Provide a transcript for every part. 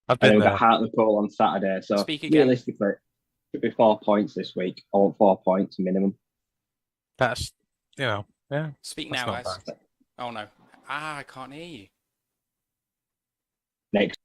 I've And been we've got there. Hartlepool on Saturday. So Speak again. realistically, it should be 4 points this week. I want 4 points minimum. That's, yeah. Speak That's now, not guys. bad. Oh no. I can't hear you. Next.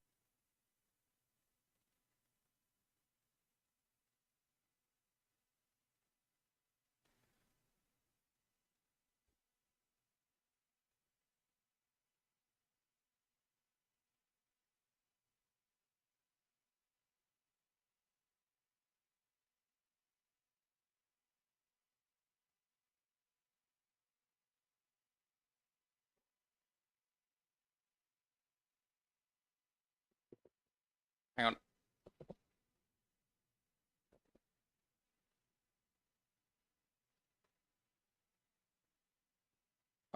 Hang on.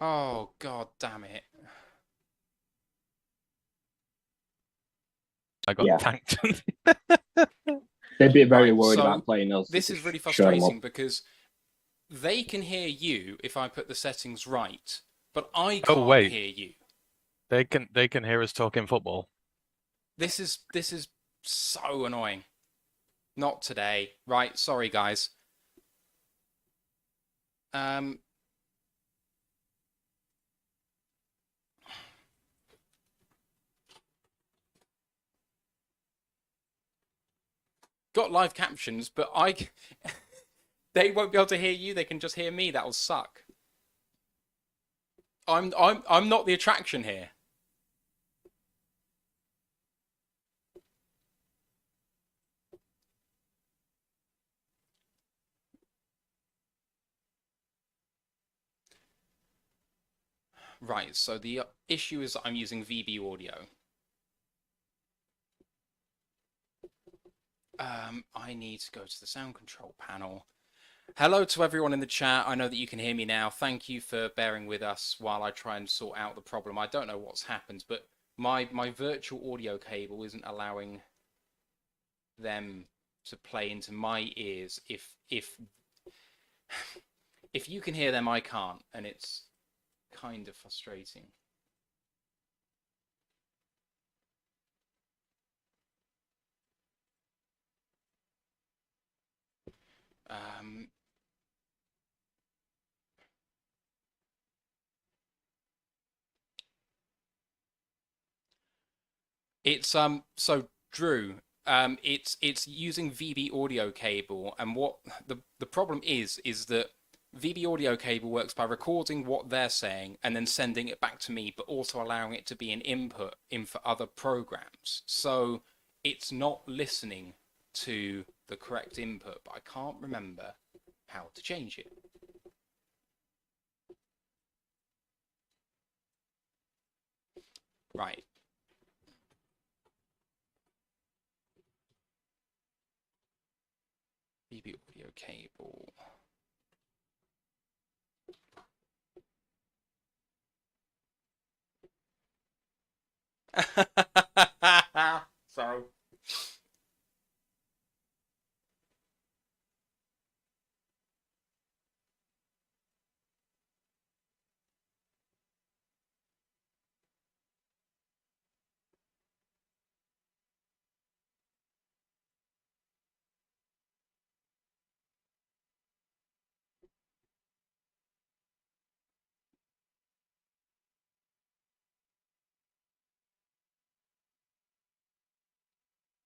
Oh, god damn it. I got tanked. They'd be very Right, worried so about playing us. This is really Shut 'em up. frustrating because they can hear you if I put the settings right, but I Oh, can't wait. hear you. They can hear us talking football. This is so annoying. Not today. Right, sorry guys. Got live captions, but they won't be able to hear you. They can just hear me. That'll suck. I'm not the attraction here. Right, so the issue is that I'm using VB audio. I need to go to the sound control panel. Hello to everyone in the chat. I know that you can hear me now. Thank you for bearing with us while I try and sort out the problem. I don't know what's happened, but my virtual audio cable isn't allowing them to play into my ears. If you can hear them, I can't, and it's kind of frustrating. It's so Drew, it's using VB audio cable, and what the problem is that VB audio cable works by recording what they're saying and then sending it back to me, but also allowing it to be an input in for other programs. So it's not listening to the correct input, but I can't remember how to change it. Right. VB audio cable. Sorry.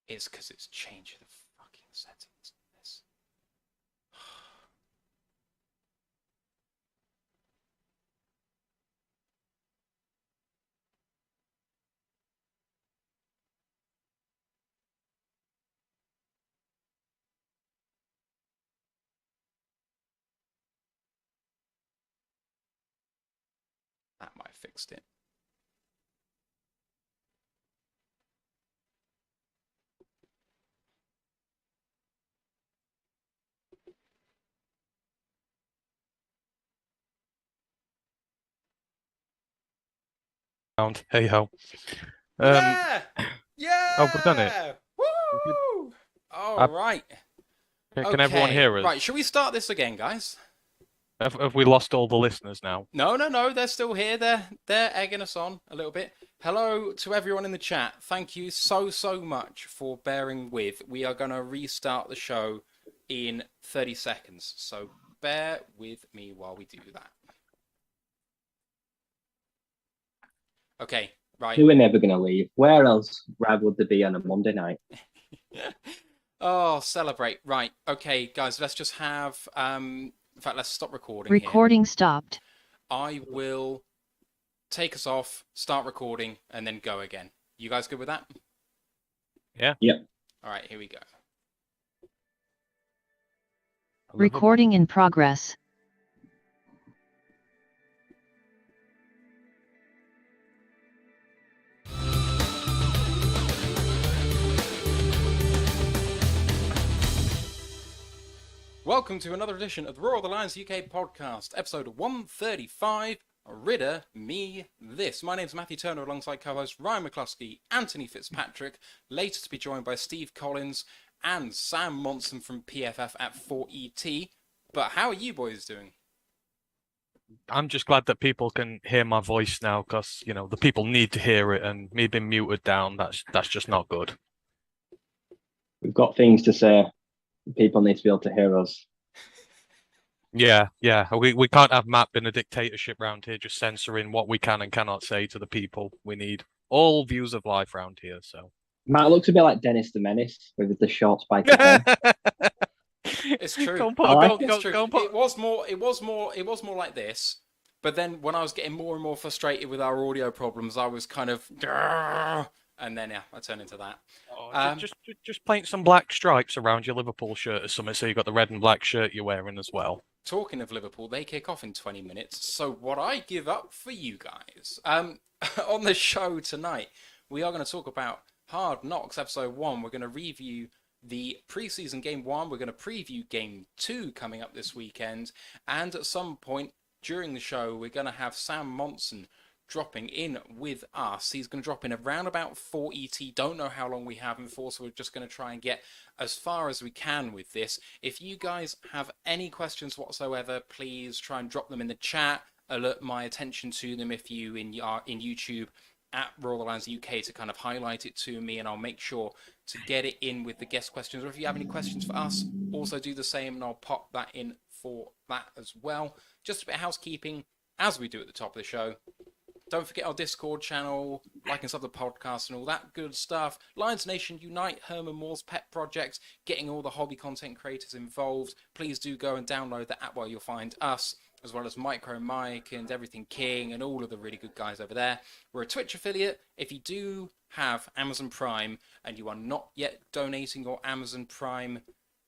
It's because it's changing the fucking settings in this. That might have fixed it. Hey ho. Yeah! Oh, we've done it. Woo! All right. Can everyone hear us? Right, should we start this again, guys? Have we lost all the listeners now? No, they're still here. They're egging us on a little bit. Hello to everyone in the chat. Thank you so much for bearing with. We are going to restart the show in 30 seconds. So bear with me while we do that. Okay, right. Who are never going to leave? Where else would they be on a Monday night? Oh, celebrate. Right. Okay, guys, let's just have... in fact, let's stop recording Recording here. stopped. I will take us off, start recording, and then go again. You guys good with that? Yeah. Yep. All right, here we go. Recording in progress. Welcome to another edition of the Roar of the Lions UK podcast, episode 135, Ridder Me This. My name's Matthew Turner alongside co-host Ryan McCluskey, Anthony Fitzpatrick, later to be joined by Steve Collins and Sam Monson from PFF at 4ET. But how are you boys doing? I'm just glad that people can hear my voice now because, you know, the people need to hear it, and me being muted down, that's just not good. We've got things to say. People need to be able to hear us. Yeah. We can't have Matt being a dictatorship round here, just censoring what we can and cannot say to the people. We need all views of life round here. So Matt looks a bit like Dennis the Menace with the short spiky hair. It's true. Go like on, It's true. go on, It was more like this. But then when I was getting more and more frustrated with our audio problems, I was kind of, and then I turned into that. Just paint some black stripes around your Liverpool shirt or something, so you got the red and black shirt you're wearing as well. Talking of Liverpool, they kick off in 20 minutes. So what I give up for you guys. On the show tonight, we are going to talk about Hard Knocks episode 1. We're going to review the preseason game 1. We're going to preview game 2 coming up this weekend. And at some point during the show, we're going to have Sam Monson dropping in with us. He's going to drop in around about 4 ET. Don't know how long we have him for, so we're just going to try and get as far as we can with this. If you guys have any questions whatsoever, please try and drop them in the chat. Alert my attention to them if you are in YouTube at Roar of the Lions UK to kind of highlight it to me, and I'll make sure to get it in with the guest questions. Or if you have any questions for us, also do the same, and I'll pop that in for that as well. Just a bit of housekeeping as we do at the top of the show. Don't forget our Discord channel, like and sub the podcast and all that good stuff. Lions Nation Unite, Herman Moore's pet project, getting all the hobby content creators involved. Please do go and download the app where you'll find us, as well as Micro Mike and Everything King and all of the really good guys over there. We're a Twitch affiliate. If you do have Amazon Prime and you are not yet donating your Amazon Prime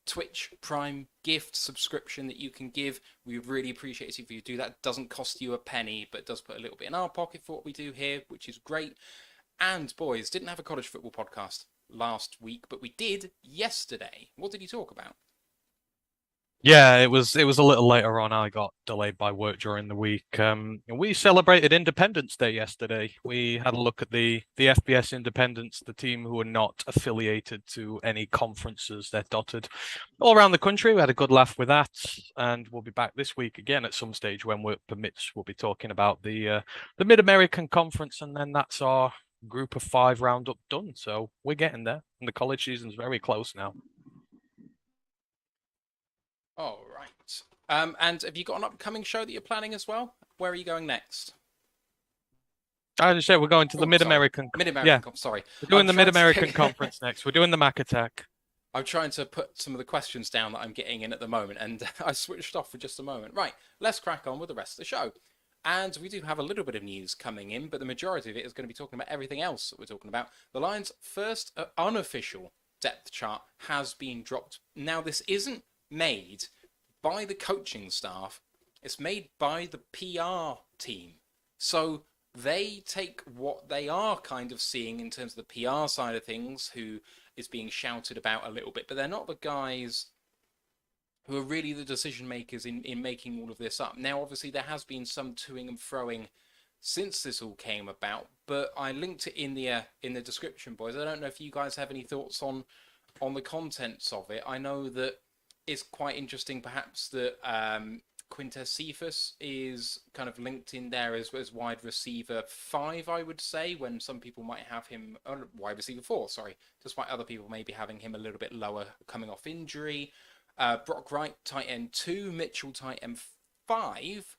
Twitch Prime gift subscription that you can give, we really appreciate it if you do that. It doesn't cost you a penny, but it does put a little bit in our pocket for what we do here, which is great. And boys, didn't have a college football podcast last week, but we did yesterday. What did you talk about? Yeah, it was a little later on. I got delayed by work during the week. We celebrated Independence Day yesterday. We had a look at the FBS Independents, the team who are not affiliated to any conferences. They're dotted all around the country. We had a good laugh with that, and we'll be back this week again at some stage when work permits. We'll be talking about the Mid-American Conference, and then that's our group of 5 roundup done. So we're getting there, and the college season's very close now. All right. And have you got an upcoming show that you're planning as well? Where are you going next? I just said we're going to the Mid-American. Sorry. We're doing the Mid-American Conference next. We're doing the Mac Attack. I'm trying to put some of the questions down that I'm getting in at the moment, and I switched off for just a moment. Right, let's crack on with the rest of the show. And we do have a little bit of news coming in, but the majority of it is going to be talking about everything else that we're talking about. The Lions' first unofficial depth chart has been dropped. Now, this isn't made by the coaching staff, it's made by the PR team. So they take what they are kind of seeing in terms of the PR side of things, who is being shouted about a little bit, but they're not the guys who are really the decision makers in making all of this up. Now, obviously, there has been some toing and froing since this all came about, but I linked it in the description, boys. I don't know if you guys have any thoughts on the contents of it. I know that it's quite interesting, perhaps, that Quintez Cephas is kind of linked in there as wide receiver 5, I would say, when some people might have him wide receiver 4, sorry, despite other people maybe having him a little bit lower coming off injury. Brock Wright, tight end 2, Mitchell, tight end 5,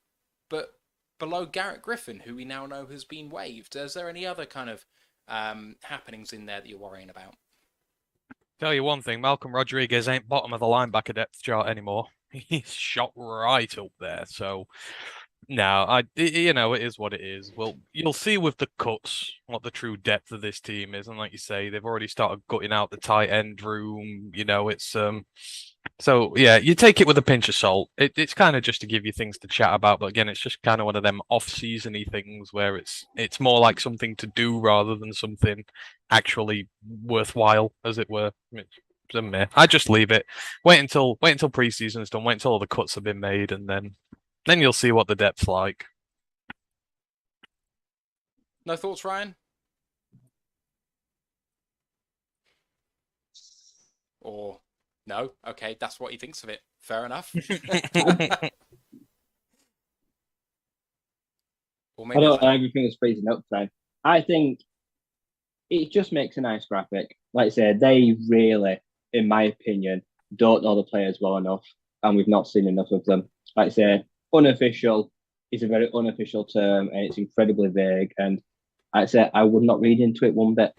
but below Garrett Griffin, who we now know has been waived. Is there any other kind of happenings in there that you're worrying about? Tell you one thing, Malcolm Rodriguez ain't bottom of the linebacker depth chart anymore. He's shot right up there. So, no, it is what it is. Well, you'll see with the cuts what the true depth of this team is, and like you say, they've already started gutting out the tight end room. It's So yeah, you take it with a pinch of salt. It's kind of just to give you things to chat about, but again, it's just kind of one of them off-seasony things where it's more like something to do rather than something actually worthwhile, as it were. I just leave it. Wait until preseason's done. Wait until all the cuts have been made, and then you'll see what the depth's like. No thoughts, Ryan? Or no? Okay, that's what he thinks of it. Fair enough. I don't know, everything is freezing up today. I think it just makes a nice graphic. Like I said, they really, in my opinion, don't know the players well enough, and we've not seen enough of them. Like I said, unofficial is a very unofficial term, and it's incredibly vague. And like I said, I would not read into it one bit.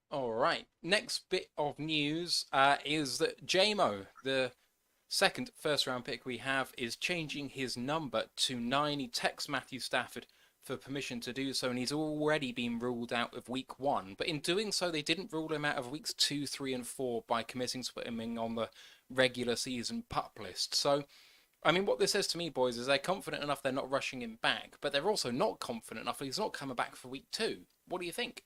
All right. Next bit of news is that JMO, the second first-round pick we have, is changing his number to 9. He texts Matthew Stafford for permission to do so, and he's already been ruled out of week 1. But in doing so, they didn't rule him out of weeks 2, 3, and 4 by committing to put him on the regular season PUP list. So, I mean, what this says to me, boys, is they're confident enough they're not rushing him back, but they're also not confident enough he's not coming back for week 2. What do you think?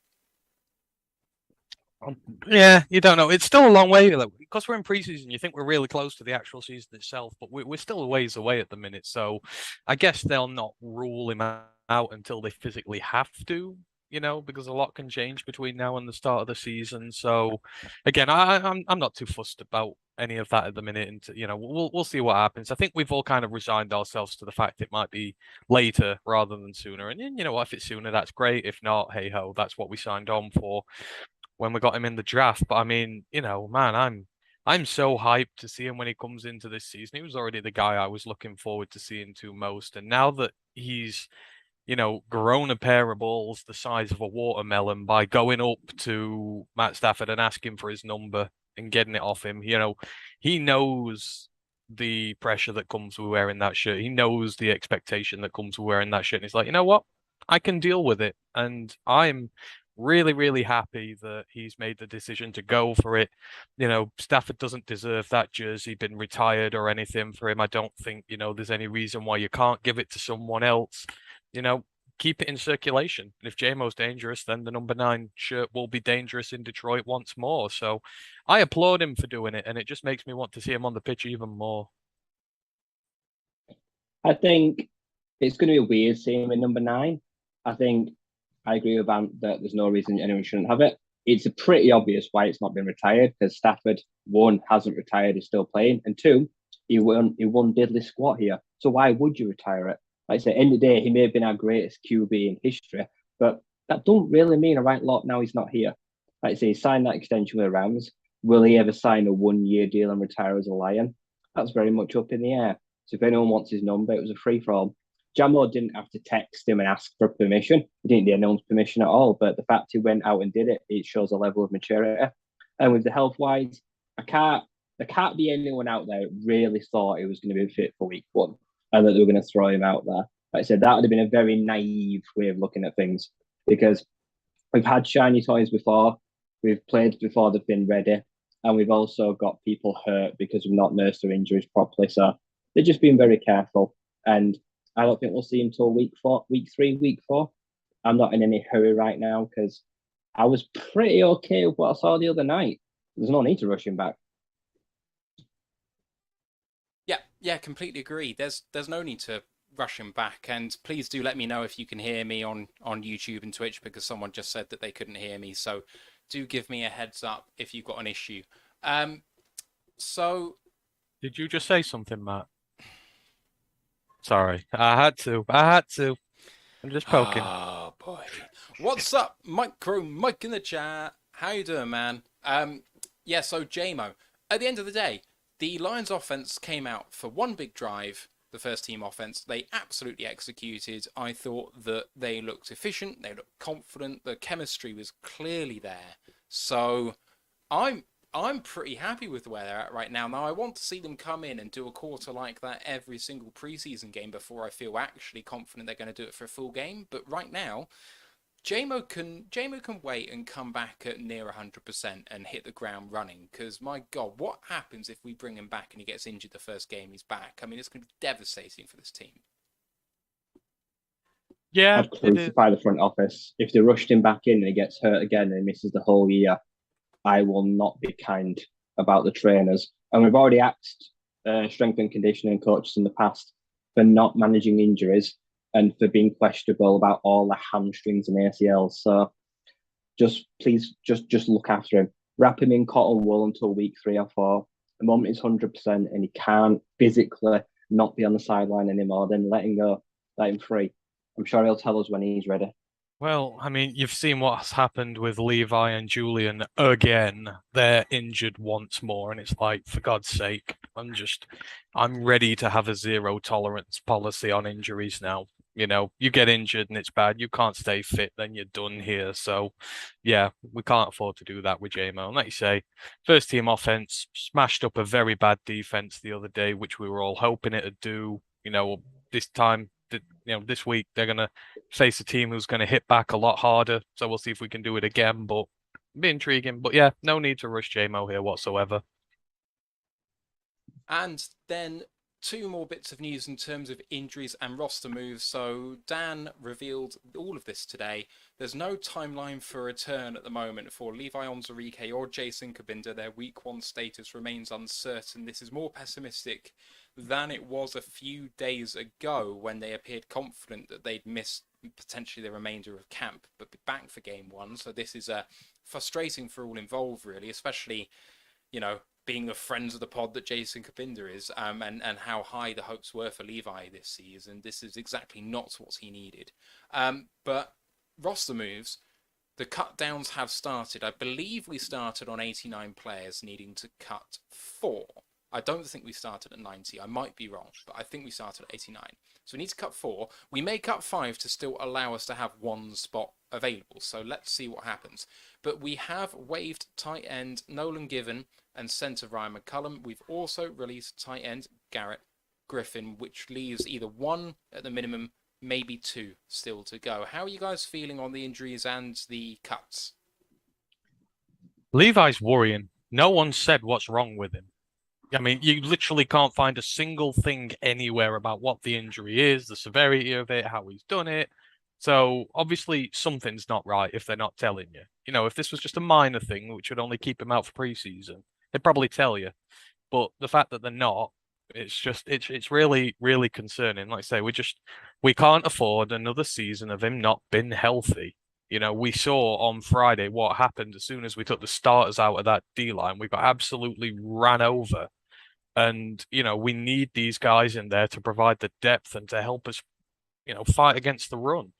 Yeah, you don't know. It's still a long way because we're in preseason. You think we're really close to the actual season itself, but we're still a ways away at the minute. So, I guess they'll not rule him out until they physically have to. Because a lot can change between now and the start of the season. So, again, I'm not too fussed about any of that at the minute. And we'll see what happens. I think we've all kind of resigned ourselves to the fact it might be later rather than sooner. And if it's sooner, that's great. If not, hey ho, that's what we signed on for when we got him in the draft. But I mean, man, I'm so hyped to see him when he comes into this season. He was already the guy I was looking forward to seeing to most. And now that he's, grown a pair of balls the size of a watermelon by going up to Matt Stafford and asking for his number and getting it off him, he knows the pressure that comes with wearing that shirt. He knows the expectation that comes with wearing that shirt. And he's like, you know what? I can deal with it. And I'm really, really happy that he's made the decision to go for it. Stafford doesn't deserve that jersey been retired or anything for him. I don't think, there's any reason why you can't give it to someone else. Keep it in circulation. And if JMO's dangerous, then the number 9 shirt will be dangerous in Detroit once more. So I applaud him for doing it, and it just makes me want to see him on the pitch even more. I think it's going to be weird seeing him in number 9. I think I agree with Ant that there's no reason anyone shouldn't have it. It's pretty obvious why it's not been retired, because Stafford, 1, hasn't retired, is still playing, and 2, he won diddly squat here. So why would you retire it? Like I say, end of the day, he may have been our greatest QB in history, but that don't really mean a right lot now he's not here. Like I say, he signed that extension with the Rams. Will he ever sign a 1-year deal and retire as a Lion? That's very much up in the air. So if anyone wants his number, it was a free-for-all. Jamo didn't have to text him and ask for permission. He didn't get anyone's permission at all. But the fact he went out and did it, it shows a level of maturity. And with the health-wise, there can't be anyone out there who really thought he was going to be fit for week 1 and that they were going to throw him out there. Like I said, that would have been a very naive way of looking at things, because we've had shiny toys before. We've played before they've been ready. And we've also got people hurt because we've not nursed their injuries properly. So they're just being very careful. And I don't think we'll see him until week 3, week 4. I'm not in any hurry right now because I was pretty okay with what I saw the other night. There's no need to rush him back. Yeah, completely agree. There's no need to rush him back. And please do let me know if you can hear me on YouTube and Twitch, because someone just said that they couldn't hear me. So do give me a heads up if you've got an issue. So Did you just say something, Matt? Sorry, I had to. I'm just poking. Oh boy. What's up, Micro Mike in the chat? How you doing, man? Yeah, so JMO. At the end of the day, the Lions offense came out for one big drive, the first team offense. They absolutely executed. I thought that they looked efficient, they looked confident, the chemistry was clearly there. So I'm pretty happy with where they're at right now. Now, I want to see them come in and do a quarter like that every single preseason game before I feel actually confident they're going to do it for a full game. But right now, JMO can wait and come back at near 100% and hit the ground running. Because, my God, what happens if we bring him back and he gets injured the first game he's back? I mean, it's going to be devastating for this team. Yeah, I'd crucify the front office. If they rushed him back in and he gets hurt again and misses the whole year, I will not be kind about the trainers. And we've already asked strength and conditioning coaches in the past for not managing injuries and for being questionable about all the hamstrings and ACLs. So please look after him. Wrap him in cotton wool until week 3 or 4. The moment he's 100% and he can't physically not be on the sideline anymore, then let him go. Let him free. I'm sure he'll tell us when he's ready. Well, I mean, you've seen what's happened with Levi and Julian again. They're injured once more, and it's like, for God's sake, I'm ready to have a zero tolerance policy on injuries now. You know, you get injured and it's bad. You can't stay fit, then you're done here. So, yeah, we can't afford to do that with JMO. And like you say, first team offense smashed up a very bad defense the other day, which we were all hoping it'd do. You know, this time, this week they're gonna face a team who's going to hit back a lot harder. So we'll see if we can do it again, but be intriguing. But yeah, no need to rush JMO here whatsoever. And then 2 more bits of news in terms of injuries and roster moves. So Dan revealed all of this today. There's no timeline for return at the moment for Levi Onwuzurike or Jason Kabinda. Their week 1 status remains uncertain. This is more pessimistic than it was a few days ago when they appeared confident that they'd missed potentially the remainder of camp but be back for game 1. So this is frustrating for all involved, really, especially, being the friends of the pod that Jason Kabinda is, and how high the hopes were for Levi this season. This is exactly not what he needed. But roster moves, the cut downs have started. I believe we started on 89 players, needing to cut 4. I don't think we started at 90. I might be wrong, but I think we started at 89. So we need to cut 4. We may cut 5 to still allow us to have 1 spot available. So let's see what happens. But we have waived tight end Nolan Given and centre Ryan McCullum. We've also released tight end Garrett Griffin, which leaves either 1 at the minimum, maybe 2 still to go. How are you guys feeling on the injuries and the cuts? Levi's worrying. No one said what's wrong with him. I mean, you literally can't find a single thing anywhere about what the injury is, the severity of it, how he's done it. So obviously something's not right if they're not telling you. If this was just a minor thing, which would only keep him out for preseason, they'd probably tell you. But the fact that they're not, it's really, really concerning. Like I say, we can't afford another season of him not being healthy. We saw on Friday what happened as soon as we took the starters out of that D-line. We got absolutely ran over. And, we need these guys in there to provide the depth and to help us, fight against the run.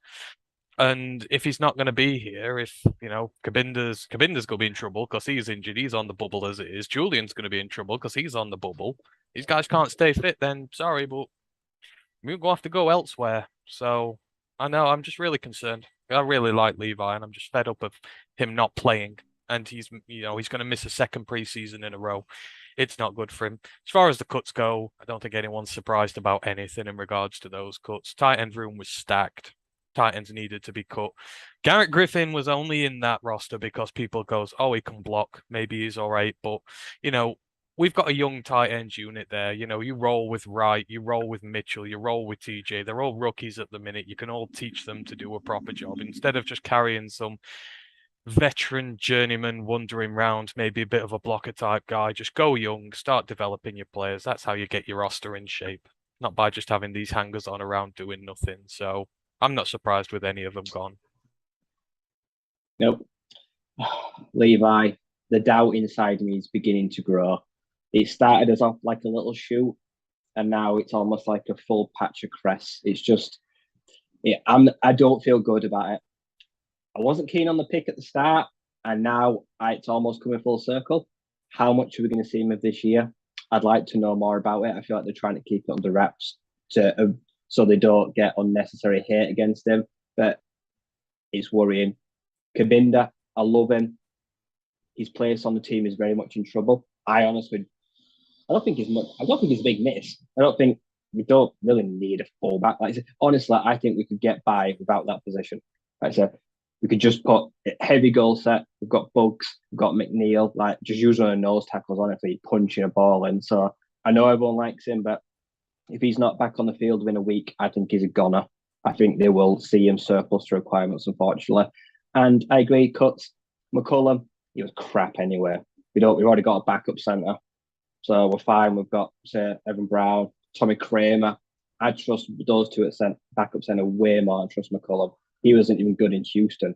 And if he's not going to be here, if, Kabinda's going to be in trouble because he's injured, he's on the bubble as it is. Julian's going to be in trouble because he's on the bubble. These guys can't stay fit, then sorry, but we're going to have to go elsewhere. So I know I'm just really concerned. I really like Levi, and I'm just fed up of him not playing. And he's going to miss a second preseason in a row. It's not good for him. As far as the cuts go, I don't think anyone's surprised about anything in regards to those cuts. Tight end room was stacked. Tight ends needed to be cut. Garrett Griffin was only in that roster because people goes, oh, he can block. Maybe he's all right. But, we've got a young tight end unit there. You roll with Wright, you roll with Mitchell, you roll with TJ. They're all rookies at the minute. You can all teach them to do a proper job instead of just carrying some veteran journeyman wandering round, maybe a bit of a blocker type guy. Just go young, start developing your players. That's how you get your roster in shape, not by just having these hangers on around doing nothing. So I'm not surprised with any of them gone. Nope. Levi, the doubt inside me is beginning to grow. It started as off like a little shoot, and now it's almost like a full patch of cress. It's just, I don't feel good about it. I wasn't keen on the pick at the start, and now it's almost coming full circle. How much are we going to see him of this year? I'd like to know more about it. I feel like they're trying to keep it under wraps so they don't get unnecessary hate against him. But it's worrying. Kabinda, I love him. His place on the team is very much in trouble. I don't think he's a big miss. I don't think we don't really need a fullback. Like I said, honestly, I think we could get by without that position. Like I said, we could just put a heavy goal set. We've got Bugs, we've got McNeil, like just using our nose tackles, honestly, punching a ball in. So I know everyone likes him, but if he's not back on the field within a week, I think he's a goner. I think they will see him surplus to requirements, unfortunately. And I agree, cuts. McCullum, he was crap anyway. We've already got a backup centre. So we're fine. We've got, say, Evan Brown, Tommy Kramer. I trust those two at backup centre way more than trust McCullum. He wasn't even good in Houston.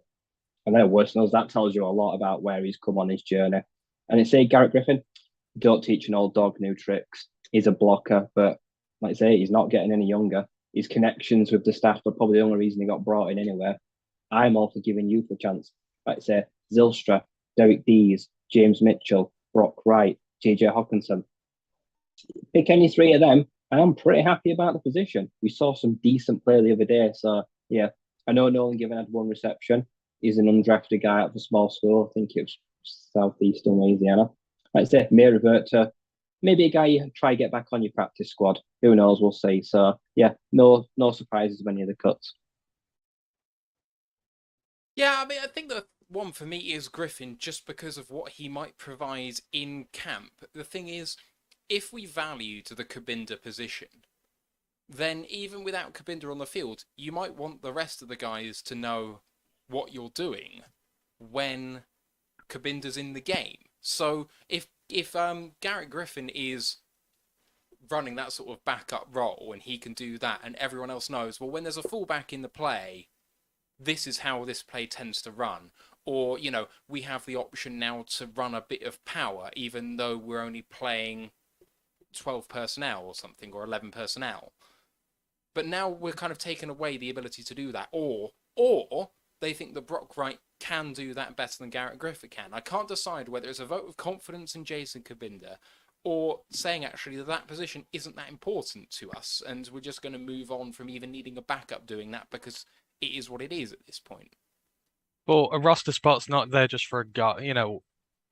And they're worse than us. That tells you a lot about where he's come on his journey. And it's say Garrett Griffin, don't teach an old dog new tricks. He's a blocker, but like I say, he's not getting any younger. His connections with the staff are probably the only reason he got brought in anyway. I'm all for giving youth a chance. Like I say, Zylstra, Derek Dees, James Mitchell, Brock Wright, JJ Hawkinson. Pick any three of them, and I'm pretty happy about the position. We saw some decent play the other day. So, yeah, I know Nolan Given had one reception. He's an undrafted guy out of a small school. I think it was Southeastern Louisiana. Like I say, may revert to maybe a guy you try to get back on your practice squad. Who knows? We'll see. So, yeah, no surprises with any of the cuts. Yeah, I mean, I think the one for me is Griffin, just because of what he might provide in camp. The thing is, if we value to the Kabinda position, then even without Kabinda on the field, you might want the rest of the guys to know what you're doing when Kabinda's in the game. So if Garrett Griffin is running that sort of backup role and he can do that, and everyone else knows, well, when there's a fullback in the play, this is how this play tends to run. Or, you know, we have the option now to run a bit of power, even though we're only playing 12 personnel or something, or 11 personnel. But now we're kind of taking away the ability to do that. Or they think that Brock Wright can do that better than Garrett Griffin can. I can't decide whether it's a vote of confidence in Jason Kabinda or saying actually that position isn't that important to us and we're just going to move on from even needing a backup doing that because it is what it is at this point. Well, a roster spot's not there just for a guy. You know,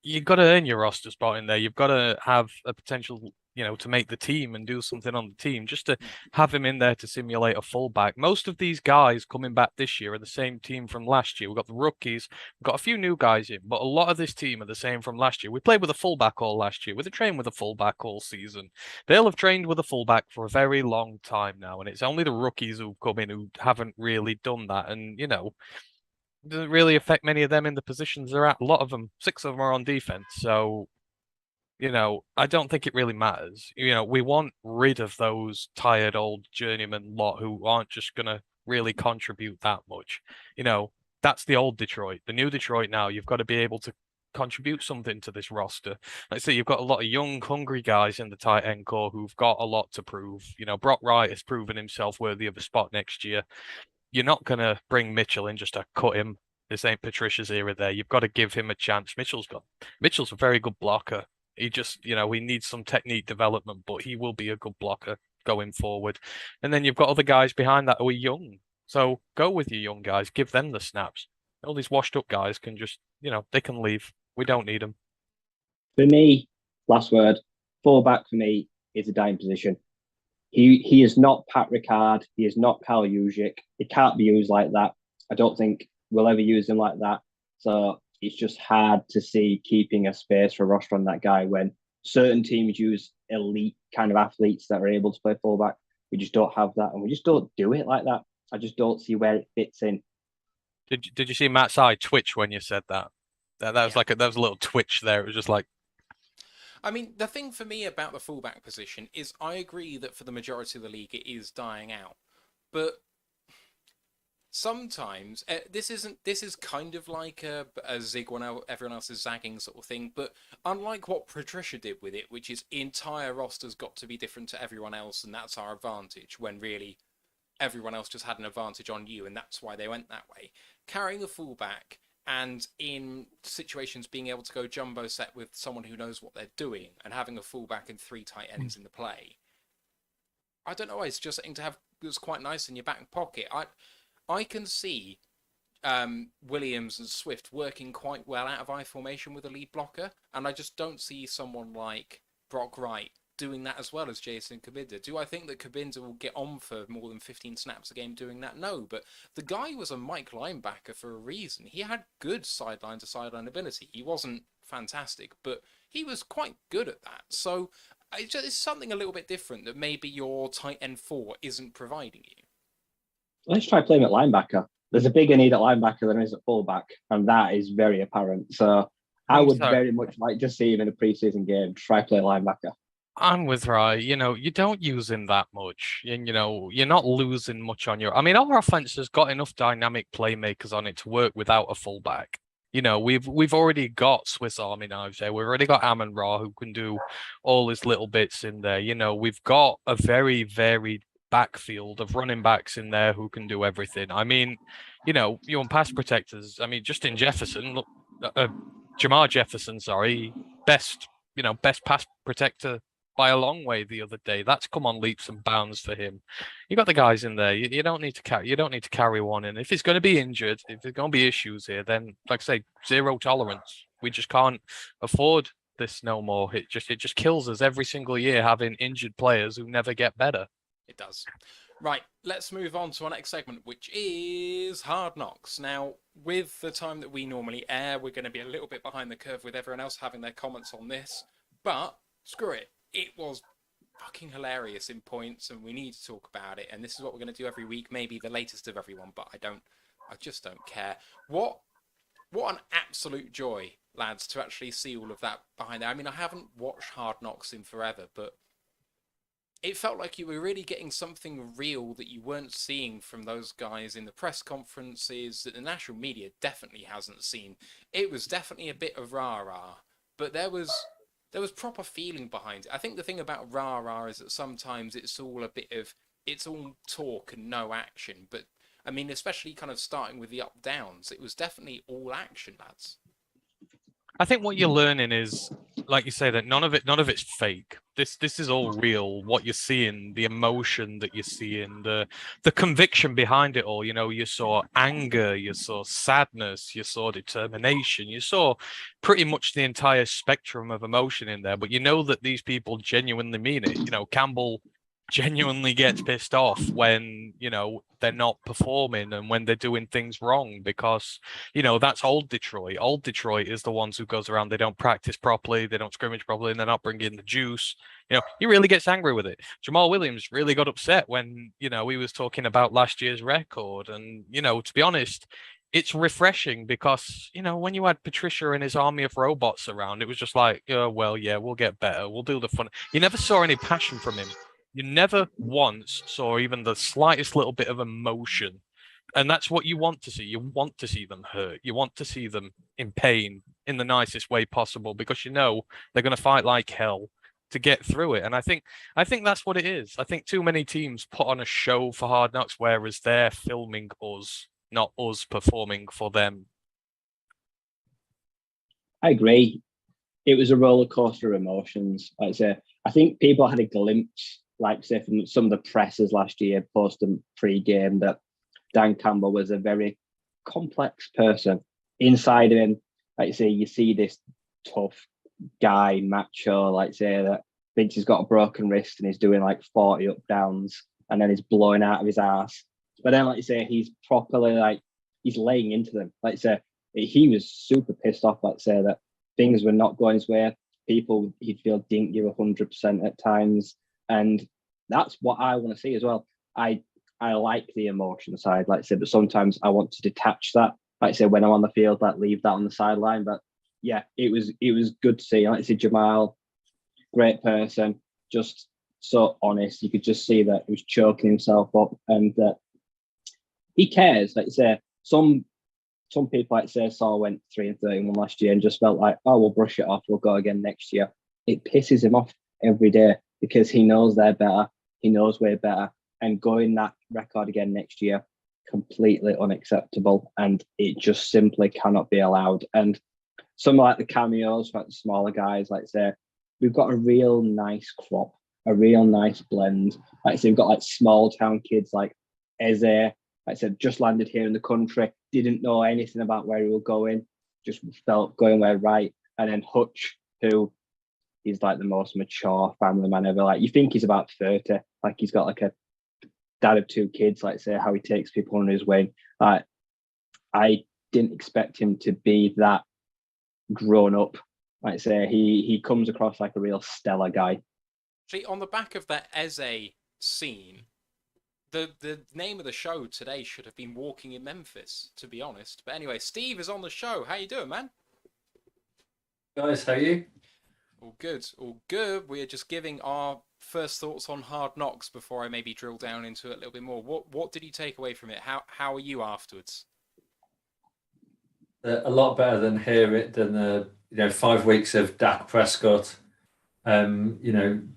you've got to earn your roster spot in there. You've got to have a potential, you know, to make the team and do something on the team. Just to have him in there to simulate a fullback. Most of these guys coming back this year are the same team from last year. We've got the rookies, we've got a few new guys in, but a lot of this team are the same from last year. We played with a fullback all last year. We've trained with a fullback all season. They'll have trained with a fullback for a very long time now, and it's only the rookies who've come in who haven't really done that. And, you know, doesn't really affect many of them in the positions they're at. A lot of them, 6 of them are on defense. So, you know, I don't think it really matters. You know, we want rid of those tired old journeyman lot who aren't just going to really contribute that much. You know, that's the old Detroit. The new Detroit now, you've got to be able to contribute something to this roster. Like I say, you've got a lot of young, hungry guys in the tight end core who've got a lot to prove. You know, Brock Wright has proven himself worthy of a spot next year. You're not going to bring Mitchell in just to cut him. This ain't Patricia's era there. You've got to give him a chance. Mitchell's a very good blocker. He just, you know, he needs some technique development, but he will be a good blocker going forward. And then you've got other guys behind that who are young. So go with your young guys. Give them the snaps. All these washed up guys can just, you know, they can leave. We don't need them. For me, last word, fullback for me is a dying position. He is not Pat Ricard. He is not Kyle Juszczyk. He can't be used like that. I don't think we'll ever use him like that. So it's just hard to see keeping a space for a roster on that guy when certain teams use elite kind of athletes that are able to play fullback. We just don't have that, and we just don't do it like that. I just don't see where it fits in. Did you see Matt's eye twitch when you said that? That was like that was a little twitch there. It was just like. I mean, the thing for me about the fullback position is I agree that for the majority of the league it is dying out. But sometimes this is kind of like a zig when everyone else is zagging sort of thing, but unlike what Patricia did with it, which is entire roster's got to be different to everyone else and that's our advantage, when really everyone else just had an advantage on you and that's why they went that way. Carrying a fullback and in situations being able to go jumbo set with someone who knows what they're doing and having a fullback and 3 tight ends in the play, I don't know, it's just something to have that's quite nice in your back pocket. I can see Williams and Swift working quite well out of I formation with a lead blocker, and I just don't see someone like Brock Wright doing that as well as Jason Kabinda. Do I think that Kabinda will get on for more than 15 snaps a game doing that? No, but the guy was a Mike linebacker for a reason. He had good sideline to sideline ability. He wasn't fantastic, but he was quite good at that. So it's something a little bit different that maybe your tight end 4 isn't providing you. Let's try playing at linebacker. There's a bigger need at linebacker than there is at fullback, and that is very apparent. So I would very much like to see him in a preseason game. Try play linebacker. I'm with Rye. You don't use him that much. And, you're not losing much on your... I mean, our offense has got enough dynamic playmakers on it to work without a fullback. We've already got Swiss Army knives there. We've already got Amon Ra who can do all his little bits in there. We've got a very varied backfield of running backs in there who can do everything. I mean, you want pass protectors. I mean, Justin Jefferson, Jamar Jefferson, best pass protector by a long way the other day. That's come on leaps and bounds for him. You got the guys in there. You don't need to carry one in. If he's going to be injured, if there's going to be issues here, then like I say, zero tolerance. We just can't afford this no more. It just kills us every single year having injured players who never get better. It does. Right, let's move on to our next segment, which is Hard Knocks. Now, with the time that we normally air, we're going to be a little bit behind the curve with everyone else having their comments on this, but screw it. It was fucking hilarious in points, and we need to talk about it. And this is what we're going to do every week, maybe the latest of everyone, but I just don't care. What an absolute joy, lads, to actually see all of that behind there. I mean, I haven't watched Hard Knocks in forever, but it felt like you were really getting something real that you weren't seeing from those guys in the press conferences, that the national media definitely hasn't seen. It was definitely a bit of rah-rah, but there was proper feeling behind it. I think the thing about rah-rah is that sometimes it's all talk and no action. But, I mean, especially kind of starting with the up-downs, it was definitely all action, lads. I think what you're learning is, like you say, that none of it's fake. This is all real. What you're seeing, the emotion that you're seeing, the conviction behind it all. You saw anger, you saw sadness, you saw determination, you saw pretty much the entire spectrum of emotion in there. But you know that these people genuinely mean it. Campbell genuinely gets pissed off when they're not performing and when they're doing things wrong, because that's old Detroit. Old Detroit is the ones who goes around, they don't practice properly, they don't scrimmage properly, and they're not bringing the juice. He really gets angry with it. Jamal Williams really got upset when he was talking about last year's record. And to be honest, it's refreshing because when you had Patricia and his army of robots around, it was just like, oh, well, yeah, we'll get better, we'll do the fun. You never saw any passion from him. You never once saw even the slightest little bit of emotion. And that's what you want to see. You want to see them hurt. You want to see them in pain in the nicest way possible, because they're going to fight like hell to get through it. And I think that's what it is. I think too many teams put on a show for Hard Knocks, whereas they're filming us, not us performing for them. I agree. It was a roller coaster of emotions. Like I say, I think people had a glimpse, like say from some of the pressers last year, post and pre-game, that Dan Campbell was a very complex person. Inside of him, like you say, you see this tough guy, macho, like say that thinks he's got a broken wrist and he's doing like 40 up downs and then he's blowing out of his ass. But then, like you say, he's properly he's laying into them. Like say, he was super pissed off, like say that things were not going his way. People he'd feel didn't give 100% at times. And that's what I want to see as well. I like the emotion side, like I said, but sometimes I want to detach that. Like I said, when I'm on the field, leave that on the sideline. But yeah, it was good to see. Like I said, Jamal, great person, just so honest. You could just see that he was choking himself up, and that he cares. Like say some people like say Saul went 3-31 last year and just felt like, oh, we'll brush it off, we'll go again next year. It pisses him off every day because he knows they're better, he knows we're better, and going that record again next year, completely unacceptable, and it just simply cannot be allowed. And some like the cameos, like the smaller guys, like say, we've got a real nice crop, a real nice blend. Like I said, we've got like small town kids like Eze, like I said, just landed here in the country, didn't know anything about where we were going, just felt going where right. And then Hutch, who is like the most mature family man ever. Like you think he's about 30, like he's got like a dad of 2 kids, like say how he takes people under his wing. Like I didn't expect him to be that grown up. Like say he comes across like a real stellar guy. See, on the back of that Eze scene, the name of the show today should have been Walking in Memphis, to be honest. But anyway, Steve is on the show. How you doing, man? Guys, how are you? All good, all good. We are just giving our first thoughts on Hard Knocks before I maybe drill down into it a little bit more. What did you take away from it? How are you afterwards? A lot better than hear it than the 5 weeks of Dak Prescott. Polished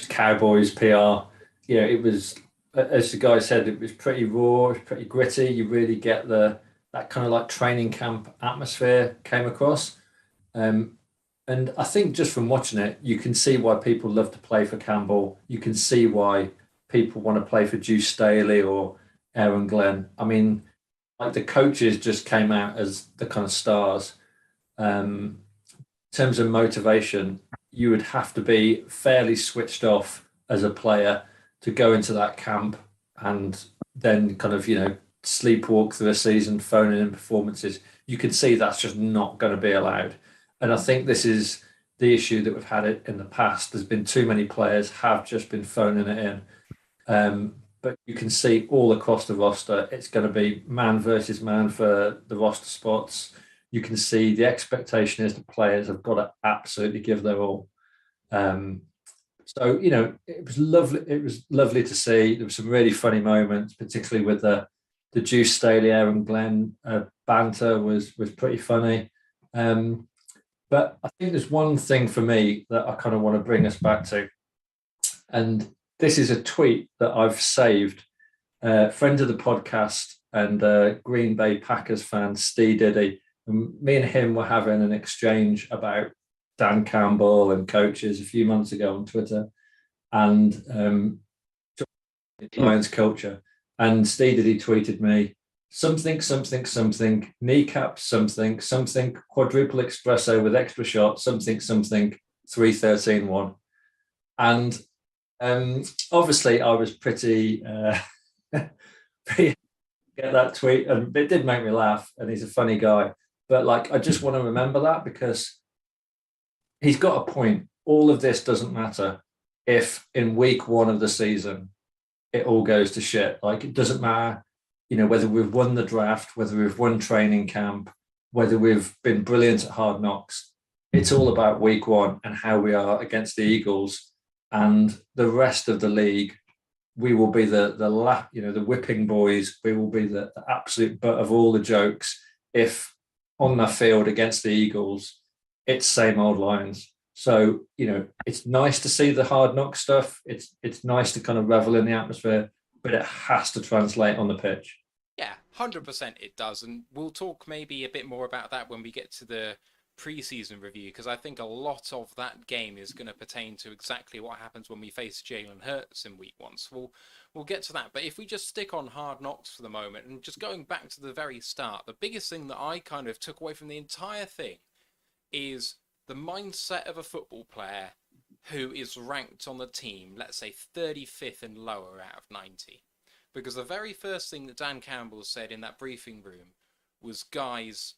Cowboys PR. Yeah, it was, as the guy said, it was pretty raw, it was pretty gritty. You really get that kind of like training camp atmosphere came across. And I think just from watching it, you can see why people love to play for Campbell. You can see why people want to play for Juice Staley or Aaron Glenn. I mean, like the coaches just came out as the kind of stars. In terms of motivation, you would have to be fairly switched off as a player to go into that camp and then kind of, sleepwalk through a season, phoning in performances. You can see that's just not going to be allowed. And I think this is the issue that we've had it in the past. There's been too many players have just been phoning it in. But you can see all across the roster, it's going to be man versus man for the roster spots. You can see the expectation is the players have got to absolutely give their all. So, it was lovely. It was lovely to see. There were some really funny moments, particularly with the Juice Staley, Aaron Glenn banter was pretty funny. But I think there's one thing for me that I kind of want to bring us back to. And this is a tweet that I've saved. Friend of the podcast and Green Bay Packers fan, Steve Diddy. And me and him were having an exchange about Dan Campbell and coaches a few months ago on Twitter. And Lions culture. And Steve Diddy tweeted me, something, kneecap, something, quadruple espresso with extra shot, something, 3-13-1. And obviously I was pretty get that tweet, and it did make me laugh, and he's a funny guy. But like, I just want to remember that because he's got a point. All of this doesn't matter if in week 1 of the season it all goes to shit. Like, it doesn't matter, whether we've won the draft, whether we've won training camp, whether we've been brilliant at Hard Knocks. It's all about week 1 and how we are against the Eagles and the rest of the league. We will be the whipping boys. We will be the absolute butt of all the jokes if on the field against the Eagles, it's same old Lions. So, it's nice to see the Hard Knock stuff. It's nice to kind of revel in the atmosphere, but it has to translate on the pitch. Yeah, 100% it does. And we'll talk maybe a bit more about that when we get to the preseason review, because I think a lot of that game is going to pertain to exactly what happens when we face Jalen Hurts in week 1. So we'll get to that. But if we just stick on Hard Knocks for the moment and just going back to the very start, the biggest thing that I kind of took away from the entire thing is the mindset of a football player who is ranked on the team, let's say 35th and lower out of 90. Because the very first thing that Dan Campbell said in that briefing room was, guys,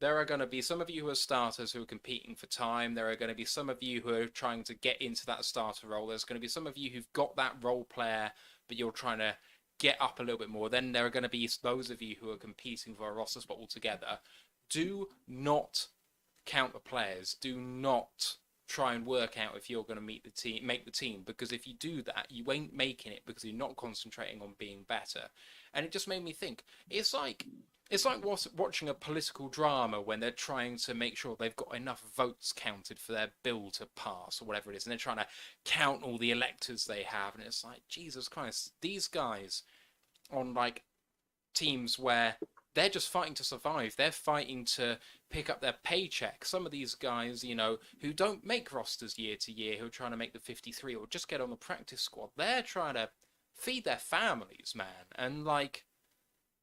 there are going to be some of you who are starters who are competing for time. There are going to be some of you who are trying to get into that starter role. There's going to be some of you who've got that role player, but you're trying to get up a little bit more. Then there are going to be those of you who are competing for a roster spot altogether. Do not count the players. Do not try and work out if you're going to make the team, because if you do that, you ain't making it because you're not concentrating on being better. And it just made me think, it's like watching a political drama when they're trying to make sure they've got enough votes counted for their bill to pass or whatever it is, and they're trying to count all the electors they have, and it's like, Jesus Christ, these guys on like teams where they're just fighting to survive. They're fighting to pick up their paycheck. Some of these guys, you know, who don't make rosters year to year, who are trying to make the 53 or just get on the practice squad, they're trying to feed their families, man. And like,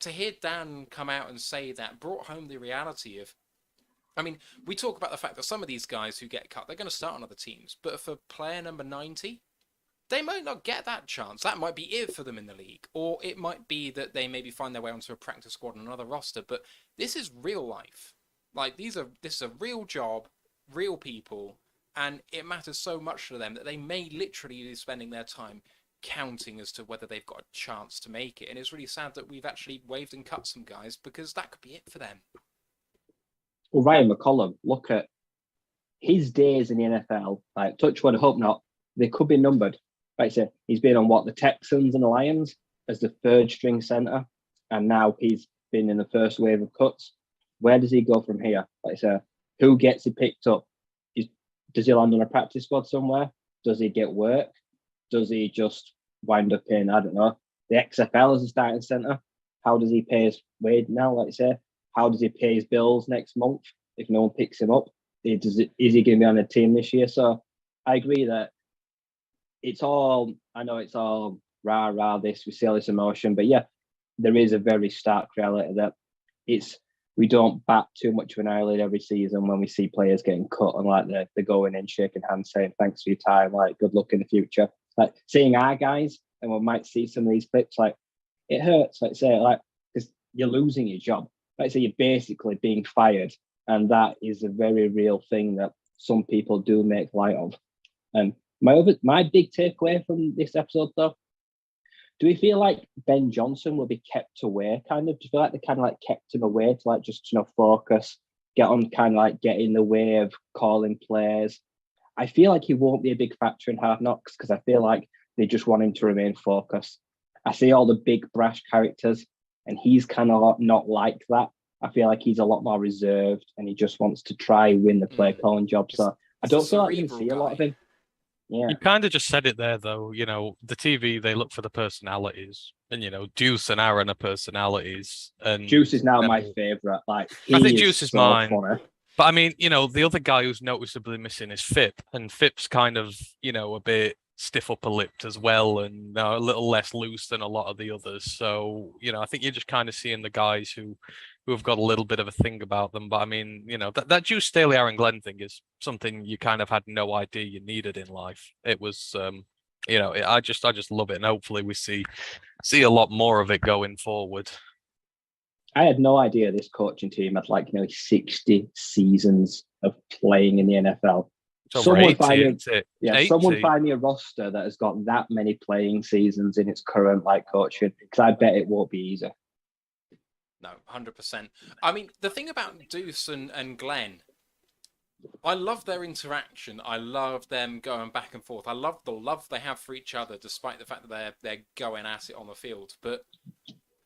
to hear Dan come out and say that brought home the reality of, I mean, we talk about the fact that some of these guys who get cut, they're going to start on other teams. But for player number 90, they might not get that chance. That might be it for them in the league. Or it might be that they maybe find their way onto a practice squad on another roster. But this is real life. Like, this is a real job, real people, and it matters so much to them that they may literally be spending their time counting as to whether they've got a chance to make it. And it's really sad that we've actually waived and cut some guys, because that could be it for them. Well, Ryan McCollum, look at his days in the NFL. Like, touch wood, I hope not. They could be numbered. Like I say, he's been on the Texans and the Lions as the third string center, and now he's been in the first wave of cuts. Where does he go from here? Like I say, who gets he picked up? Does he land on a practice squad somewhere? Does he get work? Does he just wind up in, I don't know, the XFL as a starting center? How does he pay his wage now? Like I say, how does he pay his bills next month if no one picks him up? Is he going to be on a team this year? So I agree that I know it's all rah, this, we see all this emotion, but yeah, there is a very stark reality that we don't bat too much of an eyelid every season when we see players getting cut and like they're going in, shaking hands, saying thanks for your time, like good luck in the future. Like seeing our guys, and we might see some of these clips, like it hurts, like say, like, because you're losing your job. Like say, you're basically being fired, and that is a very real thing that some people do make light of. My big takeaway from this episode, though, do we feel like Ben Johnson will be kept away? Kind of, do you feel like they kind of like kept him away to like just focus, get in the way of calling plays? I feel like he won't be a big factor in Hard Knocks because I feel like they just want him to remain focused. I see all the big brash characters, and he's kind of not like that. I feel like he's a lot more reserved, and he just wants to try win the play calling job. So I don't feel like you can see a lot of him. Yeah. You kind of just said it there, though. You know, the TV, they look for the personalities. And, you know, Deuce and Aaron are personalities. And Juice is now my favourite. Like, I think Juice is mine. Funny. But, I mean, you know, the other guy who's noticeably missing is Fip. And Fip's kind of, you know, a bit stiff upper-lipped as well, and a little less loose than a lot of the others. So, you know, I think you're just kind of seeing the guys who have got a little bit of a thing about them. But I mean, you know, that Juice Staley, Aaron Glenn thing is something you kind of had no idea you needed in life. It was, you know, I just love it, and hopefully we see a lot more of it going forward. I had no idea this coaching team had like nearly 60 seasons of playing in the NFL. Someone find me a roster that has got that many playing seasons in its current like coaching, because I bet it won't be easy. No, 100%. I mean, the thing about Deuce and Glenn, I love their interaction. I love them going back and forth. I love the love they have for each other, despite the fact that they're going at it on the field. But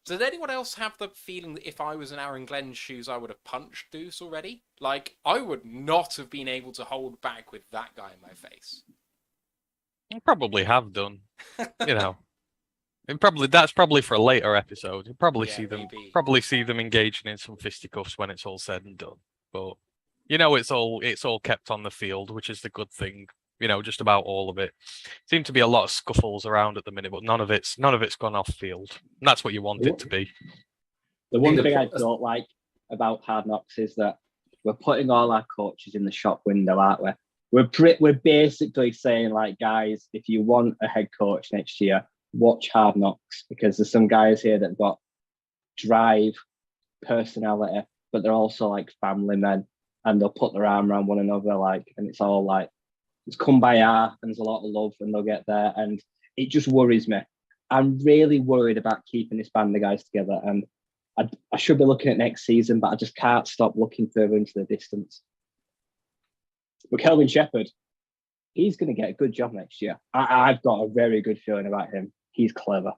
did anyone else have the feeling that if I was in Aaron Glenn's shoes, I would have punched Deuce already? Like, I would not have been able to hold back with that guy in my face. You probably have done, you know. That's probably for a later episode. You'll probably see them engaging in some fisticuffs when it's all said and done. But you know, it's all kept on the field, which is the good thing. You know, just about all of it. Seem to be a lot of scuffles around at the minute, but none of it's gone off field. And that's what you want it to be. The one thing I don't like about Hard Knocks is that we're putting all our coaches in the shop window, aren't we? We're basically saying, like, guys, if you want a head coach next year, watch Hard Knocks, because there's some guys here that have got drive, personality, but they're also like family men, and they'll put their arm around one another, like, and it's all like, it's kumbaya, and there's a lot of love, and they'll get there, and it just worries me. I'm really worried about keeping this band of guys together, and I should be looking at next season, but I just can't stop looking further into the distance. But Kelvin Shepherd, he's going to get a good job next year. I've got a very good feeling about him. He's clever.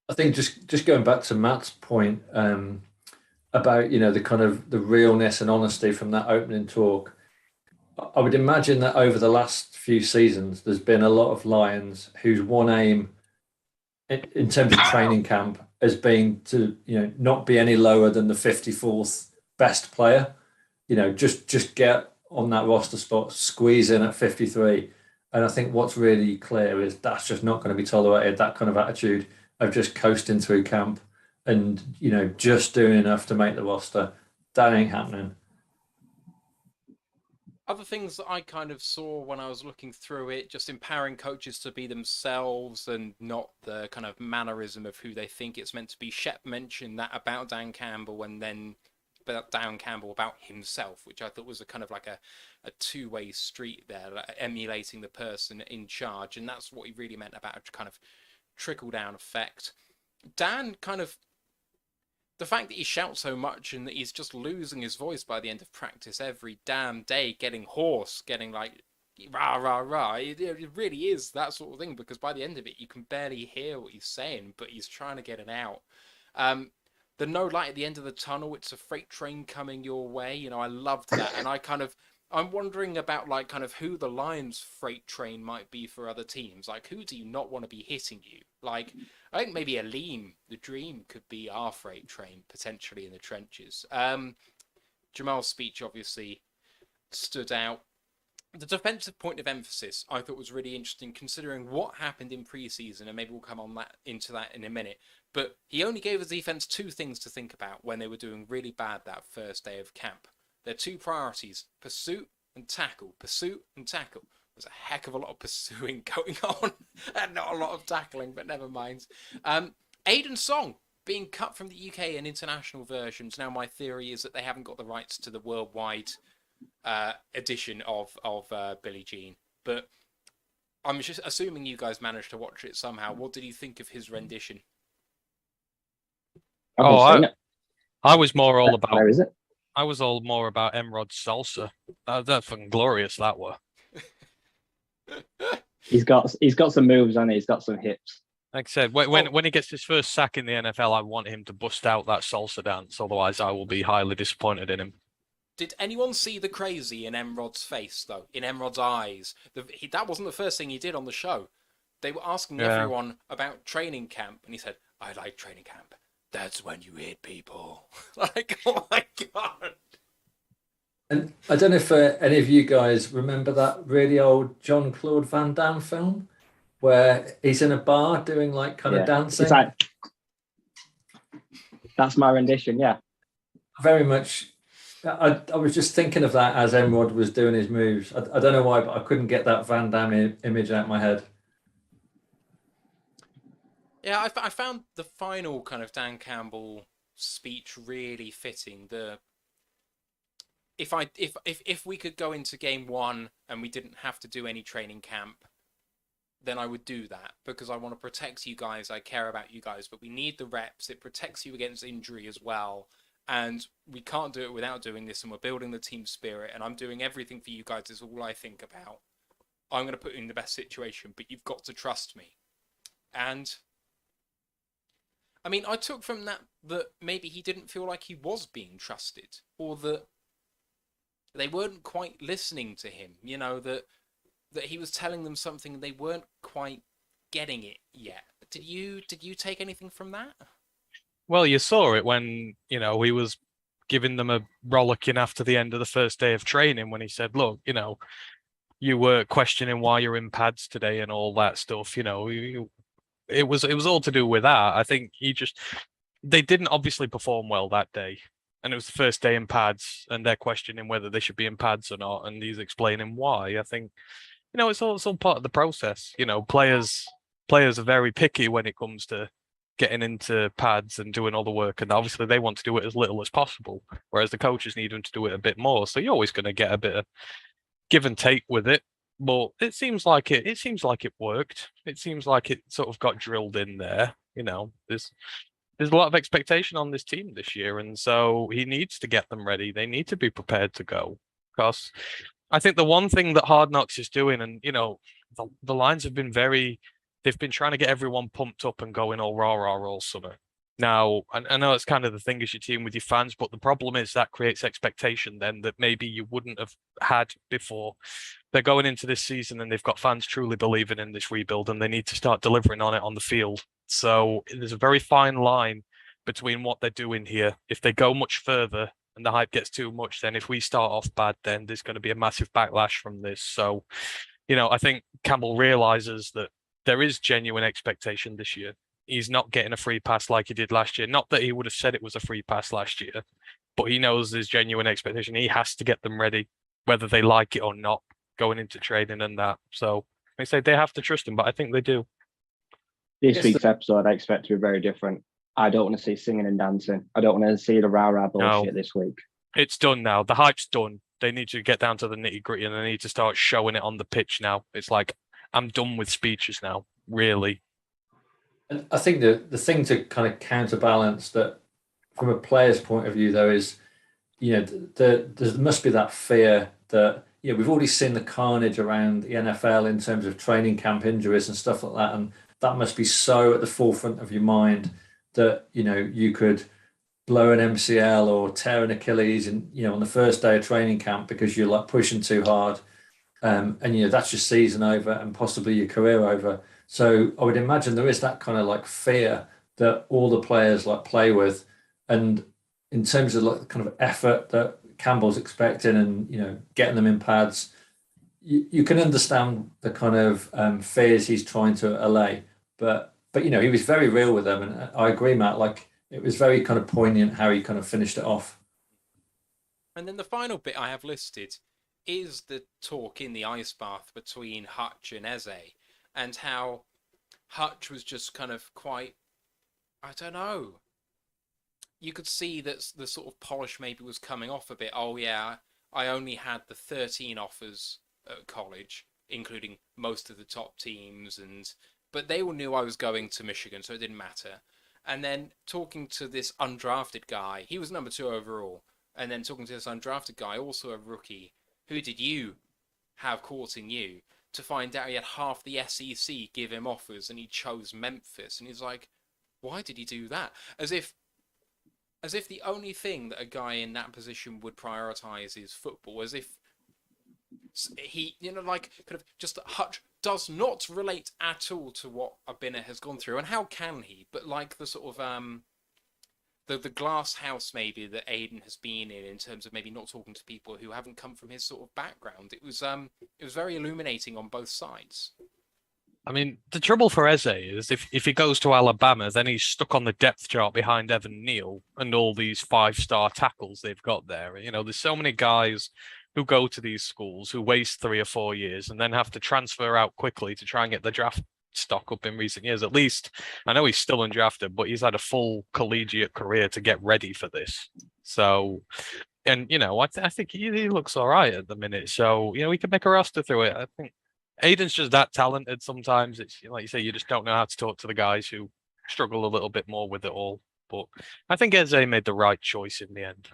I think just going back to Matt's point about the kind of the realness and honesty from that opening talk, I would imagine that over the last few seasons, there's been a lot of Lions whose one aim in terms of training camp has been to not be any lower than the 54th best player. Just get on that roster spot, squeeze in at 53. And I think what's really clear is that's just not going to be tolerated, that kind of attitude of just coasting through camp and, just doing enough to make the roster. That ain't happening. Other things that I kind of saw when I was looking through it, just empowering coaches to be themselves and not the kind of mannerism of who they think it's meant to be. Shep mentioned that about Dan Campbell, and then about Dan Campbell about himself, which I thought was a kind of like a two-way street there, like emulating the person in charge. And that's what he really meant about a kind of trickle-down effect. Dan kind of, the fact that he shouts so much and that he's just losing his voice by the end of practice every damn day, getting hoarse, getting like rah, rah, rah. It really is that sort of thing, because by the end of it, you can barely hear what he's saying, but he's trying to get it out. The no light at the end of the tunnel, it's a freight train coming your way. I loved that. And I'm wondering about like kind of who the Lions freight train might be for other teams. Like, who do you not want to be hitting you? Like, I think maybe Aleem, the Dream, could be our freight train potentially in the trenches. Jamal's speech obviously stood out. The defensive point of emphasis I thought was really interesting, considering what happened in preseason, and maybe we'll come on into that in a minute. But he only gave the defense two things to think about when they were doing really bad that first day of camp. Their two priorities: pursuit and tackle. Pursuit and tackle. There's a heck of a lot of pursuing going on and not a lot of tackling, but never mind. Aiden Song being cut from the UK and international versions. Now, my theory is that they haven't got the rights to the worldwide edition of Billie Jean. But I'm just assuming you guys managed to watch it somehow. What did you think of his rendition? I was more all about. Where is it? I was all more about Emrod's salsa. That's fucking glorious, that were. He's got some moves on it. He's got some hips. Like I said, when he gets his first sack in the NFL, I want him to bust out that salsa dance. Otherwise, I will be highly disappointed in him. Did anyone see the crazy in Emrod's face, though? In Emrod's eyes? That wasn't the first thing he did on the show. They were asking everyone about training camp, and he said, "I like training camp. That's when you hit people." Like, oh my God. And I don't know if any of you guys remember that really old Jean-Claude Van Damme film where he's in a bar doing like kind of dancing. It's like, that's my rendition, yeah. Very much. I was just thinking of that as Emrod was doing his moves. I don't know why, but I couldn't get that Van Damme image out of my head. Yeah, I found the final kind of Dan Campbell speech really fitting. If we could go into game one and we didn't have to do any training camp, then I would do that, because I want to protect you guys. I care about you guys, but we need the reps. It protects you against injury as well. And we can't do it without doing this, and we're building the team spirit, and I'm doing everything for you guys. Is all I think about. I'm going to put you in the best situation, but you've got to trust me. And I mean, I took from that maybe he didn't feel like he was being trusted, or that they weren't quite listening to him. That he was telling them something and they weren't quite getting it yet. Did you take anything from that? Well, you saw it when, he was giving them a rollicking after the end of the first day of training when he said, look, you were questioning why you're in pads today and all that stuff. It was all to do with that. I think they didn't obviously perform well that day. And it was the first day in pads, and they're questioning whether they should be in pads or not. And he's explaining why. I think, it's all part of the process. Players are very picky when it comes to getting into pads and doing all the work. And obviously they want to do it as little as possible, whereas the coaches need them to do it a bit more. So you're always going to get a bit of give and take with it. But it seems like it worked. It seems like it sort of got drilled in there. There's a lot of expectation on this team this year, and so he needs to get them ready. They need to be prepared to go, because I think the one thing that Hard Knocks is doing, and the lines have been they've been trying to get everyone pumped up and going all rah rah all summer. Now, I know it's kind of the thing as your team with your fans, but the problem is that creates expectation then that maybe you wouldn't have had before. They're going into this season and they've got fans truly believing in this rebuild, and they need to start delivering on it on the field. So there's a very fine line between what they're doing here. If they go much further and the hype gets too much, then if we start off bad, then there's going to be a massive backlash from this. So, I think Campbell realizes that there is genuine expectation this year. He's not getting a free pass like he did last year. Not that he would have said it was a free pass last year, but he knows there's genuine expectation. He has to get them ready, whether they like it or not, going into training and that. So they say they have to trust him, but I think they do. This week's episode, I expect to be very different. I don't want to see singing and dancing. I don't want to see the rah-rah bullshit this week. It's done now. The hype's done. They need to get down to the nitty-gritty and they need to start showing it on the pitch now. It's like, I'm done with speeches now, really. And I think the thing to kind of counterbalance that from a player's point of view, though, is, there must be that fear that, we've already seen the carnage around the NFL in terms of training camp injuries and stuff like that. And that must be so at the forefront of your mind that, you could blow an MCL or tear an Achilles and, on the first day of training camp because you're like pushing too hard. And, that's your season over and possibly your career over. So I would imagine there is that kind of like fear that all the players like play with. And in terms of like the kind of effort that Campbell's expecting and, getting them in pads, you can understand the kind of fears he's trying to allay. But he was very real with them. And I agree, Matt, like it was very kind of poignant how he kind of finished it off. And then the final bit I have listed is the talk in the ice bath between Hutch and Eze, and how Hutch was just kind of quite, I don't know. You could see that the sort of polish maybe was coming off a bit. Oh yeah, I only had the 13 offers at college, including most of the top teams, but they all knew I was going to Michigan, so it didn't matter. And then talking to this undrafted guy, he was number 2 overall, and then talking to this undrafted guy, also a rookie, who did you have courting you? To find out he had half the SEC give him offers and he chose Memphis. And he's like, why did he do that? As if the only thing that a guy in that position would prioritize is football. As if he, like kind of just that Hutch does not relate at all to what Abinna has gone through. And how can he? But like the sort of the glass house maybe that Aiden has been in terms of maybe not talking to people who haven't come from his sort of background. It was very illuminating on both sides. I mean, the trouble for Eze is if he goes to Alabama, then he's stuck on the depth chart behind Evan Neal and all these 5-star tackles they've got there. There's so many guys who go to these schools who waste 3 or 4 years and then have to transfer out quickly to try and get the draft stock up in recent years. At least I know he's still undrafted, but he's had a full collegiate career to get ready for this. So, and I think he looks all right at the minute. So we can make a roster through it. I think Aiden's just that talented. Sometimes it's like you say, you just don't know how to talk to the guys who struggle a little bit more with it all. But I think Eze made the right choice in the end.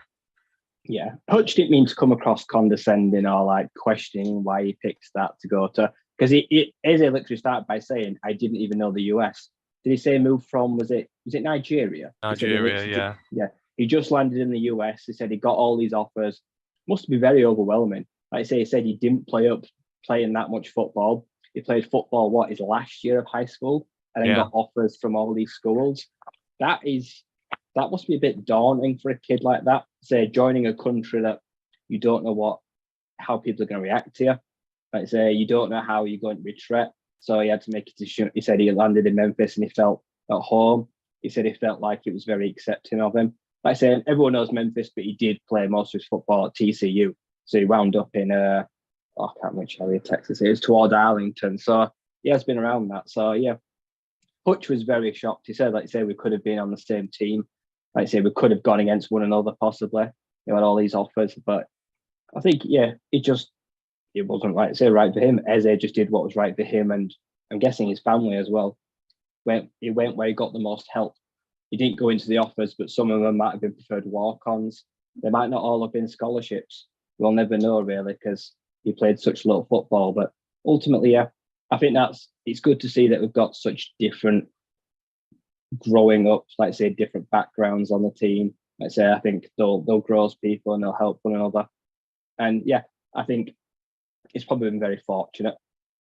Yeah, Hutch didn't mean to come across condescending or like questioning why he picks that to go to. Because Eze literally started by saying, I didn't even know the US. Did he say move from, was it Nigeria? Nigeria, yeah. Yeah. He just landed in the US. He said he got all these offers. Must be very overwhelming. Like I say, he said he didn't playing that much football. He played football, his last year of high school, and then got offers from all these schools. That must be a bit daunting for a kid like that. Say, joining a country that you don't know how people are going to react to you. Like say, you don't know how you're going to be treated. So he had to make a decision. He said he landed in Memphis and he felt at home. He said he felt like it was very accepting of him. Like I say, everyone knows Memphis, but he did play most of his football at TCU. So he wound up in, I can't remember which area of Texas it is, toward Arlington. So he has been around that. So yeah, Hutch was very shocked. He said, like I say, we could have been on the same team. Like I say, we could have gone against one another possibly. Had all these offers. But I think, it wasn't, like I say, right for him. Eze just did what was right for him, and I'm guessing his family as well. He went where he got the most help. He didn't go into the offers, but some of them might have been preferred walk-ons. They might not all have been scholarships. We'll never know, really, because he played such little football. But ultimately, yeah, I think it's good to see that we've got such different growing up, like say, different backgrounds on the team. Like say, I think they'll grow as people and they'll help one another. And yeah, I think he's probably been very fortunate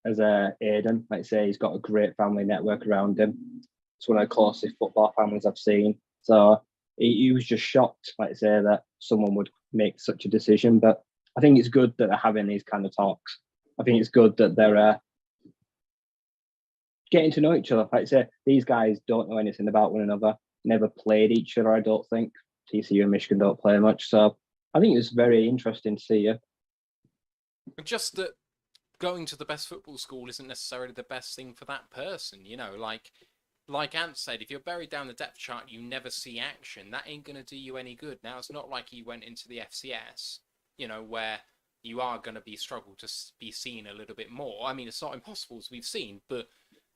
as Aidan. Like say, he's got a great family network around him. It's one of the closest football families I've seen. So he was just shocked, like say, that someone would make such a decision. But I think it's good that they're having these kind of talks. I think it's good that they're getting to know each other. Like I say, these guys don't know anything about one another, never played each other, I don't think. TCU and Michigan don't play much. So I think it's very interesting to see you. Just that going to the best football school isn't necessarily the best thing for that person, you know, like Ant said, if you're buried down the depth chart, you never see action. That ain't going to do you any good. Now, it's not like he went into the FCS, you know, where you are going to be struggle to be seen a little bit more. I mean, it's not impossible, as we've seen, but,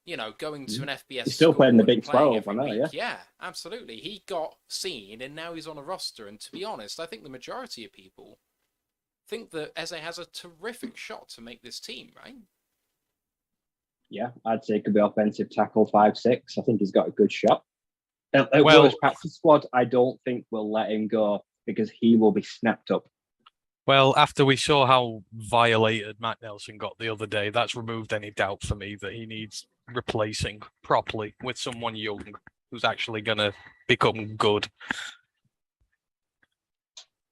you know, going to an FBS he's still playing the Big 12, I know, week, yeah. Yeah, absolutely. He got seen, and now he's on a roster. And to be honest, I think the majority of people think that Eze has a terrific shot to make this team, right? Yeah, I'd say it could be offensive tackle 5'6". I think he's got a good shot. At Well- worst practice squad, I don't think we'll let him go because he will be snapped up. Well, after we saw how violated Matt Nelson got the other day, that's removed any doubt for me that he needs replacing properly with someone young who's actually going to become good.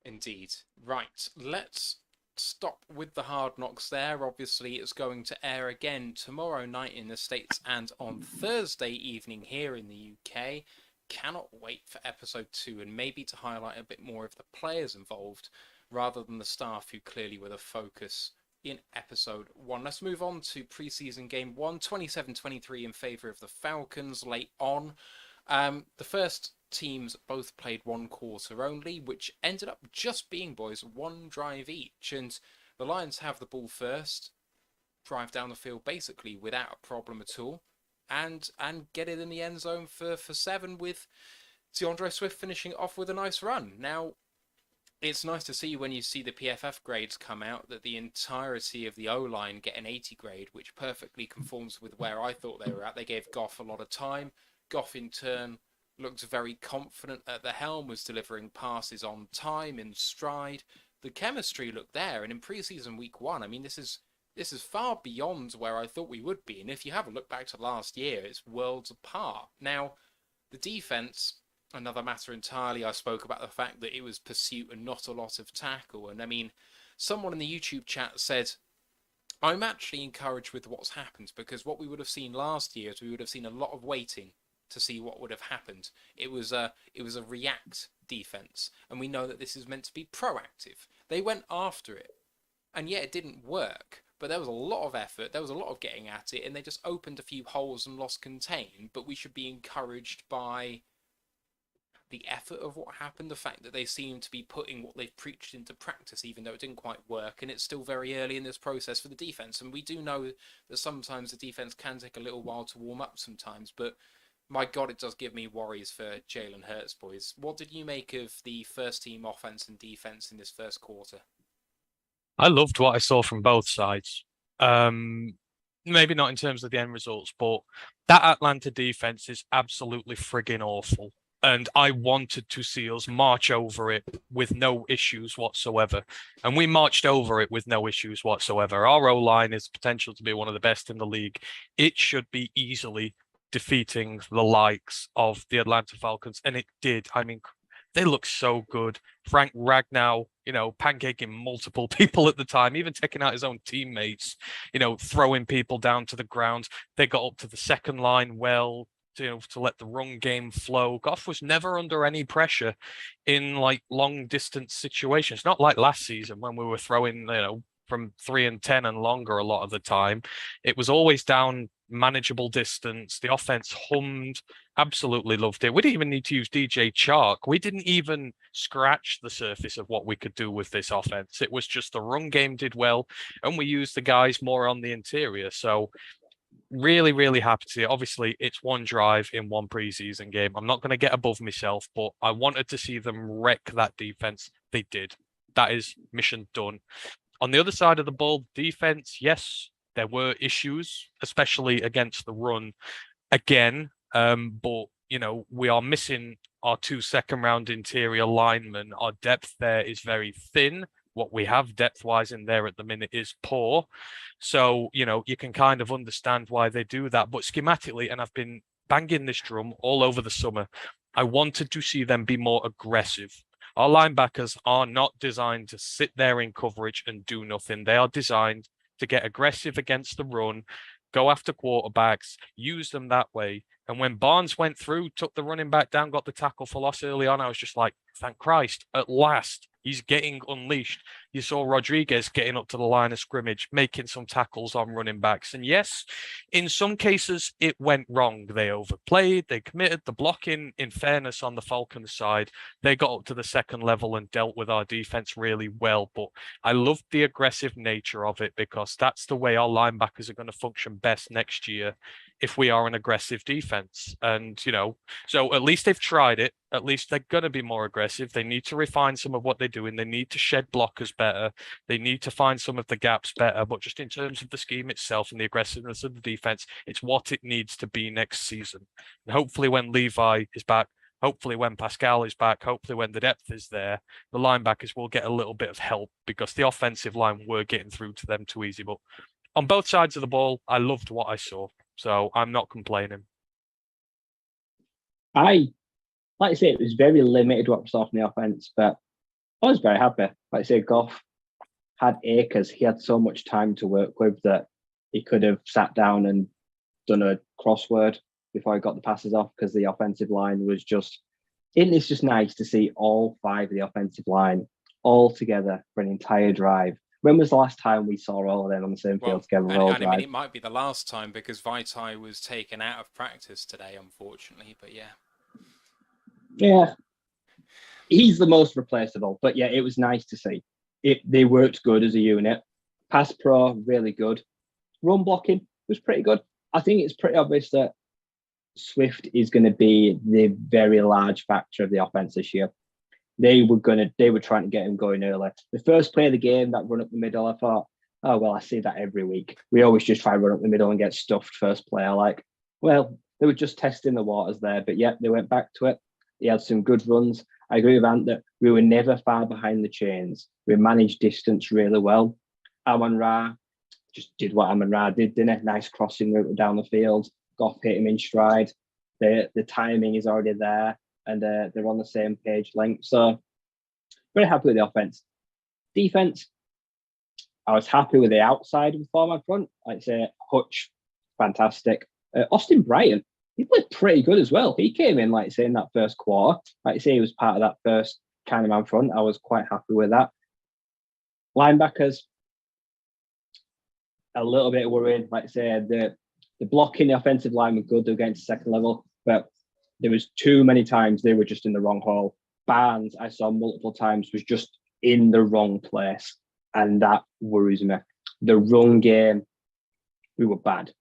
Indeed. Right, let's stop with the Hard Knocks there. Obviously, it's going to air again tomorrow night in the States and on Thursday evening here in the UK. Cannot wait for episode 2 and maybe to highlight a bit more of the players involved rather than the staff who clearly were the focus in episode 1. Let's move on to preseason game 1, 27-23 in favour of the Falcons late on. The first teams both played one quarter only, which ended up just being, boys, one drive each. And the Lions have the ball first, drive down the field basically without a problem at all, and get it in the end zone for 7 with DeAndre Swift finishing it off with a nice run. Now, it's nice to see when you see the PFF grades come out that the entirety of the O-line get an 80 grade, which perfectly conforms with where I thought they were at. They gave Goff a lot of time. Goff, in turn, looked very confident at the helm, was delivering passes on time, in stride. The chemistry looked there, and in preseason week 1, I mean, this is far beyond where I thought we would be. And if you have a look back to last year, it's worlds apart. Now, the defense, another matter entirely. I spoke about the fact that it was pursuit and not a lot of tackle. And I mean, someone in the YouTube chat said, I'm actually encouraged with what's happened, because what we would have seen last year is we would have seen a lot of waiting to see what would have happened. It was a react defense, and we know that this is meant to be proactive. They went after it, and yet it didn't work. But there was a lot of effort, there was a lot of getting at it, and they just opened a few holes and lost contain. But we should be encouraged by the effort of what happened, the fact that they seem to be putting what they've preached into practice, even though it didn't quite work, and it's still very early in this process for the defense. And we do know that sometimes the defense can take a little while to warm up sometimes, but my God, it does give me worries for Jalen Hurts, boys. What did you make of the first team offense and defense in this first quarter? I loved what I saw from both sides. Maybe not in terms of the end results, but that Atlanta defense is absolutely friggin' awful. And I wanted to see us march over it with no issues whatsoever. And we marched over it with no issues whatsoever. Our O-line is potential to be one of the best in the league. It should be easily defeating the likes of the Atlanta Falcons. And it did. I mean, they look so good. Frank Ragnow, pancaking multiple people at the time, even taking out his own teammates, throwing people down to the ground. They got up to the second line well, to let the run game flow. Goff was never under any pressure in long distance situations. Not like last season when we were throwing, from 3 and 10 and longer a lot of the time. It was always down manageable distance. The offense hummed. Absolutely loved it. We didn't even need to use DJ Chark. We didn't even scratch the surface of what we could do with this offense. It was just the run game did well, and we used the guys more on the interior. So really, really happy to see it. Obviously, it's one drive in one preseason game. I'm not going to get above myself, but I wanted to see them wreck that defense. They did. That is mission done. On the other side of the ball, defense, yes, there were issues, especially against the run again. But we are missing our 2 second-round interior linemen. Our depth there is very thin. What we have depth-wise in there at the minute is poor. So, you can kind of understand why they do that. But schematically, and I've been banging this drum all over the summer, I wanted to see them be more aggressive. Our linebackers are not designed to sit there in coverage and do nothing. They are designed to get aggressive against the run, go after quarterbacks, use them that way. And when Barnes went through, took the running back down, got the tackle for loss early on, I was just like, thank Christ, at last, he's getting unleashed. You saw Rodriguez getting up to the line of scrimmage, making some tackles on running backs. And yes, in some cases, it went wrong. They overplayed, they committed the blocking. In fairness, on the Falcons side, they got up to the second level and dealt with our defense really well. But I loved the aggressive nature of it because that's the way our linebackers are going to function best next year if we are an aggressive defense. And, so at least they've tried it. At least they're going to be more aggressive. They need to refine some of what they're doing. They need to shed blockers better. They need to find some of the gaps better. But just in terms of the scheme itself and the aggressiveness of the defense, it's what it needs to be next season. And hopefully when Levi is back, hopefully when Pascal is back, hopefully when the depth is there, the linebackers will get a little bit of help because the offensive line were getting through to them too easy. But on both sides of the ball, I loved what I saw. So I'm not complaining. Like I say, it was very limited what was off in the offense, but I was very happy. Like I say, Goff had acres. He had so much time to work with that he could have sat down and done a crossword before he got the passes off because the offensive line was just... It's just nice to see all 5 of the offensive line all together for an entire drive. When was the last time we saw all of them on the same field together? I mean, it might be the last time because Vaitai was taken out of practice today, unfortunately. But yeah. Yeah, he's the most replaceable. But yeah, it was nice to see. They worked good as a unit. Pass pro, really good. Run blocking was pretty good. I think it's pretty obvious that Swift is going to be the very large factor of the offense this year. They were trying to get him going early. The first play of the game, that run up the middle, I thought, oh, well, I see that every week. We always just try to run up the middle and get stuffed first play. Well, they were just testing the waters there. But yeah, they went back to it. He had some good runs. I agree with Ant that we were never far behind the chains. We managed distance really well. Amon-Ra just did what Amon-Ra did, didn't it? Nice crossing route down the field. Goff hit him in stride. The timing is already there, and they're on the same page length. So very happy with the offense. Defense, I was happy with the outside of the forward front. Like I say, Hutch, fantastic. Austin Bryant, he played pretty good as well. He came in, like I say, in that first quarter. Like I say, he was part of that first kind of man front. I was quite happy with that. Linebackers, a little bit worried. Like I say, the blocking, the offensive line were good. They were getting to second level, but there was too many times they were just in the wrong hole. Barnes, I saw multiple times, was just in the wrong place, and that worries me. The run game, we were bad.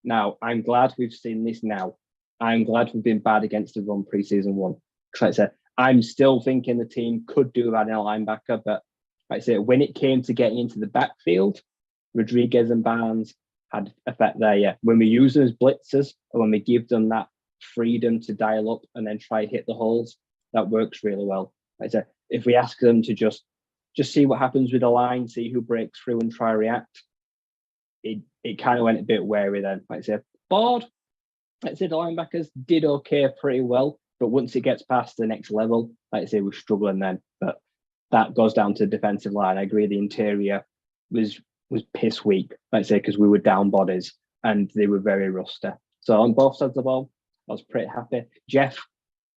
Now, I'm glad we've seen this now. I'm glad we've been bad against the run preseason 1. Because like I said, I'm still thinking the team could do without a linebacker, but like I say, when it came to getting into the backfield, Rodriguez and Barnes had effect there, yeah. When we use them as blitzers, or when we give them that freedom to dial up and then try hit the holes, that works really well. Like I said, if we ask them to just see what happens with the line, see who breaks through and try react, it kind of went a bit wary then. Like I said, Board, like I said, the linebackers did okay pretty well, but once it gets past the next level, like I say, we're struggling then. But that goes down to the defensive line. I agree the interior was piss weak, like I say, because we were down bodies and they were very rusty. So on both sides of the ball, I was pretty happy. Jeff,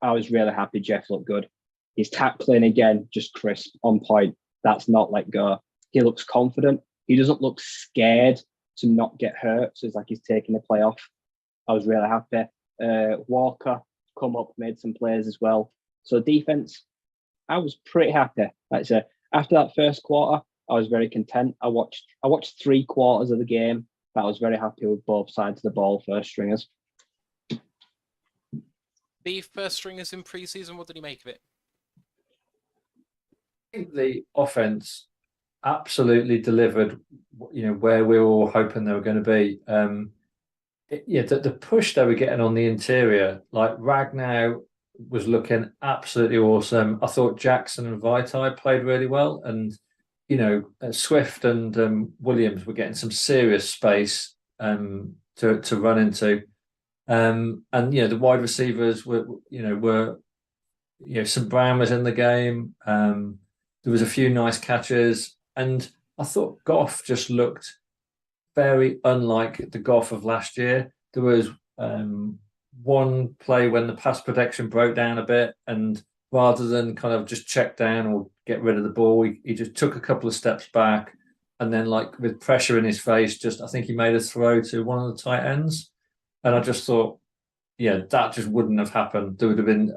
I was really happy. Jeff looked good. His tackling again, just crisp, on point. That's not let go. He looks confident. He doesn't look scared to not get hurt. So it's like he's taking the play off. I was really happy. Walker come up, made some plays as well. So defense, I was pretty happy. Like I said, after that first quarter, I was very content. I watched 3 quarters of the game, but I was very happy with both sides of the ball, first stringers. The first stringers in preseason, what did you make of it? I think the offense absolutely delivered, where we were all hoping they were going to be. The push they were getting on the interior, like Ragnow was looking absolutely awesome. I thought Jackson and Vaitai played really well, and Swift and Williams were getting some serious space to run into. And the wide receivers were St. Brown was in the game. There was a few nice catches, and I thought Goff just looked very unlike the Goff of last year. There was one play when the pass protection broke down a bit, and rather than kind of just check down or get rid of the ball, he just took a couple of steps back, and then, like, with pressure in his face, I think he made a throw to one of the tight ends, and I just thought, that just wouldn't have happened. There would have been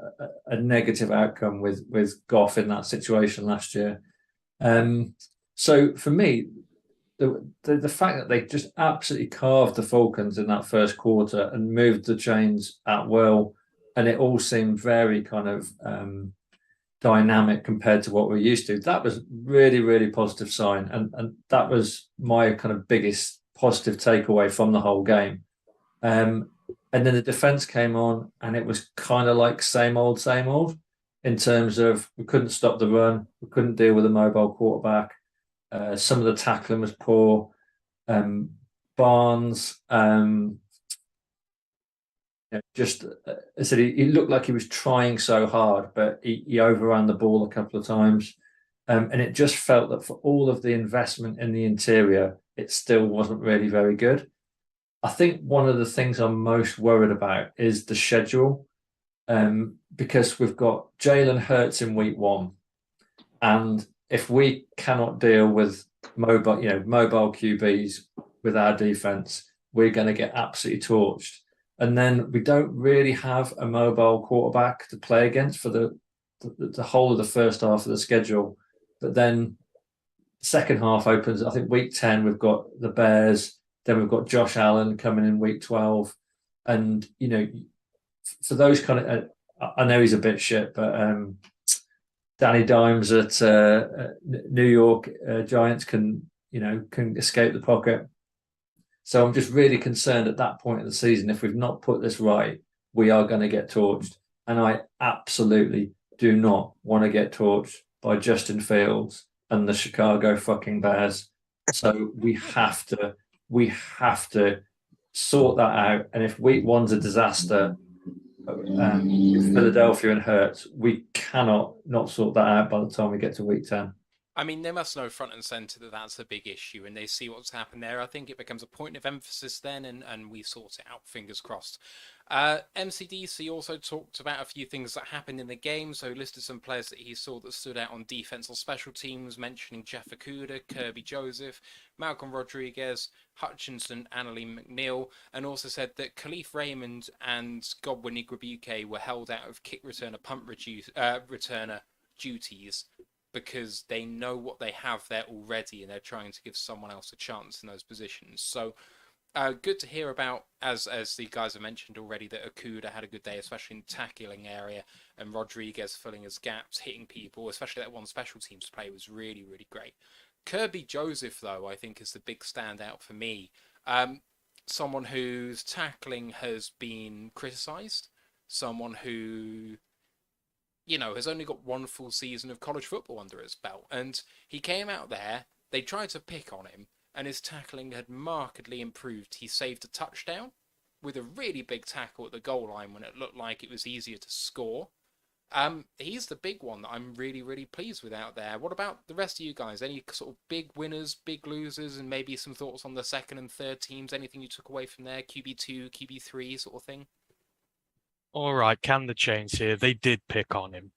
a negative outcome with Goff in that situation last year. So for me, the fact that they just absolutely carved the Falcons in that first quarter and moved the chains at will, and it all seemed very kind of dynamic compared to what we're used to. That was really, really positive sign, and that was my kind of biggest positive takeaway from the whole game. And then the defense came on, and it was kind of like same old, in terms of we couldn't stop the run, we couldn't deal with a mobile quarterback. Some of the tackling was poor. Barnes, I said he looked like he was trying so hard, but he overran the ball a couple of times. And it just felt that for all of the investment in the interior, it still wasn't really very good. I think one of the things I'm most worried about is the schedule, because we've got Jalen Hurts in week 1, and if we cannot deal with mobile QBs with our defense, we're going to get absolutely torched. And then we don't really have a mobile quarterback to play against for the whole of the first half of the schedule. But then second half opens, I think week 10, we've got the Bears. Then we've got Josh Allen coming in week 12. And, for those kind of, I know he's a bit shit, but Danny Dimes at New York Giants can escape the pocket. So I'm just really concerned at that point of the season, if we've not put this right, we are going to get torched. And I absolutely do not want to get torched by Justin Fields and the Chicago fucking Bears. So we have to sort that out. And if week 1's a disaster, Philadelphia and Hurts, we cannot not sort that out by the time we get to week 10. I mean, they must know front and centre that that's a big issue, and they see what's happened there. I think it becomes a point of emphasis then, and we sort it out, fingers crossed. MCDC also talked about a few things that happened in the game, so listed some players that he saw that stood out on defense or special teams, mentioning Jeff Okudah, Kirby Joseph, Malcolm Rodriguez, Hutchinson, Annalie McNeil, and also said that Khalif Raymond and Godwin Igwebuike were held out of kick returner, punt returner duties because they know what they have there already and they're trying to give someone else a chance in those positions. So good to hear about, as the guys have mentioned already, that Okudah had a good day, especially in the tackling area, and Rodriguez filling his gaps, hitting people, especially that one special teams play was really, really great. Kirby Joseph, though, I think is the big standout for me. Someone whose tackling has been criticised, someone who has only got one full season of college football under his belt. And he came out there, they tried to pick on him, and his tackling had markedly improved. He saved a touchdown with a really big tackle at the goal line when it looked like it was easier to score. He's the big one that I'm really, really pleased with out there. What about the rest of you guys? Any sort of big winners, big losers, and maybe some thoughts on the second and third teams? Anything you took away from there? QB2, QB3 sort of thing? All right, can the chains here? They did pick on him.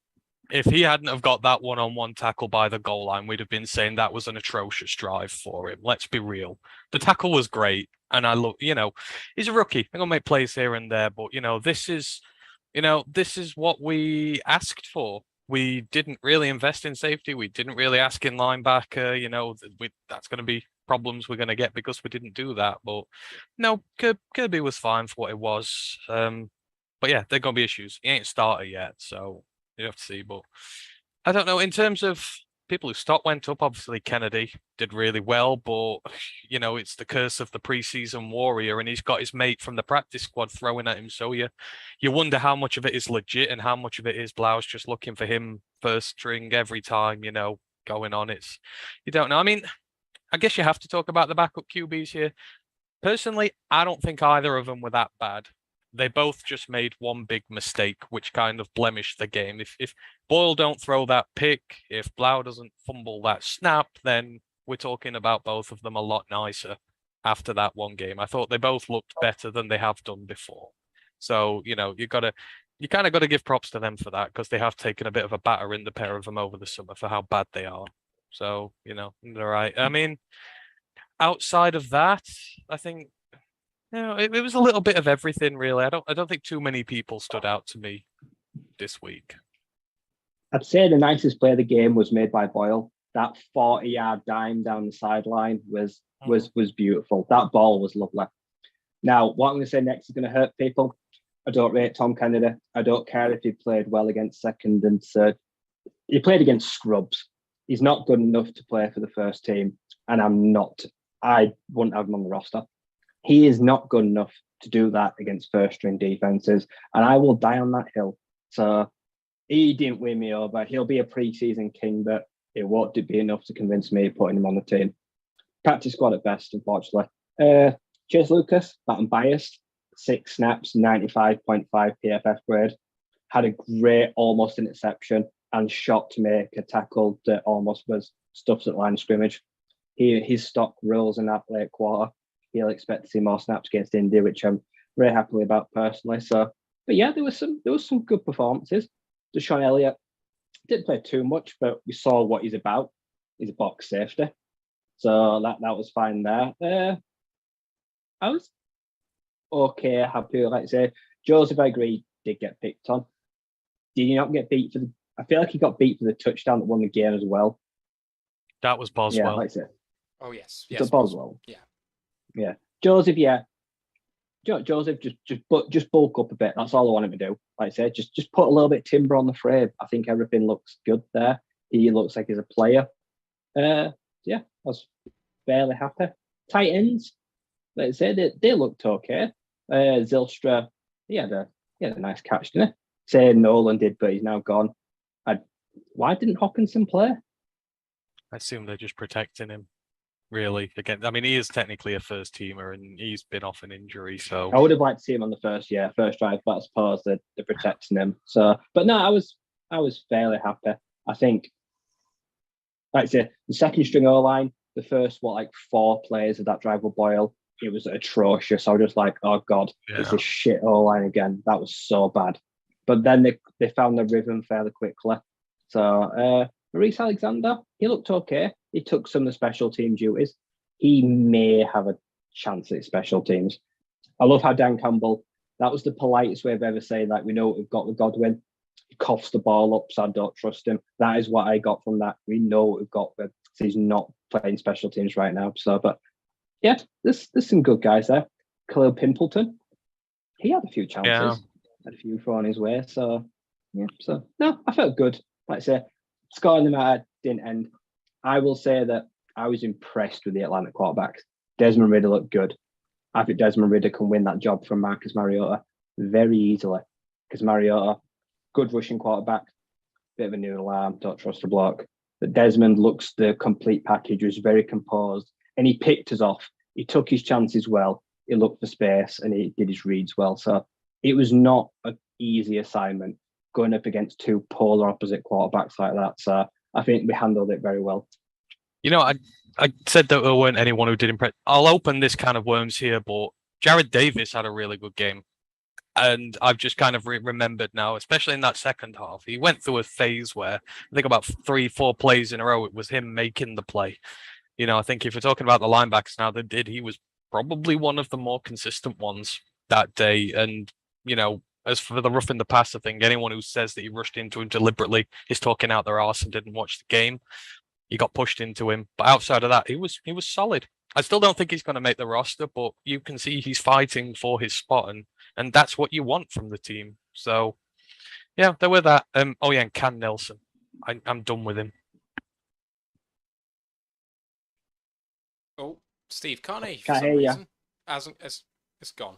If he hadn't have got that one-on-one tackle by the goal line, we'd have been saying that was an atrocious drive for him. Let's be real. The tackle was great, and I look, he's a rookie. They're gonna make plays here and there, but this is what we asked for. We didn't really invest in safety. We didn't really ask in linebacker. That's going to be problems we're going to get because we didn't do that. But no, Kirby was fine for what it was. But yeah, there're going to be issues. He ain't started yet, so you have to see. But I don't know. In terms of people who stopped went up. Obviously, Kennedy did really well, but it's the curse of the preseason warrior, and he's got his mate from the practice squad throwing at him. So you wonder how much of it is legit and how much of it is Blouse just looking for him first string every time. Going on. You don't know. I mean, I guess you have to talk about the backup QBs here. Personally, I don't think either of them were that bad. They both just made one big mistake, which kind of blemished the game. If Boyle don't throw that pick, if Blau doesn't fumble that snap, then we're talking about both of them a lot nicer after that one game. I thought they both looked better than they have done before. So, you kind of got to give props to them for that, because they have taken a bit of a batter in the pair of them over the summer for how bad they are. So, they're right. I mean, outside of that, I think it was a little bit of everything, really. I don't think too many people stood out to me this week. I'd say the nicest play of the game was made by Boyle. That 40-yard dime down the sideline was beautiful. That ball was lovely. Now, what I'm going to say next is going to hurt people. I don't rate Tom Kennedy. I don't care if he played well against second and third. He played against scrubs. He's not good enough to play for the first team, and I wouldn't have him on the roster. He is not good enough to do that against first-string defenses, and I will die on that hill. So he didn't win me over. He'll be a preseason king, but it won't be enough to convince me of putting him on the team. Practice squad at best, unfortunately. Chase Lucas, but I'm biased. 6 snaps, 95.5 PFF grade. Had a great almost interception and shot to make a tackle that almost was stuffed at line of scrimmage. His stock rose in that late quarter. He'll expect to see more snaps against Indy, which I'm very happy about personally. So, but yeah, there was some good performances. Deshaun Elliott didn't play too much, but we saw what he's about. He's a box safety, so that was fine there. I was okay, happy. Like I say, Joseph, I agree, did get picked on. Did he not get beat for the? I feel like he got beat for the touchdown that won the game as well. That was Boswell. Yeah, like I said. Oh yes, Boswell. Yeah. Joseph, yeah. Joseph, just bulk up a bit. That's all I want him to do. Like I said, just put a little bit of timber on the frame. I think everything looks good there. He looks like he's a player. I was fairly happy. Tight ends, like I said, they looked okay. Zylstra, he had a nice catch, didn't he? Say Nolan did, but he's now gone. Why didn't Hawkinson play? I assume they're just protecting him. Really, again, I mean, he is technically a first teamer, and he's been off an injury. So I would have liked to see him on the first drive, but I suppose they're protecting him. So, but no, I was fairly happy. I think, like I say, the second string O line, the first 4 plays of that drive with Boyle, it was atrocious. I was just like, oh god, It's a shit O line again. That was so bad. But then they found the rhythm fairly quickly. So Maurice Alexander, he looked okay. He took some of the special team duties. He may have a chance at special teams. I love how Dan Campbell, that was the politest way of ever saying, like, we know what we've got with Godwin. He coughs the ball up, so I don't trust him. That is what I got from that. We know what we've got with, so he's not playing special teams right now. So, but yeah, there's some good guys there. Khalil Pimpleton, he had a few chances, had a few thrown his way. So, yeah, so no, I felt good. Like I say, scoring the matter didn't end. I will say that I was impressed with the Atlanta quarterbacks. Desmond Ridder looked good. I think Desmond Ridder can win that job from Marcus Mariota very easily, because Mariota, good rushing quarterback, bit of a noodle arm, don't trust the block. But Desmond looks the complete package, was very composed, and he picked us off. He took his chances well. He looked for space, and he did his reads well. So it was not an easy assignment going up against 2 polar opposite quarterbacks like that. So I think we handled it very well. I said that there weren't anyone who did impress. I'll open this can of worms here, but Jared Davis had a really good game. And I've just kind of remembered now, especially in that second half, he went through a phase where I think about 3-4 plays in a row, it was him making the play. I think if you're talking about the linebackers now, he was probably one of the more consistent ones that day. And, as for the roughing the passer thing, anyone who says that he rushed into him deliberately is talking out their arse and didn't watch the game. He got pushed into him. But outside of that, he was solid. I still don't think he's going to make the roster, but you can see he's fighting for his spot, and that's what you want from the team. So, yeah, there were that. And Cam Nelson. I'm done with him. Steve, can't hear you for Can't some hear ya. reason. It's gone.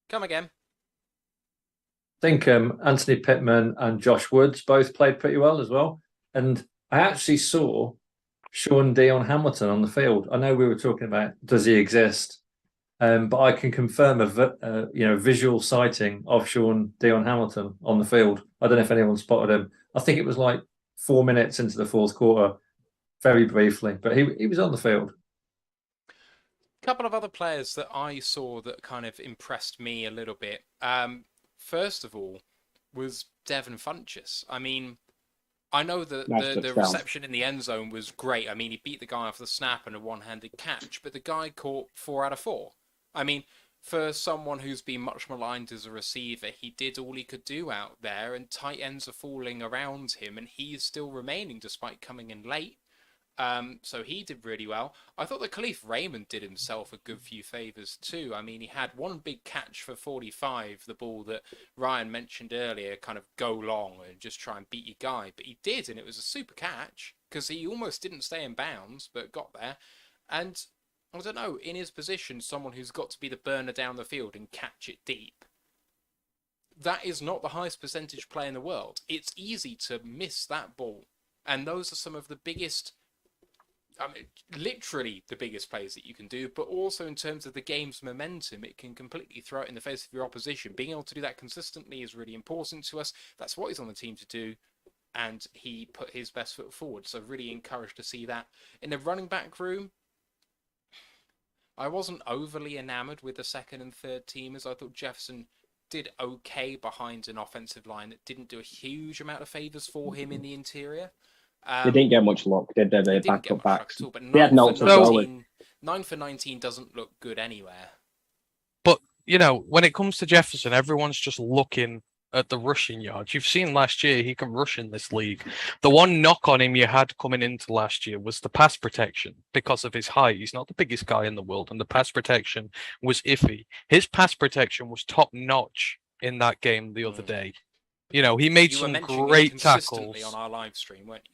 Come again. I think Anthony Pittman and Josh Woods both played pretty well as well. And I actually saw Sean Dion Hamilton on the field. I know we were talking about does he exist, but I can confirm a visual sighting of Sean Dion Hamilton on the field. I don't know if anyone spotted him. I think it was like 4 minutes into the fourth quarter, very briefly, but he was on the field. A couple of other players that I saw that kind of impressed me a little bit. First of all, was Devin Funchess. I mean, I know that the reception in the end zone was great. I mean, he beat the guy off the snap and a one-handed catch, but the guy caught 4 out of 4. I mean, for someone who's been much maligned as a receiver, he did all he could do out there, and tight ends are falling around him, and he is still remaining despite coming in late. So he did really well. I thought that Khalif Raymond did himself a good few favours too. I mean, he had one big catch for 45, the ball that Ryan mentioned earlier, kind of go long and just try and beat your guy. But he did, and it was a super catch because he almost didn't stay in bounds, but got there. And I don't know, in his position, someone who's got to be the burner down the field and catch it deep. That is not the highest percentage play in the world. It's easy to miss that ball. And those are some of the biggest... I mean, literally the biggest plays that you can do, but also in terms of the game's momentum, it can completely throw it in the face of your opposition. Being able to do that consistently is really important to us. That's what he's on the team to do, and he put his best foot forward. So really encouraged to see that. In the running back room, I wasn't overly enamoured with the second and third teamers. I thought Jefferson did okay behind an offensive line that didn't do a huge amount of favours for him in the interior. They didn't get much luck, did they? They didn't back up backs. all, but They had notes as well. 9 for 19 doesn't look good anywhere. But, you know, when it comes to Jefferson, everyone's just looking at the rushing yards. You've seen last year he can rush in this league. The one knock on him you had coming into last year was the pass protection because of his height. He's not the biggest guy in the world, and the pass protection was iffy. His pass protection was top notch in that game the other day. You know, he made some great tackles on our live stream, weren't you?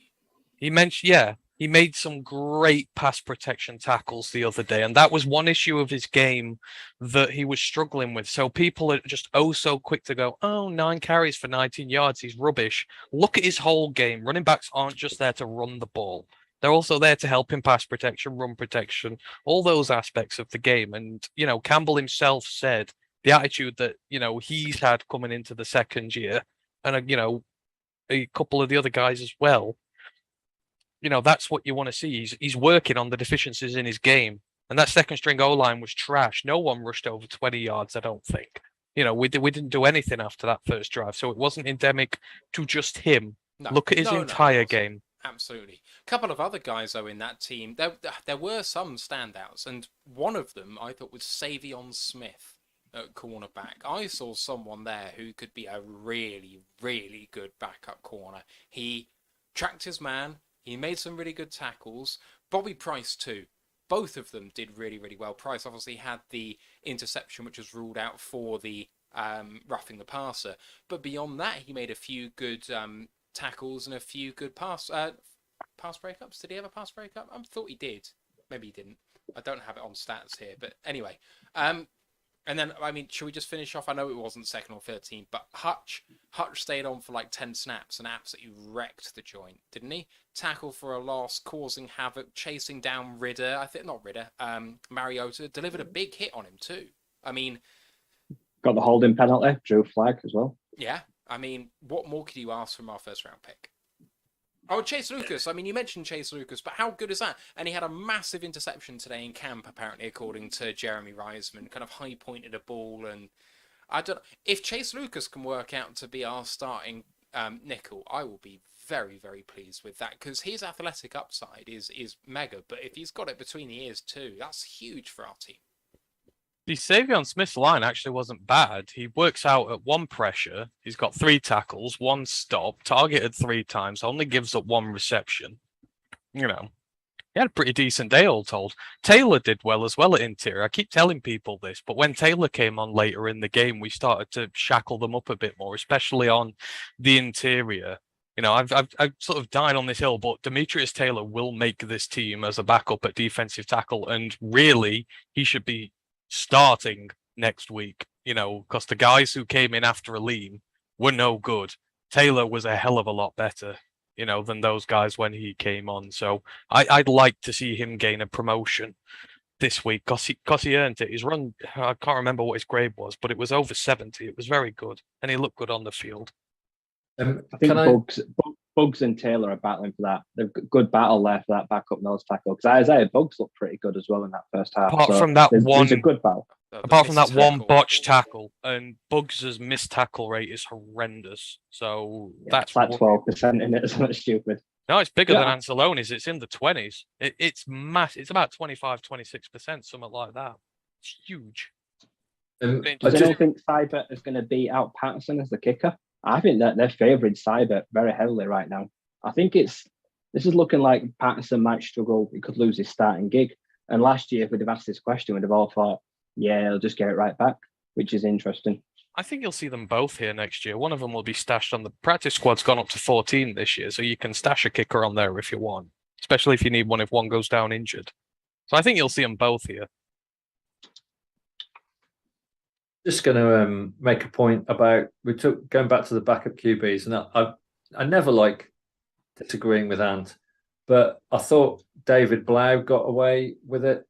He made some great pass protection tackles the other day, and that was one issue of his game that he was struggling with. So people are just so quick to go, 9 carries for 19 yards, he's rubbish. Look at his whole game. Running backs aren't just there to run the ball. They're also there to help in pass protection, run protection, all those aspects of the game. And, you know, Campbell himself said the attitude that, you know, he's had coming into the second year, and, you know, a couple of the other guys as well. You know, that's what you want to see. He's working on the deficiencies in his game. And that second string O-line was trash. No one rushed over 20 yards, I don't think. You know, we didn't do anything after that first drive. So it wasn't endemic to just him. No, look at his entire game. Absolutely. A couple of other guys, though, in that team. There were some standouts. And one of them, I thought, was Savion Smith at cornerback. I saw someone there who could be a really, really good backup corner. He tracked his man. He made some really good tackles. Bobby Price, too. Both of them did really, really well. Price obviously had the interception, which was ruled out for the roughing the passer. But beyond that, he made a few good tackles and a few good pass breakups. Did he have a pass breakup? I thought he did. Maybe he didn't. I don't have it on stats here. But anyway. And then, I mean, should we just finish off? I know it wasn't second or third team, but Hutch stayed on for like 10 snaps and absolutely wrecked the joint, didn't he? Tackle for a loss, causing havoc, chasing down Mariota, delivered a big hit on him too. I mean... Got the holding penalty, drew flag as well. Yeah, I mean, what more could you ask from our first round pick? Oh, Chase Lucas. I mean, you mentioned Chase Lucas, but how good is that? And he had a massive interception today in camp, apparently, according to Jeremy Reisman. Kind of high-pointed a ball. And I don't know. If Chase Lucas can work out to be our starting nickel, I will be very, very pleased with that, because his athletic upside is mega. But if he's got it between the ears too, that's huge for our team. The Savion Smith's line actually wasn't bad. He works out at 1 pressure. He's got 3 tackles, 1 stop, targeted 3 times, only gives up 1 reception. You know, he had a pretty decent day, all told. Taylor did well as well at interior. I keep telling people this, but when Taylor came on later in the game, we started to shackle them up a bit more, especially on the interior. I've sort of died on this hill, but Demetrius Taylor will make this team as a backup at defensive tackle, and really he should be starting next week. Because the guys who came in after Aleem were no good. Taylor was a hell of a lot better, than those guys when he came on. So I'd like to see him gain a promotion this week because he earned it. His run, I can't remember what his grade was, but it was over 70. It was very good, and he looked good on the field. I think Bugs and Taylor are battling for that. They've got good battle there for that backup nose tackle. Because Isaiah Bugs looked pretty good as well in that first half. Apart from that there's a good battle. Apart from that one botched tackle, and Bugs' missed tackle rate is horrendous. So that's like 12% in it. It's not stupid. No, it's bigger than Ancelone's. It's in the 20s. It's massive. It's about 25, 26%, something like that. It's huge. Does anyone think Seibert is going to beat out Patterson as the kicker? I think that they're favouring Seibert very heavily right now. I think this is looking like Patterson might struggle. He could lose his starting gig. And last year, if we'd have asked this question, we'd have all thought, yeah, he'll just get it right back, which is interesting. I think you'll see them both here next year. One of them will be stashed on the practice squad's gone up to 14 this year, so you can stash a kicker on there if you want, especially if you need one if one goes down injured. So I think you'll see them both here. Just going to make a point about going back to the backup QBs, and I never like disagreeing with Ant, but I thought David Blau got away with it.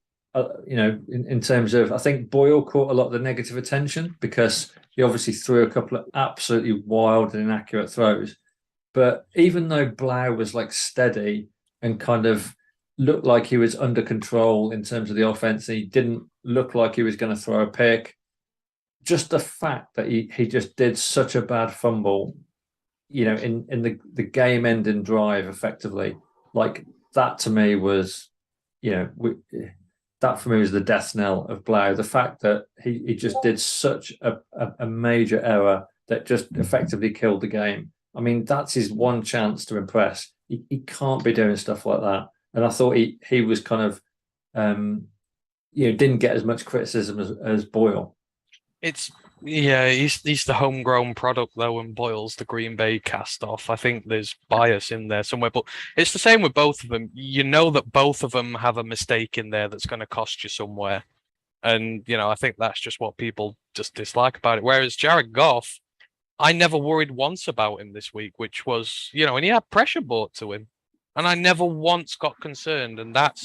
In terms of, I think Boyle caught a lot of the negative attention because he obviously threw a couple of absolutely wild and inaccurate throws. But even though Blau was like steady and kind of looked like he was under control in terms of the offense, he didn't look like he was going to throw a pick. Just the fact that he just did such a bad fumble, in the game-ending drive, effectively, like that to me was, that for me was the death knell of Blau. The fact that he just did such a major error that just effectively killed the game. I mean, that's his one chance to impress. He can't be doing stuff like that. And I thought he was kind of, didn't get as much criticism as Boyle. He's the homegrown product though, and Boyle's the Green Bay cast off. I think there's bias in there somewhere, but it's the same with both of them. You know that both of them have a mistake in there that's going to cost you somewhere, and I think that's just what people just dislike about it. Whereas Jared Goff, I never worried once about him this week, which was and he had pressure brought to him, and I never once got concerned, and that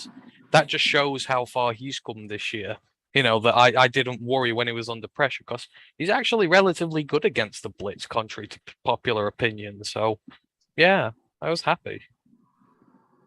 just shows how far he's come this year. That I didn't worry when he was under pressure because he's actually relatively good against the blitz, contrary to popular opinion. So, yeah, I was happy.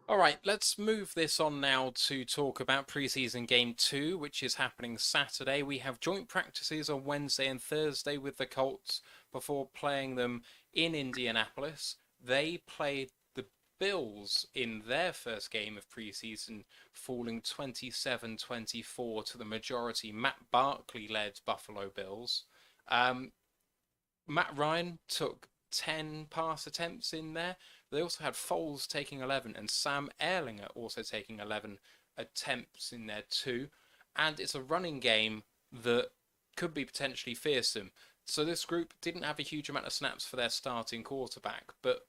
All right, let's move this on now to talk about preseason game 2, which is happening Saturday. We have joint practices on Wednesday and Thursday with the Colts before playing them in Indianapolis. They played the Bills in their first game of preseason, falling 27-24 to the majority Matt Barkley-led Buffalo Bills. Matt Ryan took 10 pass attempts in there. They also had Foles taking 11 and Sam Ehlinger also taking 11 attempts in there too. And it's a running game that could be potentially fearsome. So this group didn't have a huge amount of snaps for their starting quarterback, but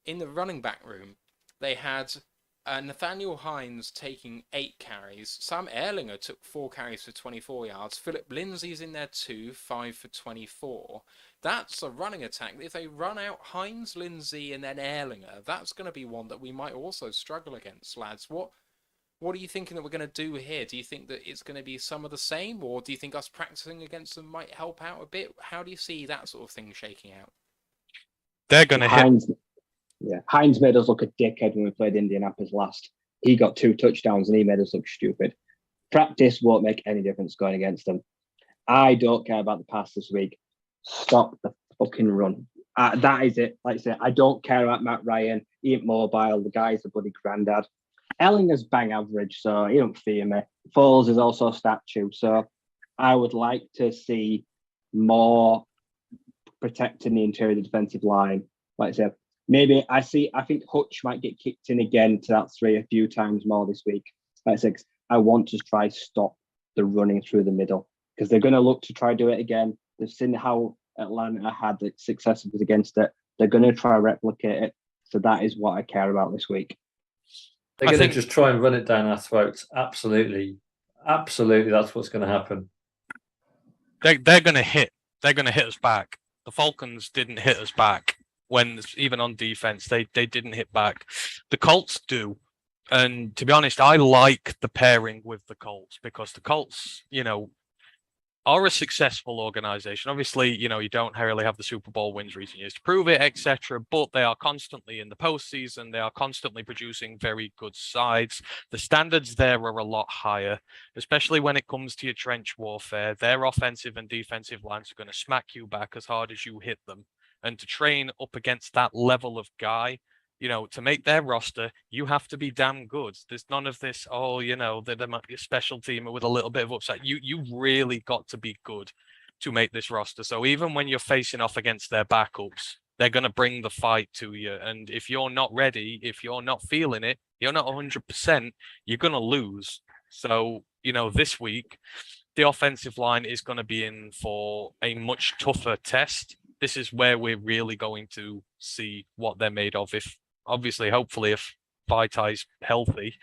in the running back room, they had Nathaniel Hines taking 8 carries. Sam Ehlinger took 4 carries for 24 yards. Philip Lindsay's in there too, 5 for 24. That's a running attack. If they run out Hines, Lindsay, and then Ehlinger, that's going to be one that we might also struggle against, lads. What are you thinking that we're going to do here? Do you think that it's going to be some of the same, or do you think us practicing against them might help out a bit? How do you see that sort of thing shaking out? They're going to hit. Yeah, Hines made us look a dickhead when we played Indianapolis last. He got 2 touchdowns and he made us look stupid. Practice won't make any difference going against them. I don't care about the pass this week. Stop the fucking run. That is it. Like I said, I don't care about Matt Ryan. He ain't mobile. The guy's a bloody granddad. Ellinger's bang average, so he don't fear me. Foles is also a statue, so I would like to see more protecting the interior of the defensive line. Like I said, maybe I think Hutch might get kicked in again to that 3 a few times more this week. Like I said, I want to try stop the running through the middle because they're going to look to try do it again. They've seen how Atlanta had the successes against it. They're going to try replicate it. So that is what I care about this week. They're going to just try and run it down our throats. Absolutely. Absolutely, that's what's going to happen. They're going to hit. They're going to hit us back. The Falcons didn't hit us back when, even on defense, they didn't hit back. The Colts do. And to be honest, I like the pairing with the Colts because the Colts, are a successful organization. Obviously, you don't really have the Super Bowl wins recent years to prove it, etc. But they are constantly in the postseason. They are constantly producing very good sides. The standards there are a lot higher, especially when it comes to your trench warfare. Their offensive and defensive lines are going to smack you back as hard as you hit them. And to train up against that level of guy, to make their roster, you have to be damn good. There's none of this, there might be a special teamer with a little bit of upside. You really got to be good to make this roster. So even when you're facing off against their backups, they're going to bring the fight to you. And if you're not ready, if you're not feeling it, you're not 100%, you're going to lose. So, this week, the offensive line is going to be in for a much tougher test. This is where we're really going to see what they're made of. Hopefully, if Vitai's healthy,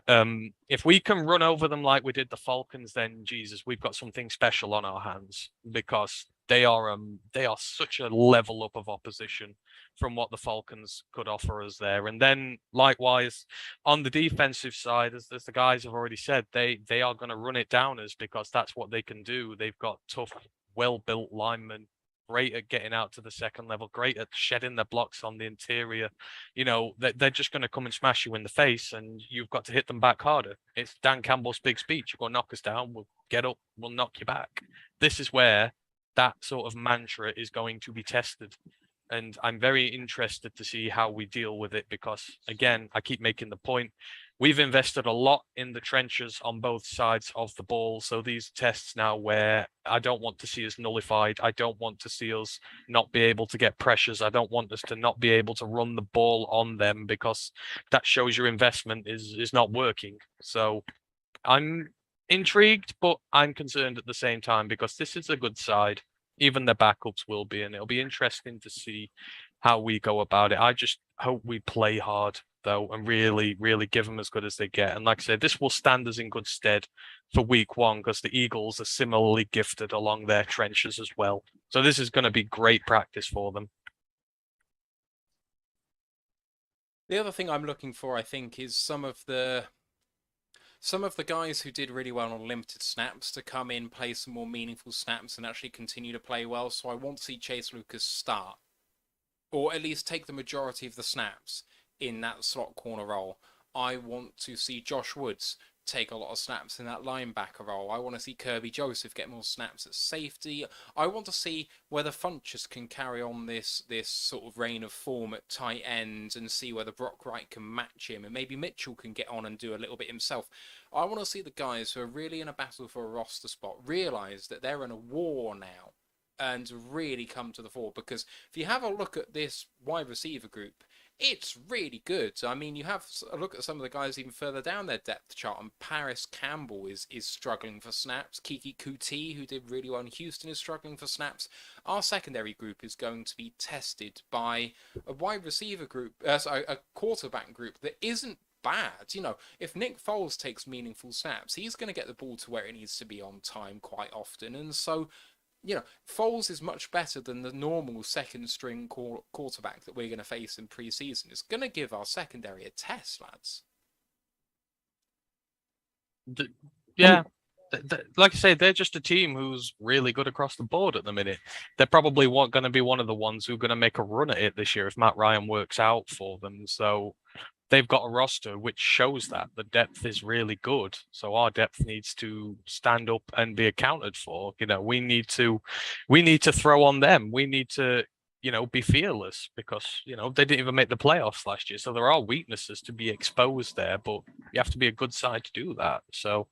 if we can run over them like we did the Falcons, then Jesus, we've got something special on our hands because they are such a level up of opposition from what the Falcons could offer us there. And then likewise on the defensive side, as the guys have already said, they are going to run it down us because that's what they can do. They've got tough, well-built linemen. Great at getting out to the second level, great at shedding their blocks on the interior. They're just going to come and smash you in the face, and you've got to hit them back harder. It's Dan Campbell's big speech. You're going to knock us down, we'll get up, we'll knock you back. This is where that sort of mantra is going to be tested. And I'm very interested to see how we deal with it because, again, I keep making the point, we've invested a lot in the trenches on both sides of the ball. So these tests now where I don't want to see us nullified. I don't want to see us not be able to get pressures. I don't want us to not be able to run the ball on them because that shows your investment is not working. So I'm intrigued, but I'm concerned at the same time because this is a good side. Even the backups will be, and it'll be interesting to see how we go about it. I just hope we play hard, though, and really, really give them as good as they get. And like I said, this will stand us in good stead for week one because the Eagles are similarly gifted along their trenches as well. So this is going to be great practice for them. The other thing I'm looking for, I think, is some of the guys who did really well on limited snaps to come in, play some more meaningful snaps and actually continue to play well. So I want to see Chase Lucas start, or at least take the majority of the snaps in that slot corner role. I want to see Josh Woods take a lot of snaps in that linebacker role. I want to see Kirby Joseph get more snaps at safety. I want to see whether Funchess can carry on this sort of reign of form at tight end and see whether Brock Wright can match him and maybe Mitchell can get on and do a little bit himself. I want to see the guys who are really in a battle for a roster spot realise that they're in a war now and really come to the fore, because if you have a look at this wide receiver group, it's really good. I mean, you have a look at some of the guys even further down their depth chart, and Paris Campbell is struggling for snaps. Kiki Kuti, who did really well in Houston, is struggling for snaps. Our secondary group is going to be tested by a wide receiver group, a quarterback group that isn't bad. If Nick Foles takes meaningful snaps, he's going to get the ball to where it needs to be on time quite often. And so, Foles is much better than the normal second-string quarterback that we're going to face in preseason. It's going to give our secondary a test, lads. Like I say, they're just a team who's really good across the board at the minute. They're probably going to be one of the ones who are going to make a run at it this year if Matt Ryan works out for them. So they've got a roster which shows that the depth is really good. So our depth needs to stand up and be accounted for. We need to throw on them. We need to, be fearless because, they didn't even make the playoffs last year. So there are weaknesses to be exposed there, but you have to be a good side to do that. So,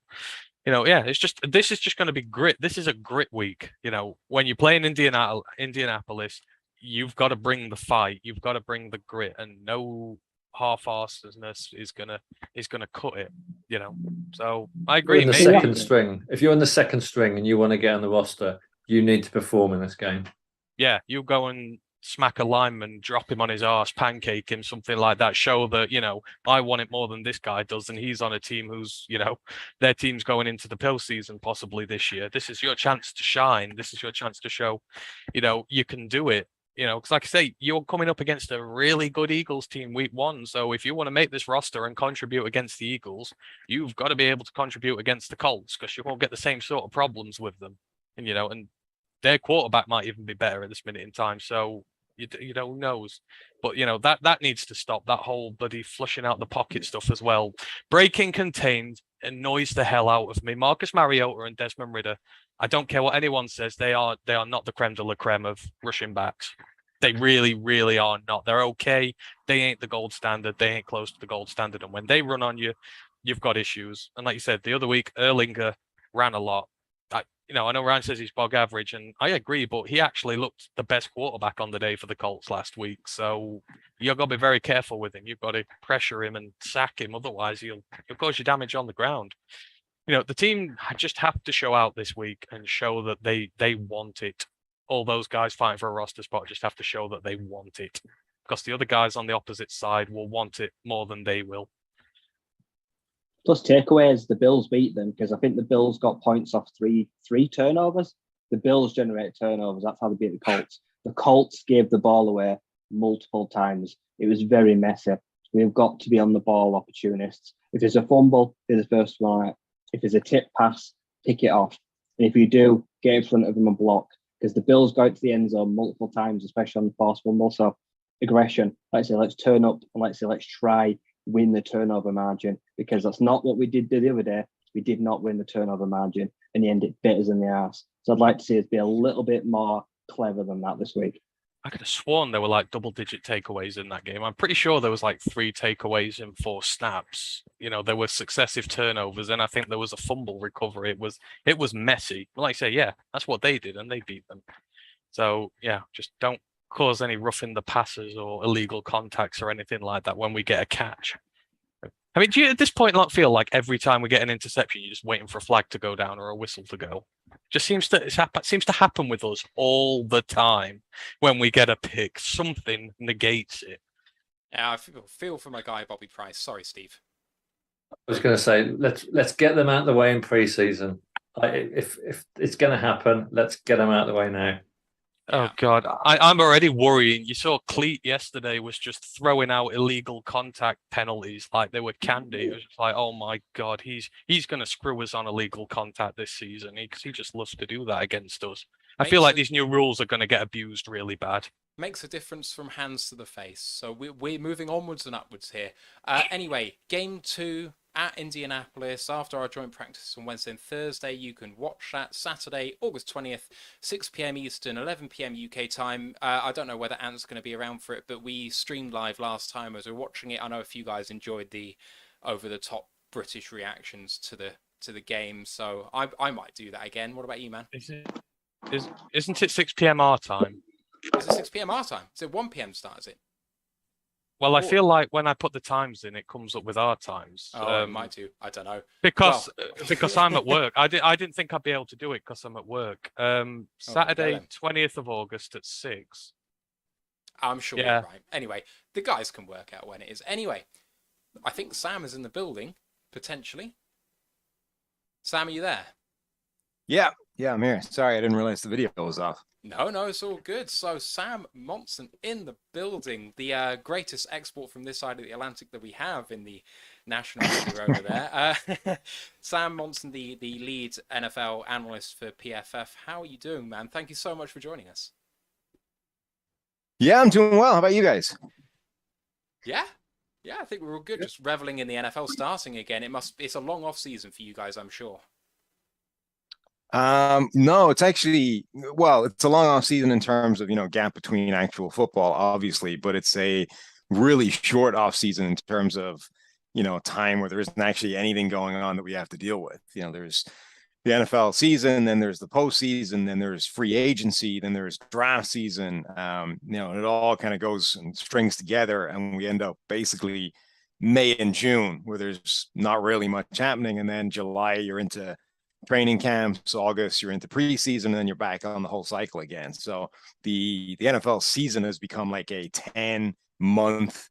this is just going to be grit. This is a grit week. When you play in Indianapolis, you've got to bring the fight. You've got to bring the grit, and no half-assedness is gonna cut it, So I agree. In the second string, if you're in the second string and you want to get on the roster, you need to perform in this game. Yeah, you go and smack a lineman, drop him on his arse, pancake him, something like that. Show that, I want it more than this guy does. And he's on a team who's, their team's going into the postseason possibly this year. This is your chance to shine. This is your chance to show, you can do it. Because like I say, you're coming up against a really good Eagles team week 1. So if you want to make this roster and contribute against the Eagles, you've got to be able to contribute against the Colts, because you won't get the same sort of problems with them. And their quarterback might even be better at this minute in time. So who knows? But that needs to stop. That whole bloody flushing out the pocket stuff as well. Breaking contained annoys the hell out of me. Marcus Mariota and Desmond Ridder, I don't care what anyone says, they are not the creme de la creme of rushing backs. They really, really are not. They're okay. They ain't the gold standard. They ain't close to the gold standard. And when they run on you, you've got issues. And like you said, the other week, Erlinger ran a lot. I know Ryan says he's bog average, and I agree, but he actually looked the best quarterback on the day for the Colts last week. So you've got to be very careful with him. You've got to pressure him and sack him. Otherwise, he'll cause you damage on the ground. The team just have to show out this week and show that they want it. All those guys fighting for a roster spot just have to show that they want it, because the other guys on the opposite side will want it more than they will. Plus takeaways, the Bills beat them because I think the Bills got points off three turnovers. The Bills generate turnovers. That's how they beat the Colts. The Colts gave the ball away multiple times. It was very messy. We've got to be on the ball opportunists. If there's a fumble, be the first one out. If there's a tip pass, pick it off. And if you do, get in front of them and block. Because the Bills go to the end zone multiple times, especially on the forced fumble. So aggression. Let's turn up and let's try win the turnover margin, because that's not what we did the other day. We did not win the turnover margin, and the end it bit us in the arse. So I'd like to see us be a little bit more clever than that this week. I could have sworn there were like double-digit takeaways in that game. I'm pretty sure there was like 3 takeaways in 4 snaps. There were successive turnovers, and I think there was a fumble recovery. It was messy. But like I say, yeah, that's what they did, and they beat them. So yeah, just don't cause any roughing the passers or illegal contacts or anything like that when we get a catch. I mean, do you at this point not feel like every time we get an interception, you're just waiting for a flag to go down or a whistle to go? Just seems to happen with us all the time. When we get a pick, something negates it. Yeah, I feel for my guy Bobby Price. Sorry, Steve. I was going to say, let's get them out of the way in preseason. If it's going to happen, let's get them out of the way now. Oh God, I'm already worrying. You saw Cleat yesterday was just throwing out illegal contact penalties like they were candy. It was just like, oh my God, he's going to screw us on illegal contact this season, because he just loves to do that against us. I feel like these new rules are going to get abused really bad. Makes a difference from hands to the face. So we're moving onwards and upwards here. Anyway, game 2 at Indianapolis after our joint practice on Wednesday and Thursday. You can watch that Saturday, August 20th, 6 p.m. Eastern, 11 p.m. UK time. I don't know whether Ant's going to be around for it, but we streamed live last time as we were watching it. I know a few guys enjoyed the over-the-top British reactions to the game, so I might do that again. What about you, man? Isn't it 6 p.m. our time? Is it 6 p.m. our time? Is it 1 p.m. start, is it? Well, I feel like when I put the times in, it comes up with our times. Oh, it might do. I don't know. Because I'm at work. I didn't think I'd be able to do it because I'm at work. Saturday, 20th of August at 6. I'm sure you're right. Anyway, the guys can work out when it is. Anyway, I think Sam is in the building, potentially. Sam, are you there? Yeah, I'm here. Sorry, I didn't realize the video was off. No, it's all good. So Sam Monson in the building, the greatest export from this side of the Atlantic that we have in the national media over there. Sam Monson, the lead NFL analyst for PFF. How are you doing, man? Thank you so much for joining us. Yeah, I'm doing well. How about you guys? Yeah, I think we're all good. Just reveling in the NFL starting again. It's a long off season for you guys, I'm sure. No, it's actually, it's a long off season in terms of, gap between actual football, obviously, but it's a really short off season in terms of, time where there isn't actually anything going on that we have to deal with. There's the NFL season, then there's the postseason, then there's free agency, then there's draft season. And it all kind of goes and strings together, and we end up basically May and June where there's not really much happening. And then July, you're into training camps, August, you're into preseason, and then you're back on the whole cycle again. So the NFL season has become like a 10-month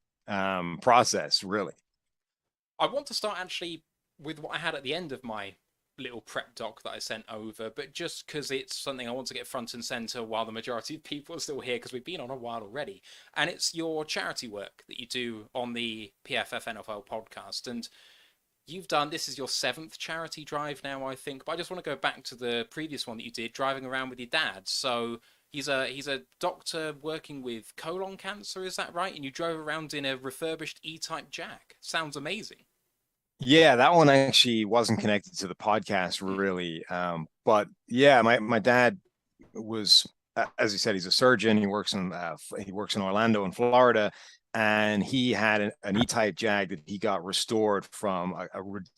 process, really. I want to start actually with what I had at the end of my little prep doc that I sent over, but just because it's something I want to get front and center while the majority of people are still here, because we've been on a while already, and it's your charity work that you do on the PFF NFL podcast. And you've done, this is your 7th charity drive now, I think, but I just want to go back to the previous one that you did, driving around with your dad. So he's a doctor working with colon cancer, is that right? And you drove around in a refurbished E-Type Jag. Sounds amazing. Yeah, that one actually wasn't connected to the podcast really. But yeah, my dad was, as he said, he's a surgeon. He works in Orlando in Florida, and he had an E-Type Jag that he got restored from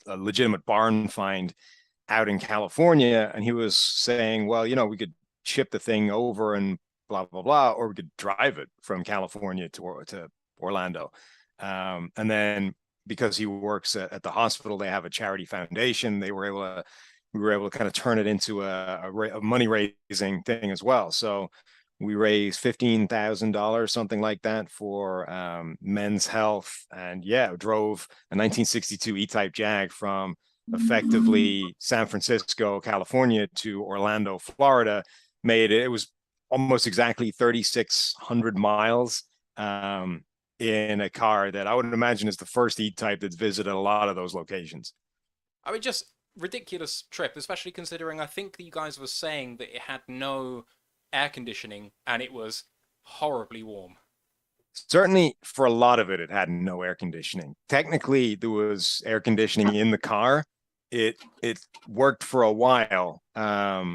a legitimate barn find out in California. And he was saying, well, we could ship the thing over and blah, blah, blah, or we could drive it from California to Orlando. And then because he works at the hospital, they have a charity foundation. We were able to kind of turn it into a money raising thing as well. So we raised $15,000, something like that, for Men's Health. And yeah, drove a 1962 E-Type Jag from effectively San Francisco, California to Orlando, Florida. It was almost exactly 3,600 miles. In a car that I would imagine is the first E-Type that's visited a lot of those locations. I mean, just ridiculous trip, especially considering I think that you guys were saying that it had no air conditioning and it was horribly warm. Certainly for a lot of it, it had no air conditioning. Technically, there was air conditioning in the car. It worked for a while,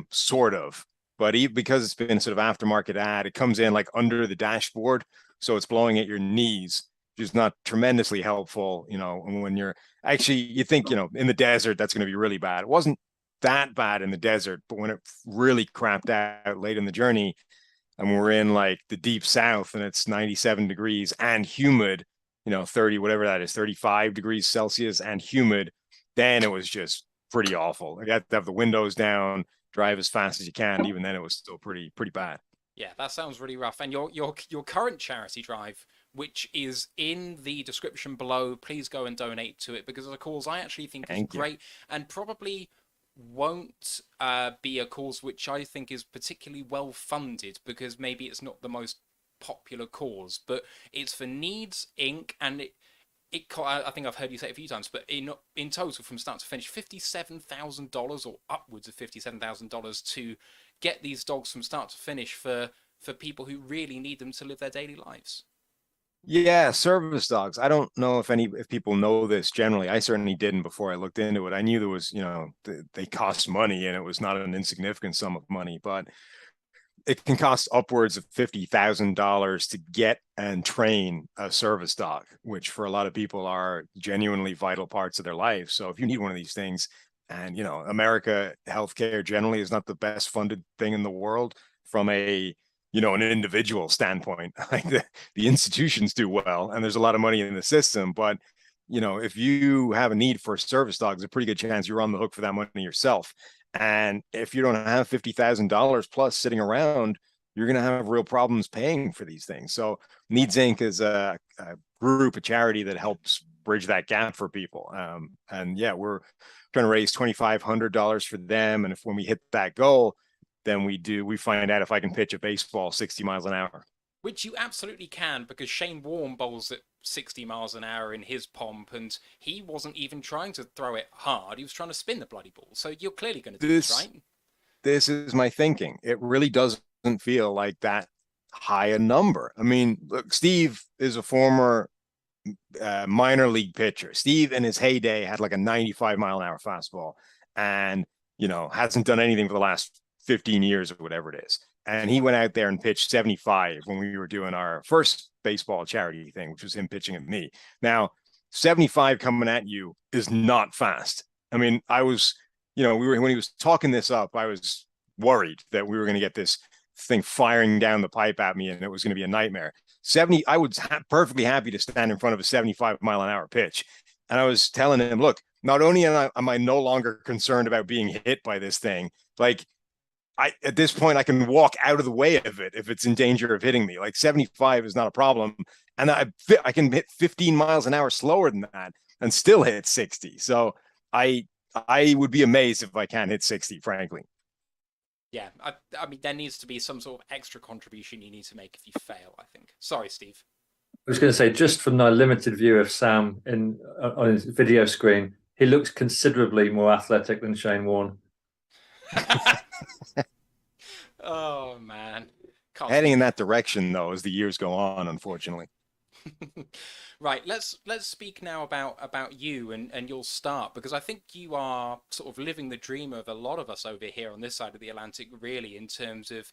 sort of, but because it's been sort of aftermarket ad, it comes in like under the dashboard. So it's blowing at your knees, which is not tremendously helpful, and when you're actually, you think, in the desert, that's going to be really bad. It wasn't that bad in the desert, but when it really crapped out late in the journey and we're in like the deep south and it's 97 degrees and humid, 30, whatever that is, 35 degrees Celsius and humid, then it was just pretty awful. You have to have the windows down, drive as fast as you can. Even then it was still pretty bad. Yeah, that sounds really rough. And your current charity drive, which is in the description below, please go and donate to it, because of the cause I actually think is great and probably won't be a cause which I think is particularly well funded, because maybe it's not the most popular cause, but it's for Needs Inc. and I think I've heard you say it a few times, but in total from start to finish, $57,000 or upwards of $57,000 to get these dogs from start to finish for people who really need them to live their daily lives. Yeah, service dogs. I don't know if people know this generally. I certainly didn't before I looked into it. I knew there was, they cost money and it was not an insignificant sum of money, but it can cost upwards of $50,000 to get and train a service dog, which for a lot of people are genuinely vital parts of their life. So if you need one of these things, and America healthcare generally is not the best funded thing in the world from an individual standpoint. Like the institutions do well, and there's a lot of money in the system, but if you have a need for a service dog, there's a pretty good chance you're on the hook for that money yourself. And if you don't have $50,000 plus sitting around, you're going to have real problems paying for these things. So Needs Inc. is a group, a charity that helps bridge that gap for people. And yeah, we're trying to raise $2,500 for them. And when we hit that goal, then we find out if I can pitch a baseball 60 miles an hour. Which you absolutely can, because Shane Warne bowls at 60 miles an hour in his pomp, and he wasn't even trying to throw it hard. He was trying to spin the bloody ball. So you're clearly going to do this, right? This is my thinking. It really doesn't feel like that high a number. I mean, look, Steve is a former minor league pitcher. Steve in his heyday had like a 95 mile an hour fastball and, hasn't done anything for the last 15 years or whatever it is. And he went out there and pitched 75 when we were doing our first baseball charity thing, which was him pitching at me. Now, 75 coming at you is not fast. I mean, I was, when he was talking this up, I was worried that we were going to get this thing firing down the pipe at me and it was going to be a nightmare. I was perfectly happy to stand in front of a 75 mile an hour pitch. And I was telling him, look, not only am I no longer concerned about being hit by this thing, like at this point I can walk out of the way of it if it's in danger of hitting me. Like 75 is not a problem, and I can hit 15 miles an hour slower than that and still hit 60. So I would be amazed if I can't hit 60, frankly. Yeah, I mean, there needs to be some sort of extra contribution you need to make if you fail, I think. Sorry, Steve. I was going to say, just from my limited view of Sam on his video screen, he looks considerably more athletic than Shane Warne. Oh, man. Heading in that direction, though, as the years go on, unfortunately. Right, let's speak now about you and your start, because I think you are sort of living the dream of a lot of us over here on this side of the Atlantic, really, in terms of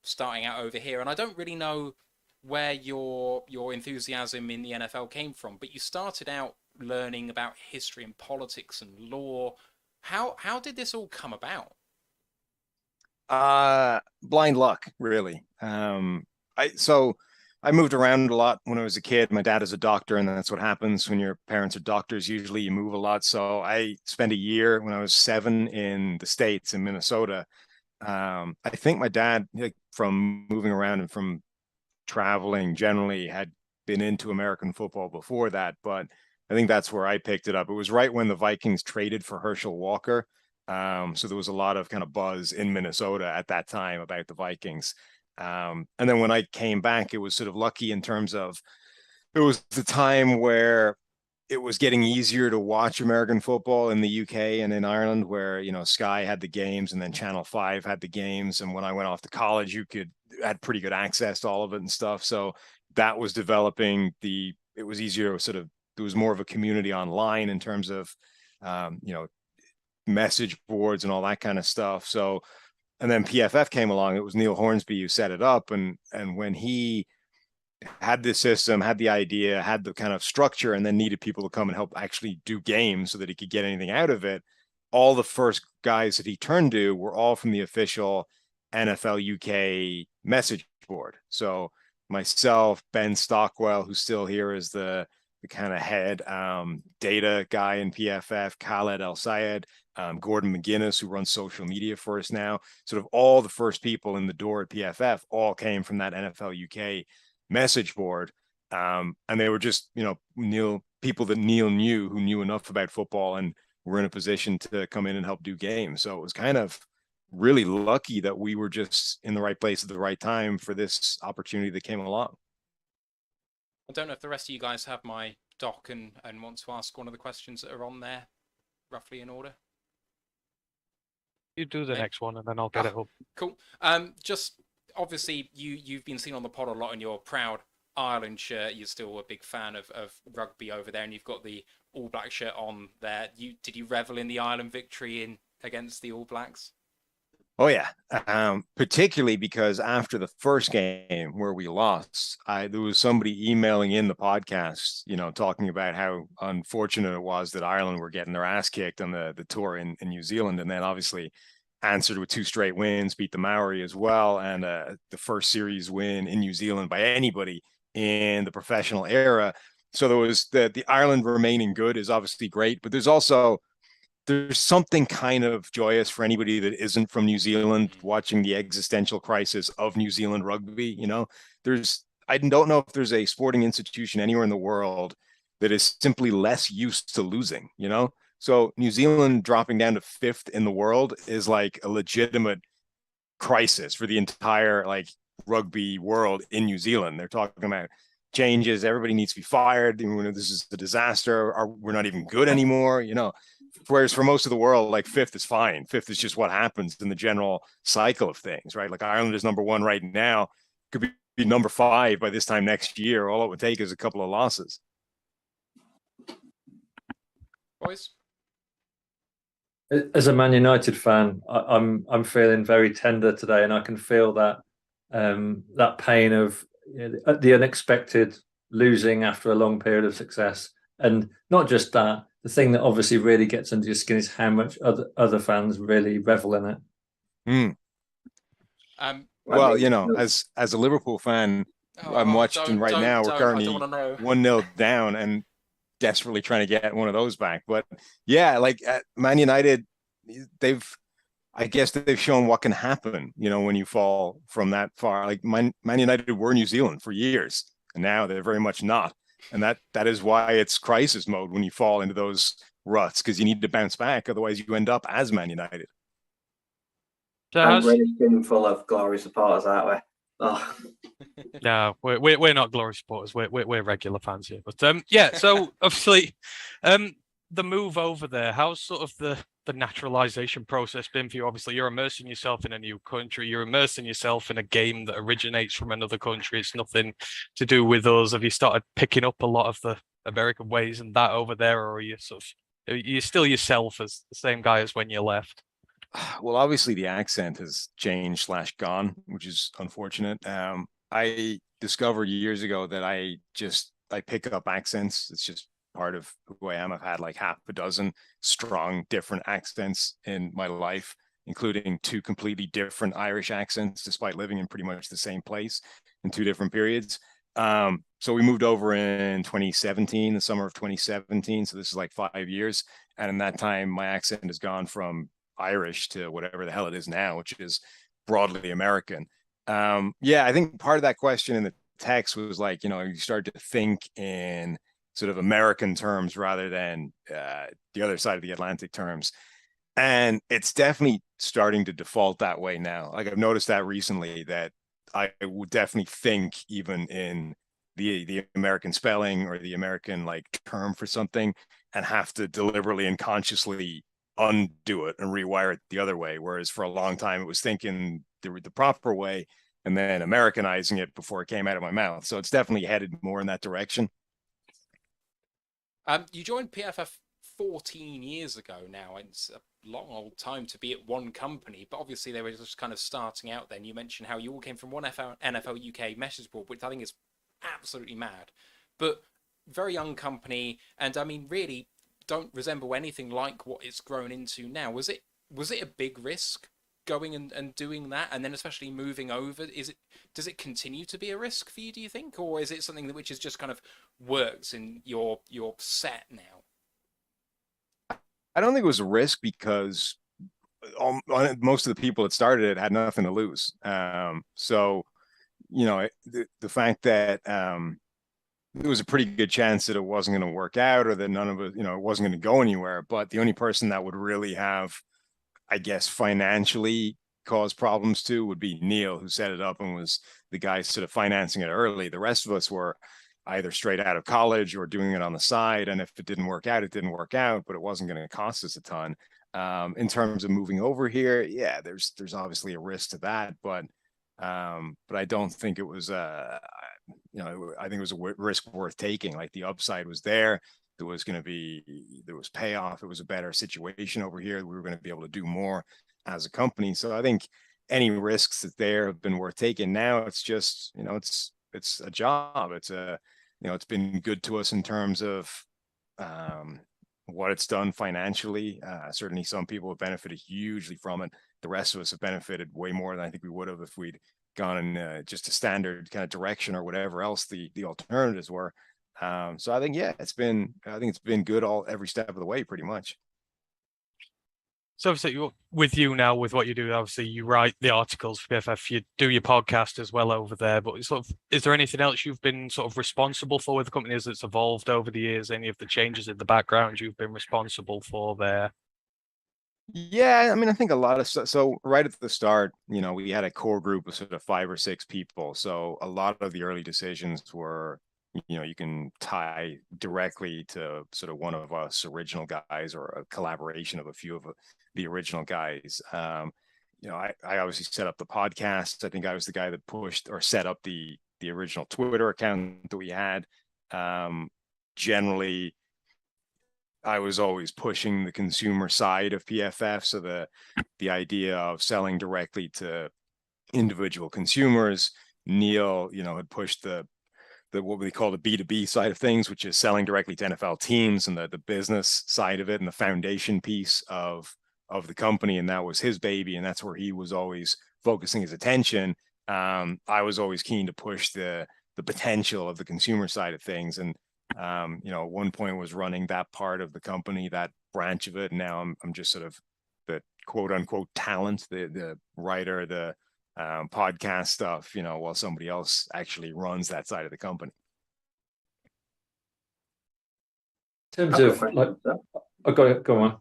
starting out over here. And I don't really know where your enthusiasm in the NFL came from, but you started out learning about history and politics and law. How did this all come about? Blind luck, really. I moved around a lot when I was a kid. My dad is a doctor, and that's what happens when your parents are doctors. Usually you move a lot. So I spent a year when I was 7 in the States, in Minnesota. I think my dad, like, from moving around and from traveling generally, had been into American football before that, but I think that's where I picked it up. It was right when the Vikings traded for Herschel Walker. So there was a lot of kind of buzz in Minnesota at that time about the Vikings. And then when I came back, it was sort of lucky in terms of it was the time where it was getting easier to watch American football in the UK and in Ireland, where, you know, Sky had the games and then Channel 5 had the games. And when I went off to college, you had pretty good access to all of it and stuff. So that was developing it was easier, sort of, there was more of a community online in terms of, message boards and all that kind of stuff. So, and then PFF came along. It was Neil Hornsby who set it up. And when he had the system, had the idea, had the kind of structure, and then needed people to come and help actually do games so that he could get anything out of it, all the first guys that he turned to were all from the official NFL UK message board. So myself, Ben Stockwell, who's still here as the kind of head data guy in PFF, Khaled El Sayed, Gordon McGuinness, who runs social media for us now. Sort of all the first people in the door at PFF all came from that NFL UK message board. And they were just, people that Neil knew, who knew enough about football and were in a position to come in and help do games. So it was kind of really lucky that we were just in the right place at the right time for this opportunity that came along. I don't know if the rest of you guys have my doc and want to ask one of the questions that are on there, roughly in order. You do the next one, and then I'll get it up. Cool. Just obviously, you've been seen on the pod a lot in your proud Ireland shirt. You're still a big fan of rugby over there, and you've got the All Black shirt on there. Did you revel in the Ireland victory against the All Blacks? Oh yeah, particularly because after the first game where we lost, there was somebody emailing in the podcast, talking about how unfortunate it was that Ireland were getting their ass kicked on the tour in New Zealand, and then obviously answered with 2 straight wins, beat the Maori as well, and the first series win in New Zealand by anybody in the professional era. So there was the Ireland remaining good is obviously great, but there's something kind of joyous for anybody that isn't from New Zealand watching the existential crisis of New Zealand rugby. I don't know if there's a sporting institution anywhere in the world that is simply less used to losing, So New Zealand dropping down to 5th in the world is like a legitimate crisis for the entire rugby world in New Zealand. They're talking about changes. Everybody needs to be fired. This is a disaster. We're not even good anymore, Whereas for most of the world, 5th is fine. 5th is just what happens in the general cycle of things, right? Like Ireland is number 1 right now, could be number 5 by this time next year. All it would take is a couple of losses. Boys? As a Man United fan, I'm feeling very tender today, and I can feel that that pain of the unexpected losing after a long period of success, and not just that. The thing that obviously really gets under your skin is how much other fans really revel in it. Well, as a Liverpool fan, I'm watching right now. We're currently 1-0 down, and desperately trying to get one of those back. But yeah, like Man United, I guess they've shown what can happen, when you fall from that far. Like Man United were New Zealand for years, and now they're very much not. And that is why it's crisis mode when you fall into those ruts, because you need to bounce back. Otherwise, you end up as Man United. I'm really feeling full of Glory supporters, aren't we? Oh. No, we're not Glory supporters. We're regular fans here. But yeah. So obviously, the move over there. How's sort of the naturalization process been for you? Obviously, you're immersing yourself in a new country. You're immersing yourself in a game that originates from another country. It's nothing to do with us. Have you started picking up a lot of the American ways and that over there, or are you you're still yourself as the same guy as when you left? Well, obviously the accent has changed / gone, which is unfortunate. I discovered years ago that I pick up accents. It's just part of who I am. I've had like half a dozen strong different accents in my life, including 2 completely different Irish accents, despite living in pretty much the same place in 2 different periods. So we moved over in 2017, the summer of 2017. So this is like 5 years. And in that time, my accent has gone from Irish to whatever the hell it is now, which is broadly American. Yeah, I think part of that question in the text was like, you start to think in sort of American terms rather than the other side of the Atlantic terms. And it's definitely starting to default that way now. Like I've noticed that recently, that I would definitely think even in the American spelling or the American like term for something, and have to deliberately and consciously undo it and rewire it the other way. Whereas for a long time it was thinking the proper way and then Americanizing it before it came out of my mouth. So it's definitely headed more in that direction. You joined PFF 14 years ago now. It's a long old time to be at one company, but obviously they were just kind of starting out then. You mentioned how you all came from one NFL UK message board, which I think is absolutely mad, but very young company. And I mean, really don't resemble anything like what it's grown into now. Was it a big risk going and doing that, and then especially moving over? Does it continue to be a risk for you, do you think, or is it something which is just kind of works in your set now? I don't think it was a risk because most of the people that started it had nothing to lose. So the fact that there was a pretty good chance that it wasn't going to work out, or that none of it, it wasn't going to go anywhere. But the only person that would really have, I guess, financially cause problems to would be Neil, who set it up and was the guy sort of financing it early. The rest of us were either straight out of college or doing it on the side. And if it didn't work out, it didn't work out, but it wasn't going to cost us a ton. In terms of moving over here, yeah, there's obviously a risk to that, but I don't think it was I think it was a risk worth taking. Like the upside was there. There was payoff. It was a better situation over here. We were going to be able to do more as a company. So I think any risks that there have been worth taking. Now it's just, it's a job. It's been good to us in terms of what it's done financially. Certainly some people have benefited hugely from it. The rest of us have benefited way more than I think we would have if we'd gone in just a standard kind of direction or whatever else the alternatives were. So I think, it's been good every step of the way, pretty much. So obviously with you now, with what you do, obviously you write the articles for PFF, you do your podcast as well over there, but is there anything else you've been sort of responsible for with the company as it's evolved over the years? Any of the changes in the background you've been responsible for there? Yeah, I mean, I think a lot of stuff. So right at the start, we had a core group of sort of 5 or 6 people. So a lot of the early decisions were, you can tie directly to sort of one of us original guys or a collaboration of a few of the original guys. I obviously set up the podcast. I think I was the guy that pushed or set up the original Twitter account that we had. Generally, I was always pushing the consumer side of PFF. So the idea of selling directly to individual consumers. Neil, had pushed the what we call the B2B side of things, which is selling directly to NFL teams, and the business side of it and the foundation piece of the company. And that was his baby. And that's where he was always focusing his attention. I was always keen to push the potential of the consumer side of things. And At one point was running that part of the company, that branch of it. And now I'm just sort of the quote unquote talent, the writer, the podcast stuff, while somebody else actually runs that side of the company. In terms of go on.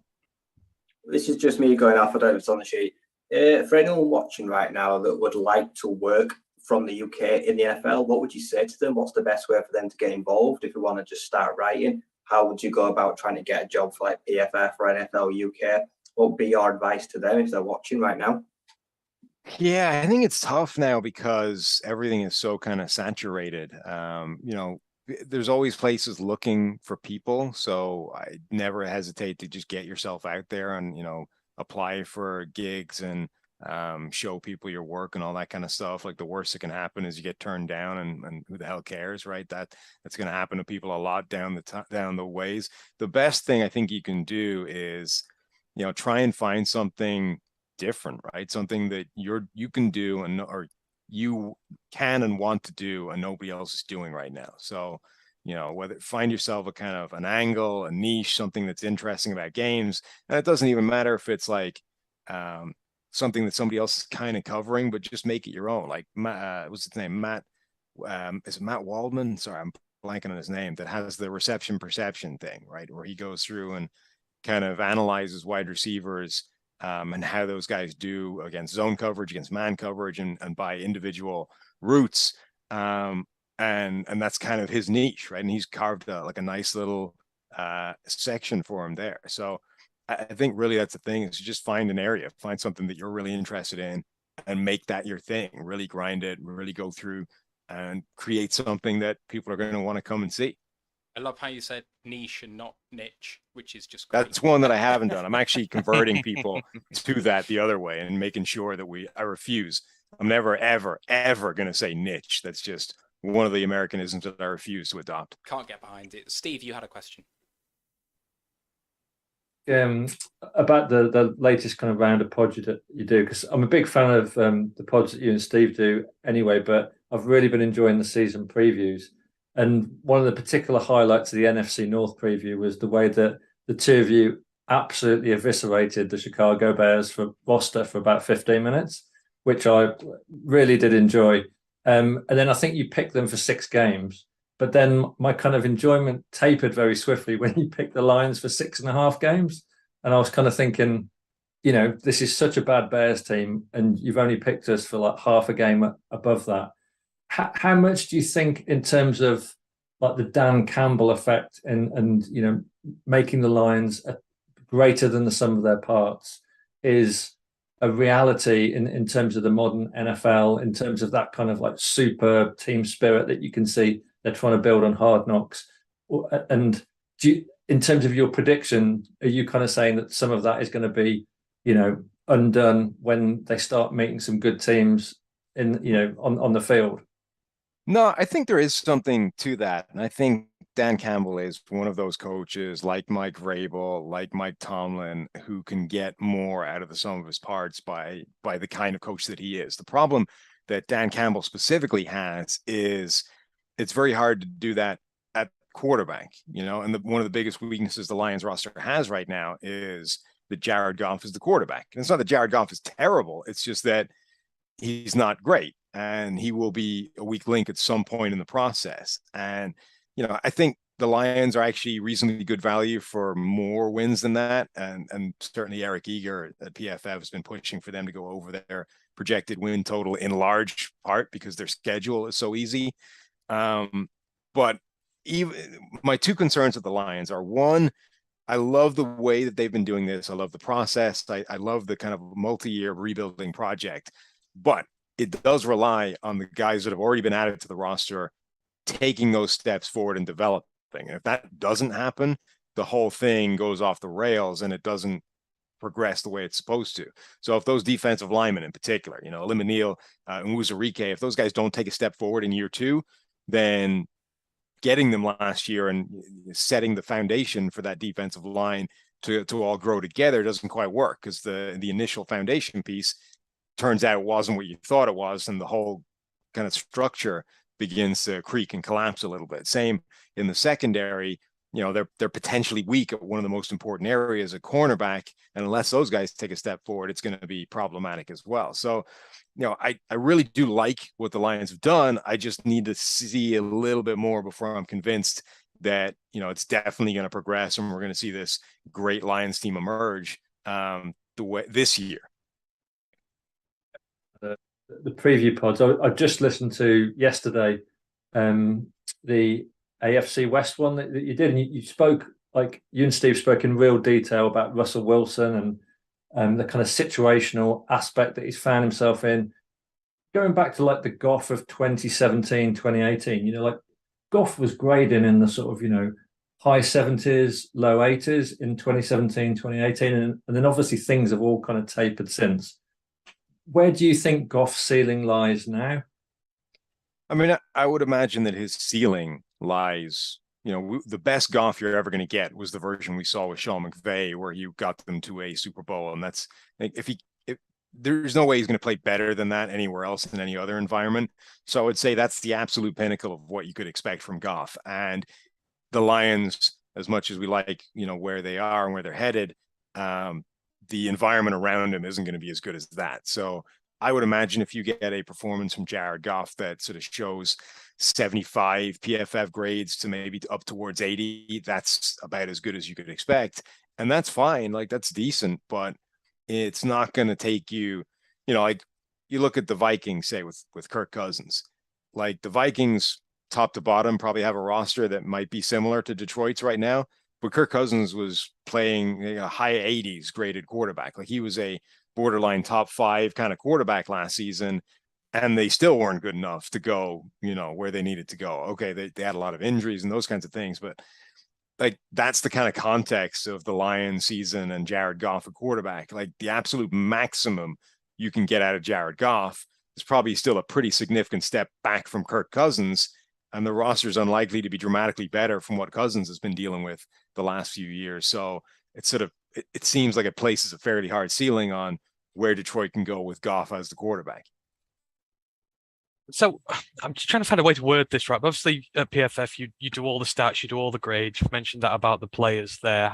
This is just me going off. I don't know if it's on the sheet. For anyone watching right now that would like to work from the UK in the NFL, what would you say to them? What's the best way for them to get involved? If you want to just start writing, how would you go about trying to get a job for like PFF or NFL UK? What would be your advice to them if they're watching right now? Yeah, I think it's tough now because everything is so kind of saturated. There's always places looking for people. So I never hesitate to just get yourself out there and, apply for gigs and show people your work and all that kind of stuff. Like the worst that can happen is you get turned down, and who the hell cares, right? That's going to happen to people a lot down the ways. The best thing I think you can do is, try and find something different, right? Something that you can do or you can and want to do and nobody else is doing right now. So, whether find yourself a kind of an angle, a niche, something that's interesting about games. And it doesn't even matter if it's like something that somebody else is kind of covering, but just make it your own. Like what's his name? Matt, is it Matt Waldman? Sorry, I'm blanking on his name, that has the reception perception thing, right? Where he goes through and kind of analyzes wide receivers and how those guys do against zone coverage, against man coverage, and by individual routes. And that's kind of his niche, right? And he's carved like a nice little section for him there. So I think really that's the thing, is just find an area, find something that you're really interested in and make that your thing, really grind it, really go through and create something that people are going to want to come and see. I love how you said niche and not niche, which is just great. That's one that I haven't done. I'm actually converting people to that the other way and making sure that I refuse. I'm never, ever, ever going to say niche. That's just one of the Americanisms that I refuse to adopt. Can't get behind it. Steve, you had a question. About the latest kind of round of pods you do, because I'm a big fan of the pods that you and Steve do anyway, but I've really been enjoying the season previews. And one of the particular highlights of the NFC North preview was the way that the two of you absolutely eviscerated the Chicago Bears roster for about 15 minutes, which I really did enjoy. And then I think you picked them for 6 games. But then my kind of enjoyment tapered very swiftly when you picked the Lions for 6.5 games. And I was kind of thinking, this is such a bad Bears team, and you've only picked us for like half a game above that. How much do you think, in terms of like the Dan Campbell effect and making the Lions greater than the sum of their parts, is a reality in terms of the modern NFL, in terms of that kind of like super team spirit that you can see they're trying to build on Hard Knocks? And in terms of your prediction, are you kind of saying that some of that is going to be, undone when they start meeting some good teams on the field? No, I think there is something to that. And I think Dan Campbell is one of those coaches like Mike Vrabel, like Mike Tomlin, who can get more out of the sum of his parts by the kind of coach that he is. The problem that Dan Campbell specifically has is it's very hard to do that at quarterback, and one of the biggest weaknesses the Lions roster has right now is that Jared Goff is the quarterback. And it's not that Jared Goff is terrible. It's just that he's not great, and he will be a weak link at some point in the process. And, I think the Lions are actually reasonably good value for more wins than that. And certainly Eric Eager at PFF has been pushing for them to go over their projected win total, in large part because their schedule is so easy. But even my 2 concerns with the Lions are, one, I love the way that they've been doing this. I love the process. I love the kind of multi-year rebuilding project, but it does rely on the guys that have already been added to the roster taking those steps forward and developing. And if that doesn't happen, the whole thing goes off the rails and it doesn't progress the way it's supposed to. So if those defensive linemen in particular, Limonil and Wuzurike, if those guys don't take a step forward in year 2, then getting them last year and setting the foundation for that defensive line to all grow together doesn't quite work, because the initial foundation piece turns out it wasn't what you thought it was, and the whole kind of structure begins to creak and collapse a little bit. Same in the secondary. They're potentially weak at one of the most important areas, a cornerback, and unless those guys take a step forward, it's going to be problematic as well. So, I really do like what the Lions have done. I just need to see a little bit more before I'm convinced that, it's definitely going to progress and we're going to see this great Lions team emerge the way this year. The preview pods I just listened to yesterday, the AFC West one that you did, and you spoke, like you and Steve spoke in real detail about Russell Wilson and the kind of situational aspect that he's found himself in. Going back to like the Goff of 2017, 2018, like Goff was grading in the sort of, high 70s, low 80s in 2017, 2018. And then obviously things have all kind of tapered since. Where do you think Goff's ceiling lies now? I mean, I would imagine that his ceiling lies, the best Goff you're ever going to get was the version we saw with Sean McVay, where you got them to a Super Bowl. And that's, if there's no way he's going to play better than that anywhere else in any other environment. So I would say that's the absolute pinnacle of what you could expect from Goff. And the Lions, as much as we like, where they are and where they're headed, the environment around him isn't going to be as good as that. So I would imagine if you get a performance from Jared Goff that sort of shows 75 PFF grades to maybe up towards 80, that's about as good as you could expect. And that's fine. Like, that's decent, but it's not going to take you, like you look at the Vikings, say with Kirk Cousins, like the Vikings top to bottom probably have a roster that might be similar to Detroit's right now, but Kirk Cousins was playing a high 80s graded quarterback. Like, he was a borderline top 5 kind of quarterback last season, and they still weren't good enough to go, where they needed to go. Okay, they had a lot of injuries and those kinds of things, but like, that's the kind of context of the Lions season and Jared Goff at quarterback. Like, the absolute maximum you can get out of Jared Goff is probably still a pretty significant step back from Kirk Cousins, and the roster is unlikely to be dramatically better from what Cousins has been dealing with the last few years. So it's sort of, it seems like it places a fairly hard ceiling on where Detroit can go with Goff as the quarterback. So I'm just trying to find a way to word this right. But obviously at PFF, you do all the stats, you do all the grades. You've mentioned that about the players there.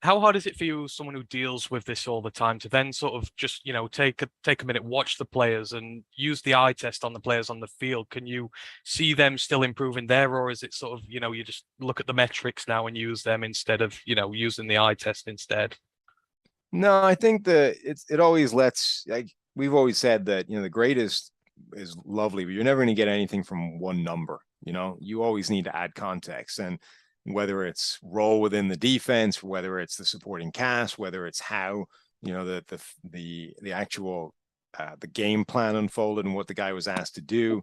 How hard is it for you, someone who deals with this all the time, to then sort of just, take a minute, watch the players and use the eye test on the players on the field? Can you see them still improving there, or is it sort of, you just look at the metrics now and use them instead of, using the eye test instead? No, I think that it always lets, like we've always said that, the greatest is lovely, but you're never going to get anything from one number. You always need to add context, and whether it's role within the defense, whether it's the supporting cast, whether it's how, the actual the game plan unfolded and what the guy was asked to do.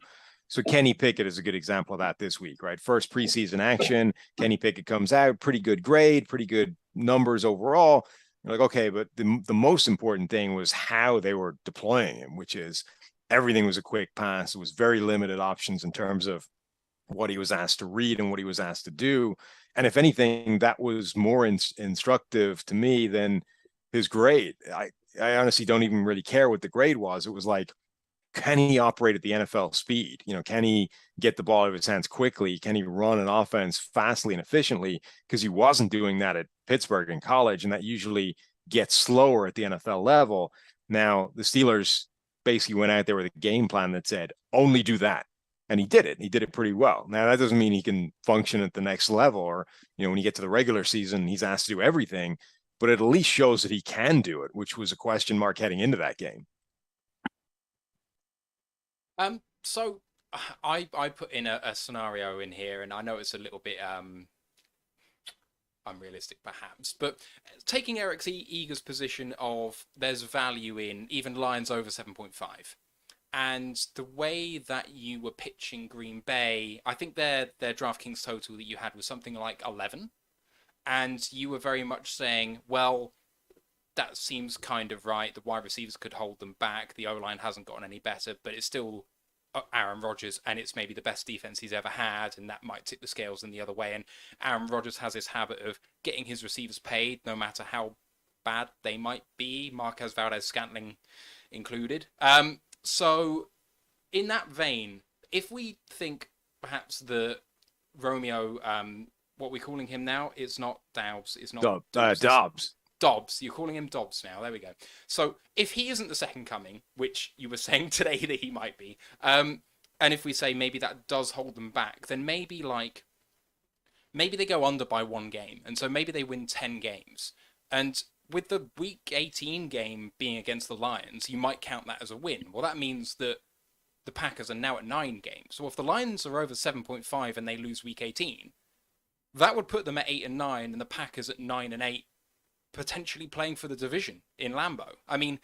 So Kenny Pickett is a good example of that this week, right? First preseason action, Kenny Pickett comes out, pretty good grade, pretty good numbers overall. You're like, okay, but the most important thing was how they were deploying him, which is everything was a quick pass. It was very limited options in terms of what he was asked to read and what he was asked to do. And if anything, that was more instructive to me than his grade. I honestly don't even really care what the grade was. It was like, can he operate at the NFL speed? Can he get the ball out of his hands quickly? Can he run an offense fastly and efficiently? Because he wasn't doing that at Pittsburgh in college, and that usually gets slower at the NFL level. Now, the Steelers basically went out there with a game plan that said, only do that. And he did it. He did it pretty well. Now, that doesn't mean he can function at the next level, or, when you get to the regular season, he's asked to do everything, but it at least shows that he can do it, which was a question mark heading into that game. So I put in a scenario in here, and I know it's a little bit unrealistic perhaps, but taking Eric Eager's position of there's value in even Lions over 7.5, and the way that you were pitching Green Bay, I think their DraftKings total that you had was something like 11, and you were very much saying, well, that seems kind of right. The wide receivers could hold them back. The O-line hasn't gotten any better, but it's still Aaron Rodgers, and it's maybe the best defense he's ever had, and that might tip the scales in the other way. And Aaron Rodgers has this habit of getting his receivers paid, no matter how bad they might be, Marquez Valdez-Scantling included. So in that vein, if we think perhaps the Romeo, what we're calling him now, it's not Dobbs, it's not Dobbs. Dobbs. You're calling him Dobbs now. There we go. So if he isn't the second coming, which you were saying today that he might be, and if we say maybe that does hold them back, then maybe they go under by 1 game, and so maybe they win 10 games. And with the week 18 game being against the Lions, you might count that as a win. Well, that means that the Packers are now at 9 games. So if the Lions are over 7.5 and they lose week 18, that would put them at 8 and 9, and the Packers at 9 and 8, potentially playing for the division in Lambeau. I mean,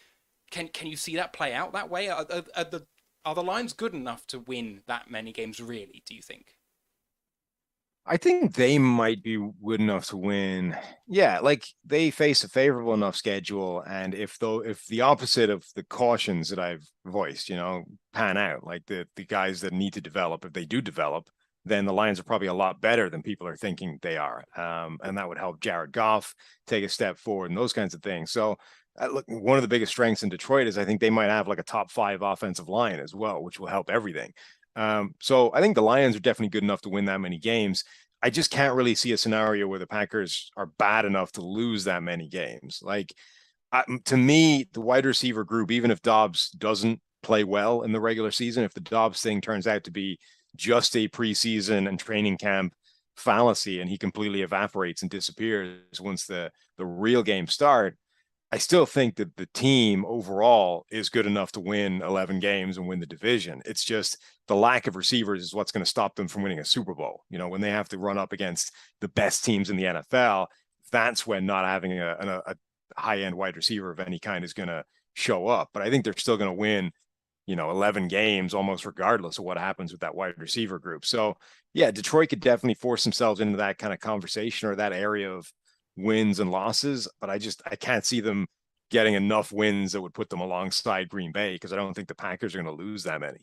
can you see that play out that way? Are the Lions good enough to win that many games, really, do you think? I think they might be good enough to win. Yeah, like they face a favorable enough schedule, and if the opposite of the cautions that I've voiced, pan out, like the guys that need to develop, if they do develop, then the Lions are probably a lot better than people are thinking they are, and that would help Jared Goff take a step forward and those kinds of things. So, look, one of the biggest strengths in Detroit is I think they might have like a top 5 offensive line as well, which will help everything. So I think the Lions are definitely good enough to win that many games. I just can't really see a scenario where the Packers are bad enough to lose that many games. Like, to me, the wide receiver group, even if Dobbs doesn't play well in the regular season, if the Dobbs thing turns out to be just a preseason and training camp fallacy and he completely evaporates and disappears once the real games start, I still think that the team overall is good enough to win 11 games and win the division. It's just the lack of receivers is what's going to stop them from winning a Super Bowl. When they have to run up against the best teams in the NFL, that's when not having a high-end wide receiver of any kind is going to show up. But I think they're still going to win, 11 games almost regardless of what happens with that wide receiver group. So, yeah, Detroit could definitely force themselves into that kind of conversation or that area of wins and losses, but I can't see them getting enough wins that would put them alongside Green Bay, because I don't think the Packers are going to lose that many.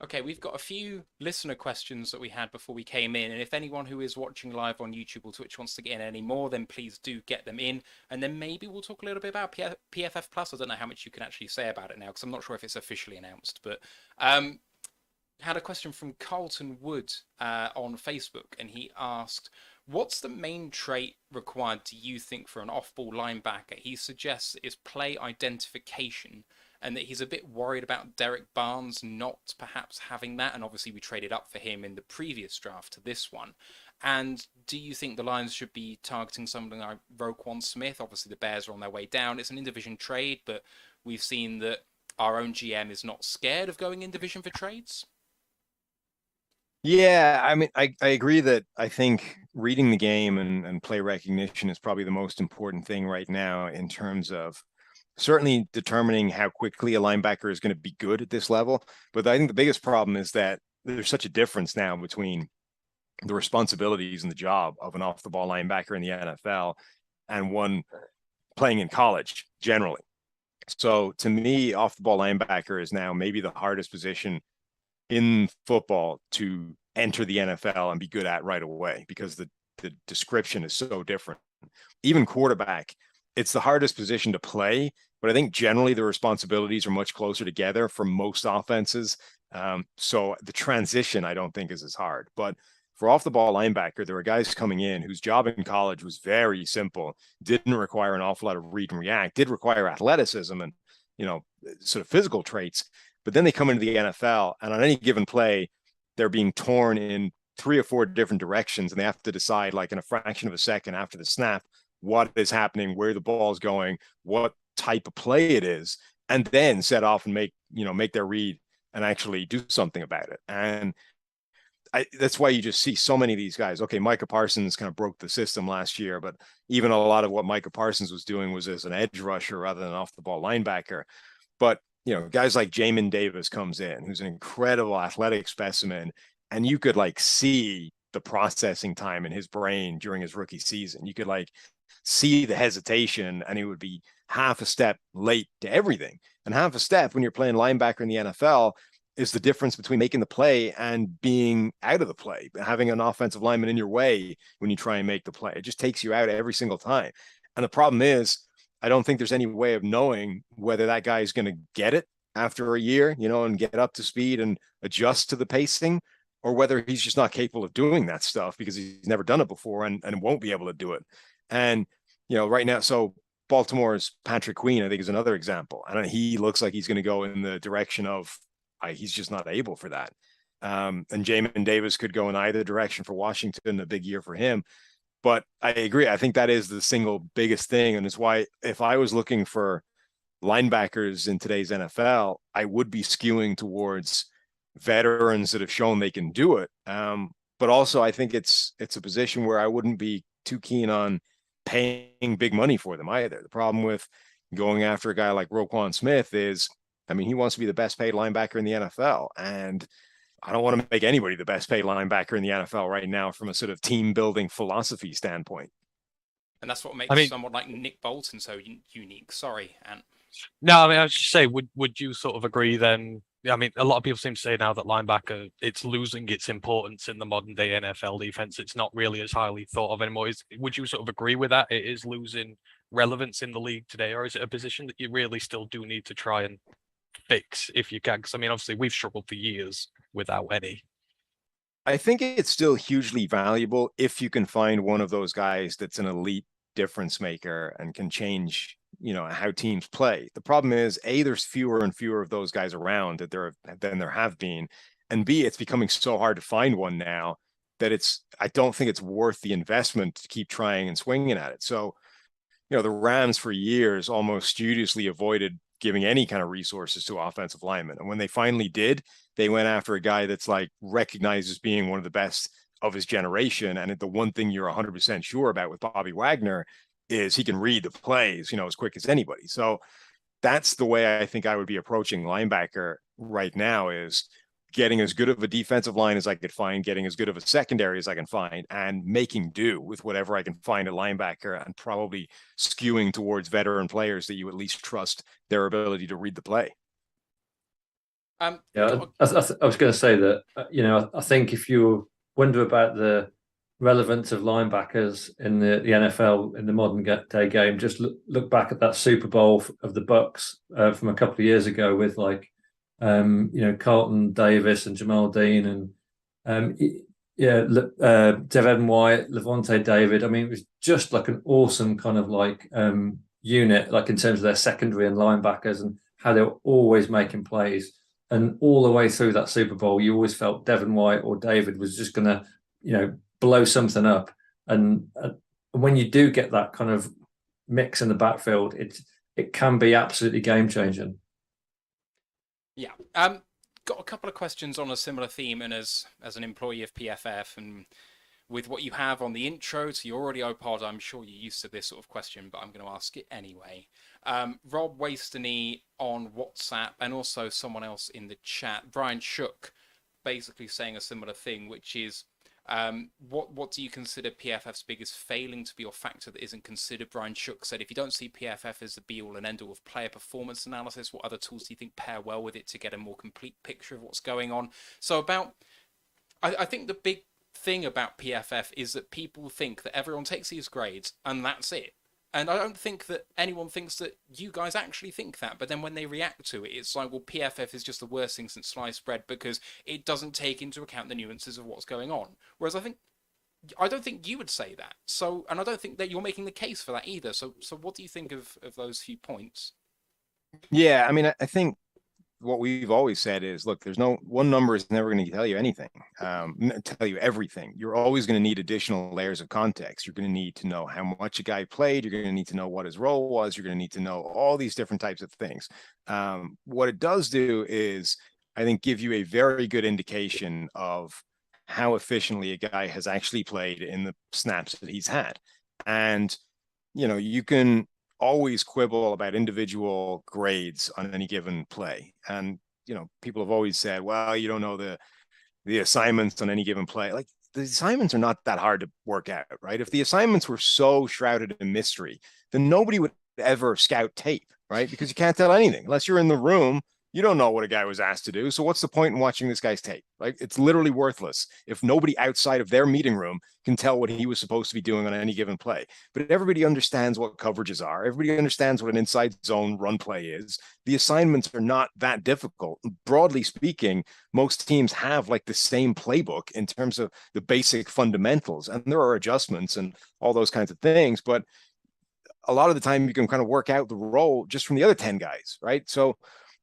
Okay, we've got a few listener questions that we had before we came in, and if anyone who is watching live on YouTube or Twitch wants to get in any more, then please do get them in, and then maybe we'll talk a little bit about PFF Plus. I don't know how much you can actually say about it now, because I'm not sure if it's officially announced, but had a question from Carlton Wood on Facebook, and he asked, what's the main trait required, do you think, for an off-ball linebacker? He suggests is play identification, and that he's a bit worried about Derek Barnes not perhaps having that. And obviously we traded up for him in the previous draft to this one. And do you think the Lions should be targeting something like Roquan Smith? Obviously the Bears are on their way down. It's an in-division trade, but we've seen that our own GM is not scared of going in division for trades. Yeah, I mean, I agree that I think reading the game and play recognition is probably the most important thing right now in terms of certainly determining how quickly a linebacker is going to be good at this level. But I think the biggest problem is that there's such a difference now between the responsibilities and the job of an off-the-ball linebacker in the NFL and one playing in college generally. So to me, off-the-ball linebacker is now maybe the hardest position in football to enter the NFL and be good at right away, because the description is so different. Even quarterback, it's the hardest position to play, but I think generally the responsibilities are much closer together for most offenses. So the transition, I don't think, is as hard. But for off-the-ball linebacker, there were guys coming in whose job in college was very simple, didn't require an awful lot of read and react, did require athleticism and, sort of physical traits. But then they come into the NFL, and on any given play, they're being torn in 3 or 4 different directions, and they have to decide, like in a fraction of a second after the snap, what is happening, where the ball is going, what type of play it is, and then set off and make their read and actually do something about it. And that's why you just see so many of these guys. Okay, Micah Parsons kind of broke the system last year, but even a lot of what Micah Parsons was doing was as an edge rusher rather than an off-the-ball linebacker. But guys like Jamin Davis comes in, who's an incredible athletic specimen, and you could see the processing time in his brain during his rookie season. You could see the hesitation, and he would be half a step late to everything. And half a step when you're playing linebacker in the NFL is the difference between making the play and being out of the play, having an offensive lineman in your way when you try and make the play. It just takes you out every single time. And the problem is, I don't think there's any way of knowing whether that guy is going to get it after a year, and get up to speed and adjust to the pacing, or whether he's just not capable of doing that stuff because he's never done it before and won't be able to do it. And, right now, so Baltimore's Patrick Queen, I think, is another example. And he looks like he's going to go in the direction of he's just not able for that. And Jamin Davis could go in either direction for Washington, a big year for him. But I agree. I think that is the single biggest thing. And it's why if I was looking for linebackers in today's NFL, I would be skewing towards veterans that have shown they can do it. But also I think it's a position where I wouldn't be too keen on paying big money for them either. The problem with going after a guy like Roquan Smith is, he wants to be the best paid linebacker in the NFL. And I don't want to make anybody the best paid linebacker in the NFL right now from a sort of team building philosophy standpoint. And that's what makes someone like Nick Bolton so unique. Sorry, Ant. No, I was just saying, would you sort of agree then? A lot of people seem to say now that linebacker, it's losing its importance in the modern day NFL defense. It's not really as highly thought of anymore. Would you sort of agree with that? It is losing relevance in the league today, or is it a position that you really still do need to try and fix if you can? Because obviously we've struggled for years without any. I think it's still hugely valuable if you can find one of those guys that's an elite difference maker and can change how teams play. The problem is, A, there's fewer and fewer of those guys around than there have been. And B, it's becoming so hard to find one now that I don't think it's worth the investment to keep trying and swinging at it. So, the Rams for years almost studiously avoided giving any kind of resources to offensive linemen. And when they finally did, they went after a guy that's recognized as being one of the best of his generation. And the one thing you're 100% sure about with Bobby Wagner is he can read the plays, as quick as anybody. So that's the way I think I would be approaching linebacker right now, is getting as good of a defensive line as I could find, getting as good of a secondary as I can find, and making do with whatever I can find at linebacker, and probably skewing towards veteran players that you at least trust their ability to read the play. I was going to say that, I think if you wonder about the relevance of linebackers in the NFL in the modern day game, just look back at that Super Bowl of the Bucks from a couple of years ago with Carlton Davis and Jamal Dean and Devin White, Levante David. It was just an awesome kind of unit, in terms of their secondary and linebackers and how they were always making plays. And all the way through that Super Bowl, you always felt Devin White or David was just going to, blow something up. And when you do get that kind of mix in the backfield, it can be absolutely game changing. Yeah. Got a couple of questions on a similar theme, and as an employee of PFF, and with what you have on the intro to your audio pod, I'm sure you're used to this sort of question, but I'm going to ask it anyway. Rob Wastoney on WhatsApp, and also someone else in the chat, Brian Shook, basically saying a similar thing, which is, what do you consider PFF's biggest failing to be, or factor that isn't considered? Brian Shook said, if you don't see PFF as the be-all and end-all of player performance analysis, what other tools do you think pair well with it to get a more complete picture of what's going on? So I think the big thing about PFF is that people think that everyone takes these grades and that's it. And I don't think that anyone thinks that you guys actually think that. But then when they react to it, it's like, well, PFF is just the worst thing since sliced bread because it doesn't take into account the nuances of what's going on. Whereas I don't think you would say that. So, and I don't think that you're making the case for that either. So what do you think of those few points? Yeah, I think what we've always said is, look, there's no one number is never going to tell you anything, tell you everything. You're always going to need additional layers of context. You're going to need to know how much a guy played. You're going to need to know what his role was. You're going to need to know all these different types of things. What it does do is, I think, give you a very good indication of how efficiently a guy has actually played in the snaps that he's had. And, you can always quibble about individual grades on any given play. And, people have always said, well, you don't know the assignments on any given play. Like, the assignments are not that hard to work out, right? If the assignments were so shrouded in mystery, then nobody would ever scout tape, right? Because you can't tell anything unless you're in the room You don't know what a guy was asked to do. So what's the point in watching this guy's tape? Like, it's literally worthless if nobody outside of their meeting room can tell what he was supposed to be doing on any given play. But everybody understands what coverages are. Everybody understands what an inside zone run play is. The assignments are not that difficult. Broadly speaking, most teams have like the same playbook in terms of the basic fundamentals, and there are adjustments and all those kinds of things. But a lot of the time you can kind of work out the role just from the other 10 guys, right? So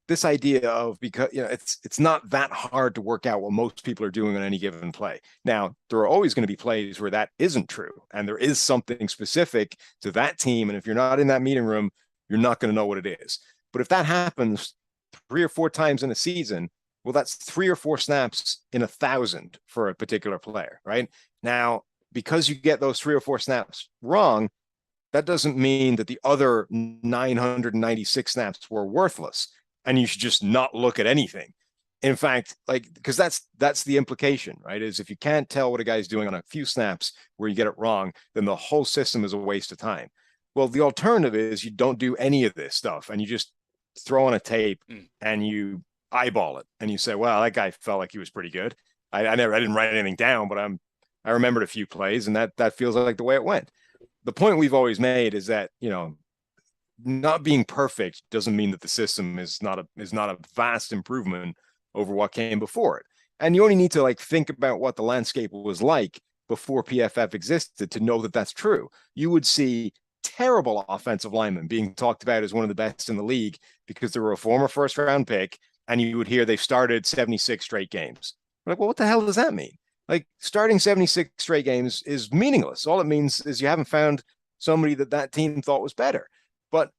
this idea of, because it's not that hard to work out what most people are doing on any given play. Now, there are always going to be plays where that isn't true, and there is something specific to that team, and if you're not in that meeting room, you're not going to know what it is. But if that happens 3 or 4 times in a season, well, that's 3 or 4 snaps in 1,000 for a particular player, right? Now, because you get those 3 or 4 snaps wrong, that doesn't mean that the other 996 snaps were worthless and you should just not look at anything. In fact, like, because that's the implication, right? Is if you can't tell what a guy's doing on a few snaps where you get it wrong, then the whole system is a waste of time. Well, the alternative is you don't do any of this stuff and you just throw on a tape and you eyeball it and you say, well, that guy felt like he was pretty good. I didn't write anything down, but I remembered a few plays, and that feels like the way it went. The point we've always made is that, not being perfect doesn't mean that the system is not a vast improvement over what came before it. And you only need to like think about what the landscape was like before PFF existed to know that that's true. You would see terrible offensive linemen being talked about as one of the best in the league because they were a former first round pick, and you would hear they've started 76 straight games. Like, well, what the hell does that mean? Like, starting 76 straight games is meaningless. All it means is you haven't found somebody that team thought was better. But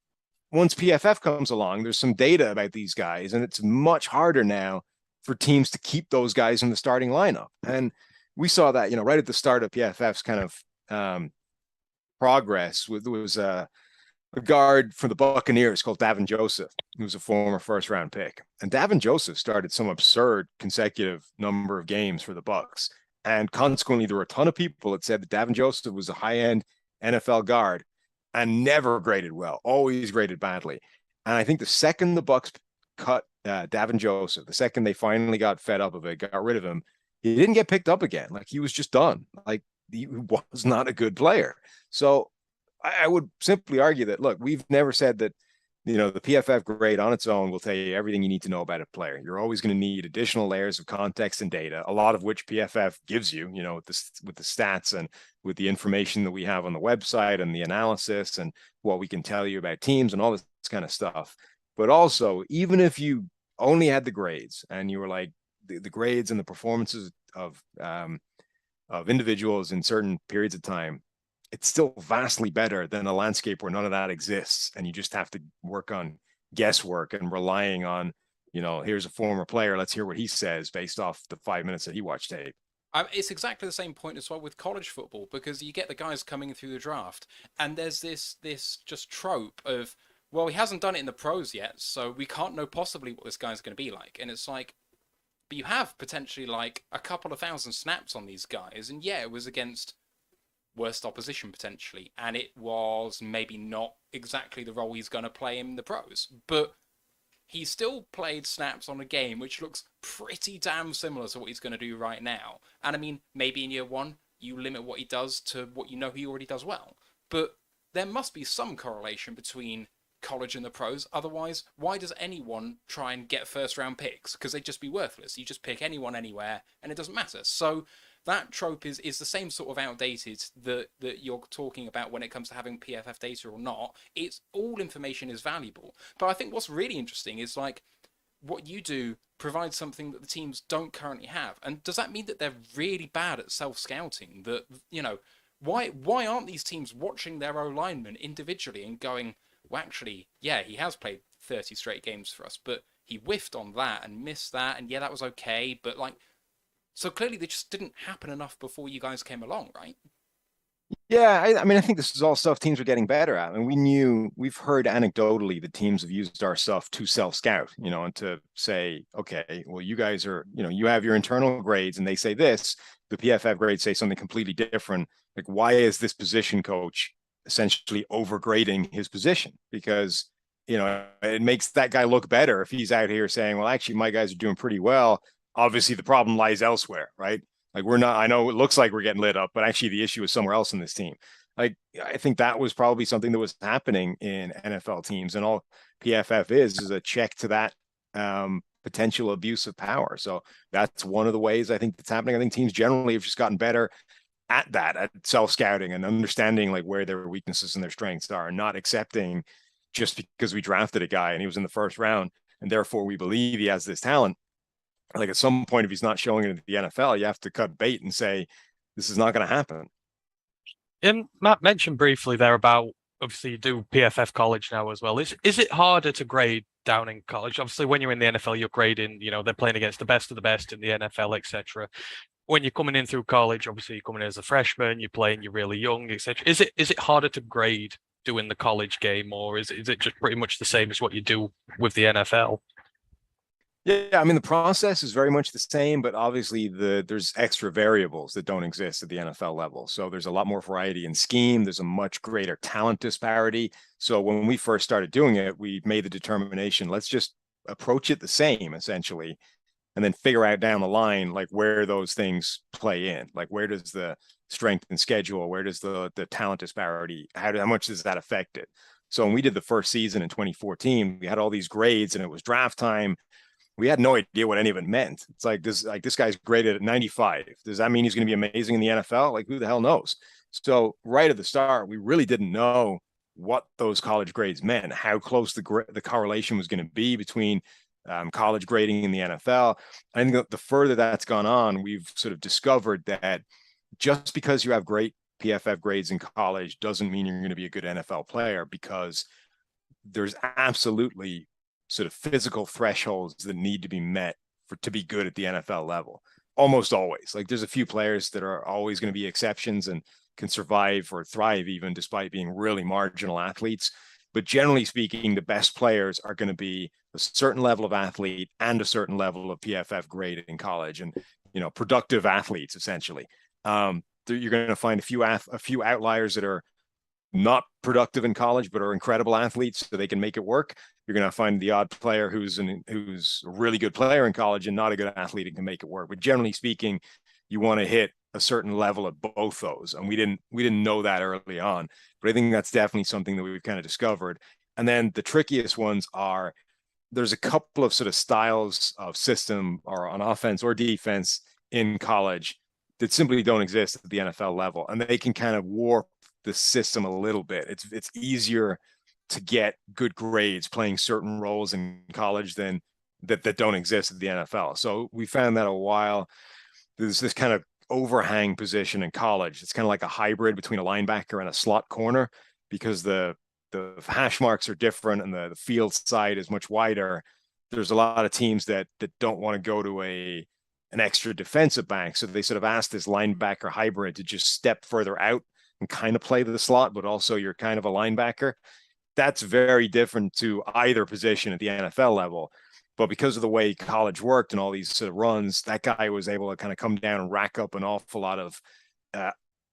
once PFF comes along, there's some data about these guys, and it's much harder now for teams to keep those guys in the starting lineup. And we saw that, right at the start of PFF's kind of progress. There was a guard for the Buccaneers called Davin Joseph, who was a former first-round pick. And Davin Joseph started some absurd consecutive number of games for the Bucs. And consequently, there were a ton of people that said that Davin Joseph was a high-end NFL guard and never graded well, always graded badly. And I think the second the Bucs cut Davin Joseph, the second they finally got fed up of it, got rid of him, he didn't get picked up again. Like, he was just done. Like, he was not a good player. So I would simply argue that, look, we've never said that, the PFF grade on its own will tell you everything you need to know about a player. You're always going to need additional layers of context and data, a lot of which PFF gives you, with the stats and with the information that we have on the website and the analysis and what we can tell you about teams and all this kind of stuff. But also, even if you only had the grades and you were like the grades and the performances of individuals in certain periods of time, it's still vastly better than a landscape where none of that exists. And you just have to work on guesswork and relying on, here's a former player, let's hear what he says based off the 5 minutes that he watched tape. It's exactly the same point as well with college football, because you get the guys coming through the draft and there's this just trope of, well, he hasn't done it in the pros yet, so we can't know possibly what this guy's going to be like. And it's like, but you have potentially like a couple of thousand snaps on these guys. And yeah, it was against worst opposition potentially, and it was maybe not exactly the role he's going to play in the pros, but he still played snaps on a game which looks pretty damn similar to what he's going to do right now. And I mean, maybe in year one you limit what he does to what he already does well, but there must be some correlation between college and the pros. Otherwise, why does anyone try and get first round picks? Because they'd just be worthless. You just pick anyone anywhere and it doesn't matter. So that trope is the same sort of outdated that you're talking about when it comes to having PFF data or not. It's all information is valuable. But I think what's really interesting is like what you do provides something that the teams don't currently have. And does that mean that they're really bad at self-scouting? That, why aren't these teams watching their O-linemen individually and going, well, actually, yeah, he has played 30 straight games for us, but he whiffed on that and missed that, and yeah, that was okay, but like, so clearly they just didn't happen enough before you guys came along, right? Yeah, I mean, I think this is all stuff teams are getting better at. And we've heard anecdotally that teams have used our stuff to self-scout, and to say, okay, well, you guys are, you have your internal grades and they say this, the PFF grades say something completely different. Like, why is this position coach essentially overgrading his position? Because it makes that guy look better if he's out here saying, well, actually, my guys are doing pretty well. Obviously, the problem lies elsewhere, right? Like I know it looks like we're getting lit up, but actually the issue is somewhere else in this team. Like, I think that was probably something that was happening in NFL teams, and all PFF is a check to that potential abuse of power. So that's one of the ways I think that's happening. I think teams generally have just gotten better at that, at self-scouting and understanding like where their weaknesses and their strengths are, and not accepting just because we drafted a guy and he was in the first round and therefore we believe he has this talent. Like, at some point, if he's not showing it in the NFL, you have to cut bait and say, this is not going to happen. And Matt mentioned briefly there about, obviously you do PFF college now as well. Is it harder to grade down in college? Obviously, when you're in the NFL, you're grading, they're playing against the best of the best in the NFL, etc. When you're coming in through college, obviously you're coming in as a freshman, you're playing, you're really young, etc. Is it harder to grade doing the college game, or is it just pretty much the same as what you do with the NFL? Yeah, I mean, the process is very much the same, but obviously there's extra variables that don't exist at the NFL level. So there's a lot more variety in scheme. There's a much greater talent disparity. So when we first started doing it, we made the determination, let's just approach it the same, essentially, and then figure out down the line, like, where those things play in. Like, where does the strength and schedule, where does the talent disparity, how much does that affect it? So when we did the first season in 2014, we had all these grades and it was draft time. We had no idea what any of it meant. It's like this guy's graded at 95. Does that mean he's going to be amazing in the NFL? Like, who the hell knows? So right at the start, we really didn't know what those college grades meant, how close the correlation was going to be between college grading in the NFL. I think the further that's gone on, we've sort of discovered that just because you have great PFF grades in college doesn't mean you're going to be a good NFL player, because there's absolutely sort of physical thresholds that need to be met to be good at the NFL level. Almost always. Like, there's a few players that are always going to be exceptions and can survive or thrive even despite being really marginal athletes. But generally speaking, the best players are going to be a certain level of athlete and a certain level of PFF grade in college, and productive athletes essentially. You're going to find a few outliers that are not productive in college but are incredible athletes, so they can make it work. You're going to find the odd player who's a really good player in college and not a good athlete and can make it work. But generally speaking, you want to hit a certain level at both those, and we didn't know that early on. But I think that's definitely something that we've kind of discovered. And then the trickiest ones are, there's a couple of sort of styles of system, or on offense or defense in college, that simply don't exist at the NFL level, and they can kind of warp the system a little bit. It's easier to get good grades playing certain roles in college than that don't exist at the NFL. So we found that a while. There's this kind of overhang position in college. It's kind of like a hybrid between a linebacker and a slot corner, because the hash marks are different and the field side is much wider. There's a lot of teams that don't want to go to an extra defensive back, so they sort of asked this linebacker hybrid to just step further out and kind of play the slot, but also you're kind of a linebacker. That's very different to either position at the NFL level. But because of the way college worked and all these sort of runs, that guy was able to kind of come down and rack up an awful lot of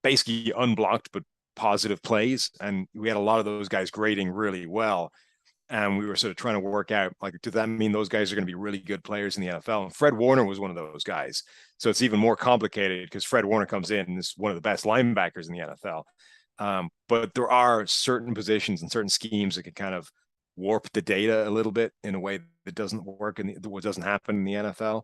basically unblocked but positive plays. And we had a lot of those guys grading really well. And we were sort of trying to work out, like, does that mean those guys are going to be really good players in the NFL? And Fred Warner was one of those guys. So it's even more complicated because Fred Warner comes in and is one of the best linebackers in the NFL. But there are certain positions and certain schemes that can kind of warp the data a little bit in a way that doesn't work and what doesn't happen in the NFL.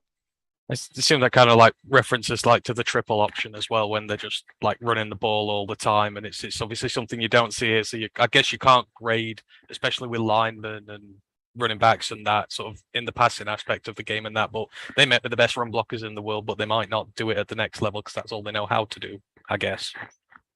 It seems that kind of like references like to the triple option as well, when they're just like running the ball all the time, and it's obviously something you don't see here. So I guess you can't grade, especially with linemen and running backs and that sort of in the passing aspect of the game and that. But they might be the best run blockers in the world, but they might not do it at the next level because that's all they know how to do, I guess.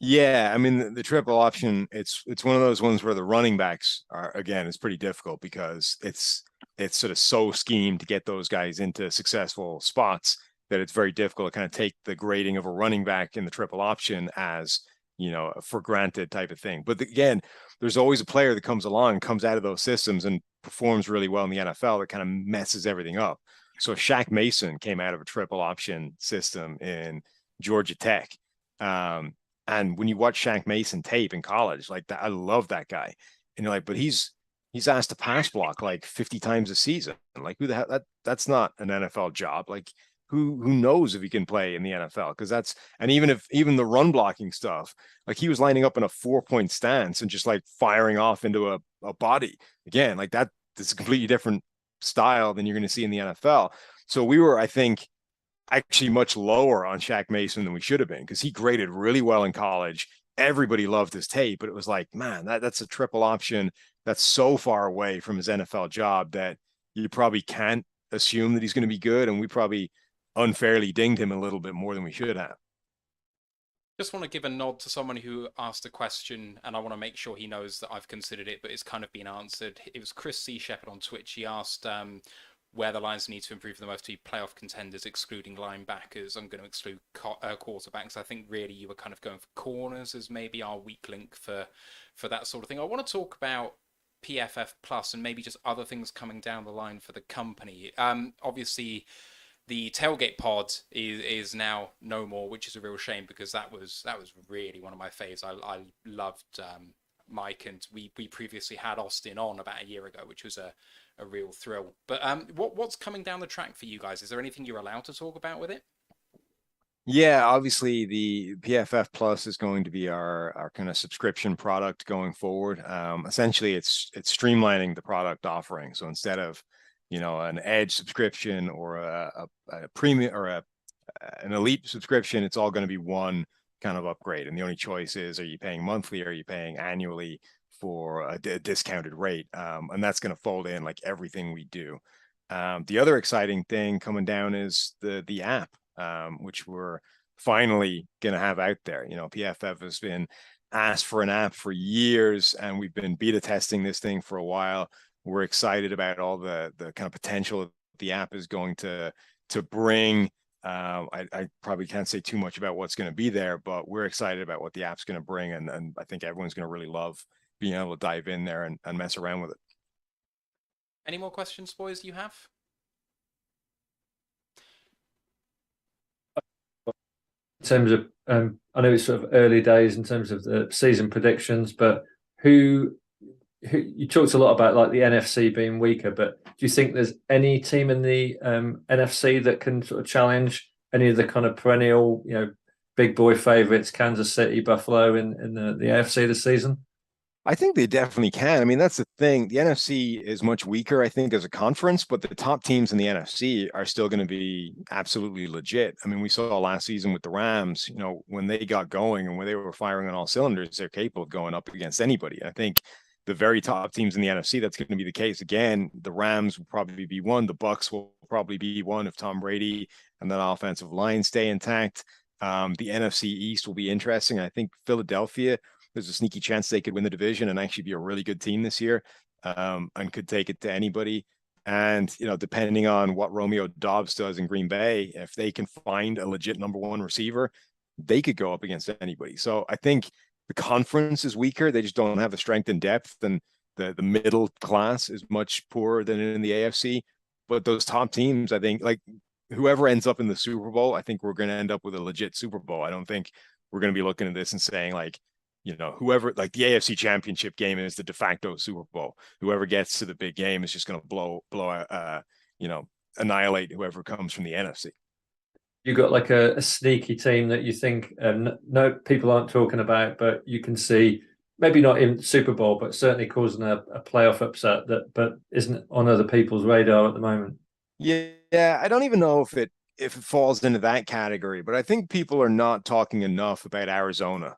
Yeah, I mean the triple option, it's one of those ones where the running backs are, again, it's pretty difficult because it's sort of so schemed to get those guys into successful spots that it's very difficult to kind of take the grading of a running back in the triple option as, a for granted type of thing. But again, there's always a player that comes along, comes out of those systems and performs really well in the NFL that kind of messes everything up. So Shaq Mason came out of a triple option system in Georgia Tech. And when you watch Shaq Mason tape in college, like that, I love that guy. And you're like, but he's he's asked to pass block like 50 times a season. Like, who the hell? That's not an NFL job. Like, who knows if he can play in the NFL? Because and even the run blocking stuff, like he was lining up in a 4-point stance and just like firing off into a body again, like that. It's a completely different style than you're going to see in the NFL. So we were, I think, actually much lower on Shaq Mason than we should have been, because he graded really well in college. Everybody loved his tape, but it was like, man, that's a triple option that's so far away from his NFL job that you probably can't assume that he's going to be good. And we probably unfairly dinged him a little bit more than we should have. Just want to give a nod to someone who asked a question, and I want to make sure he knows that I've considered it, but it's kind of been answered. It was Chris C. Shepherd on Twitch. He asked where the Lions need to improve the most to be playoff contenders, excluding linebackers. I'm going to exclude quarterbacks. I think really you were kind of going for corners as maybe our weak link for that sort of thing. I want to talk about PFF Plus and maybe just other things coming down the line for the company. Obviously, the tailgate pod is now no more, which is a real shame, because that was really one of my faves. I loved Mike, and we previously had Austin on about a year ago, which was a real thrill. But what's coming down the track for you guys? Is there anything you're allowed to talk about with it? Yeah, obviously the PFF Plus is going to be our kind of subscription product going forward. Essentially, it's streamlining the product offering. So instead of an Edge subscription or a premium or an elite subscription, it's all going to be one kind of upgrade. And the only choice is, are you paying monthly or are you paying annually for a discounted rate? And that's going to fold in like everything we do. The other exciting thing coming down is the app, which we're finally going to have out there. PFF has been asked for an app for years, and we've been beta testing this thing for a while. We're excited about all the kind of potential the app is going to bring. I probably can't say too much about what's going to be there, but we're excited about what the app's going to bring. And I think everyone's going to really love being able to dive in there and mess around with it. Any more questions, boys, you have? In terms of, I know it's sort of early days in terms of the season predictions, but who you talked a lot about like the NFC being weaker, but do you think there's any team in the NFC that can sort of challenge any of the kind of perennial, big boy favorites, Kansas City, Buffalo in the AFC this season? I think they definitely can. I mean, that's the thing. The NFC is much weaker, I think, as a conference, but the top teams in the NFC are still going to be absolutely legit. I mean, we saw last season with the Rams, when they got going and when they were firing on all cylinders, they're capable of going up against anybody. I think the very top teams in the NFC, that's going to be the case again. The Rams will probably be one. The Bucks will probably be one if Tom Brady and that offensive line stay intact. The NFC East will be interesting. I think Philadelphia, there's a sneaky chance they could win the division and actually be a really good team this year, and could take it to anybody. And, depending on what Romeo Doubs does in Green Bay, if they can find a legit number one receiver, they could go up against anybody. So I think the conference is weaker. They just don't have the strength and depth, and the middle class is much poorer than in the AFC. But those top teams, I think, like whoever ends up in the Super Bowl, I think we're going to end up with a legit Super Bowl. I don't think we're going to be looking at this and saying like, whoever, like the AFC Championship game is the de facto Super Bowl. Whoever gets to the big game is just going to annihilate whoever comes from the NFC. You got like a sneaky team that you think no people aren't talking about, but you can see maybe not in Super Bowl, but certainly causing a playoff upset but isn't on other people's radar at the moment. Yeah, I don't even know if it falls into that category, but I think people are not talking enough about Arizona,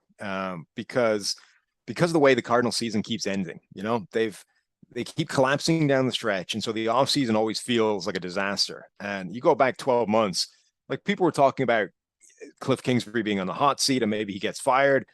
because of the way the Cardinal season keeps ending. They keep collapsing down the stretch, and so the offseason always feels like a disaster. And you go back 12 months. Like people were talking about Cliff Kingsbury being on the hot seat and maybe he gets fired.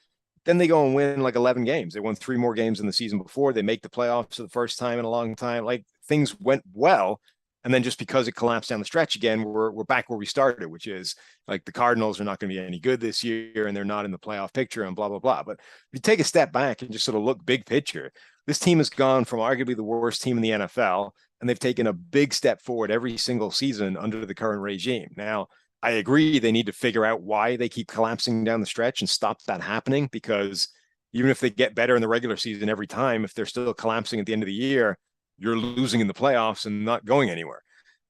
Then they go and win like 11 games. They won 3 more games in the season before. They make the playoffs for the first time in a long time. Like things went well. And then just because it collapsed down the stretch again, we're back where we started, which is like the Cardinals are not going to be any good this year and they're not in the playoff picture and blah, blah, blah. But if you take a step back and just sort of look big picture, this team has gone from arguably the worst team in the NFL, and they've taken a big step forward every single season under the current regime. Now, I agree they need to figure out why they keep collapsing down the stretch and stop that happening, because even if they get better in the regular season every time, if they're still collapsing at the end of the year, you're losing in the playoffs and not going anywhere.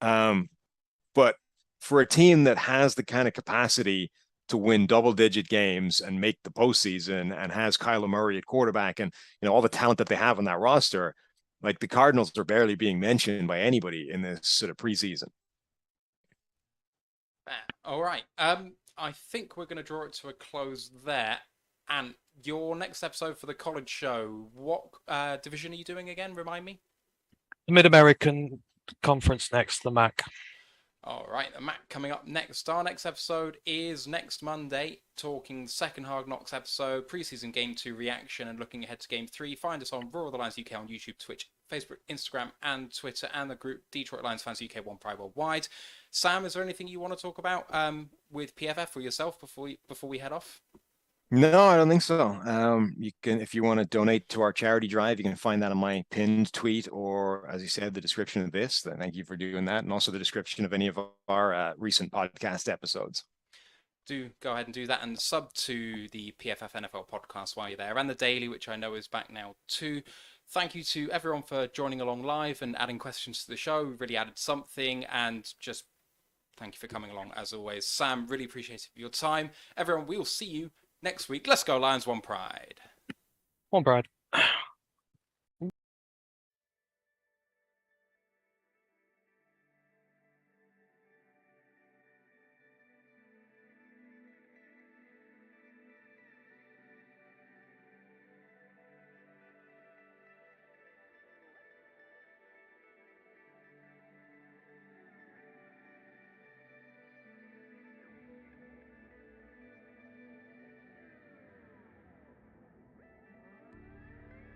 But for a team that has the kind of capacity to win double-digit games and make the postseason, and has Kyler Murray at quarterback, and all the talent that they have on that roster, like, the Cardinals are barely being mentioned by anybody in this sort of preseason. All right. I think we're going to draw it to a close there. And your next episode for the college show, what division are you doing again? Remind me. The Mid-American Conference next, the MAC. All right, the MAC coming up next. Our next episode is next Monday, talking second Hard Knocks episode, preseason Game 2 reaction, and looking ahead to Game 3. Find us on Roar the Lions UK on YouTube, Twitch, Facebook, Instagram, and Twitter, and the group Detroit Lions Fans UK One Pride Worldwide. Sam, is there anything you want to talk about with PFF or yourself before we head off? No, I don't think so. You can, if you want to donate to our charity drive, you can find that on my pinned tweet, or, as you said, the description of this. Thank you for doing that, and also the description of any of our recent podcast episodes. Do go ahead and do that, and sub to the PFF NFL podcast while you're there, and the daily, which I know is back now too. Thank you to everyone for joining along live and adding questions to the show. We really added something, and just thank you for coming along as always. Sam, really appreciate your time. Everyone, we will see you next week. Let's go Lions, One Pride. One Pride.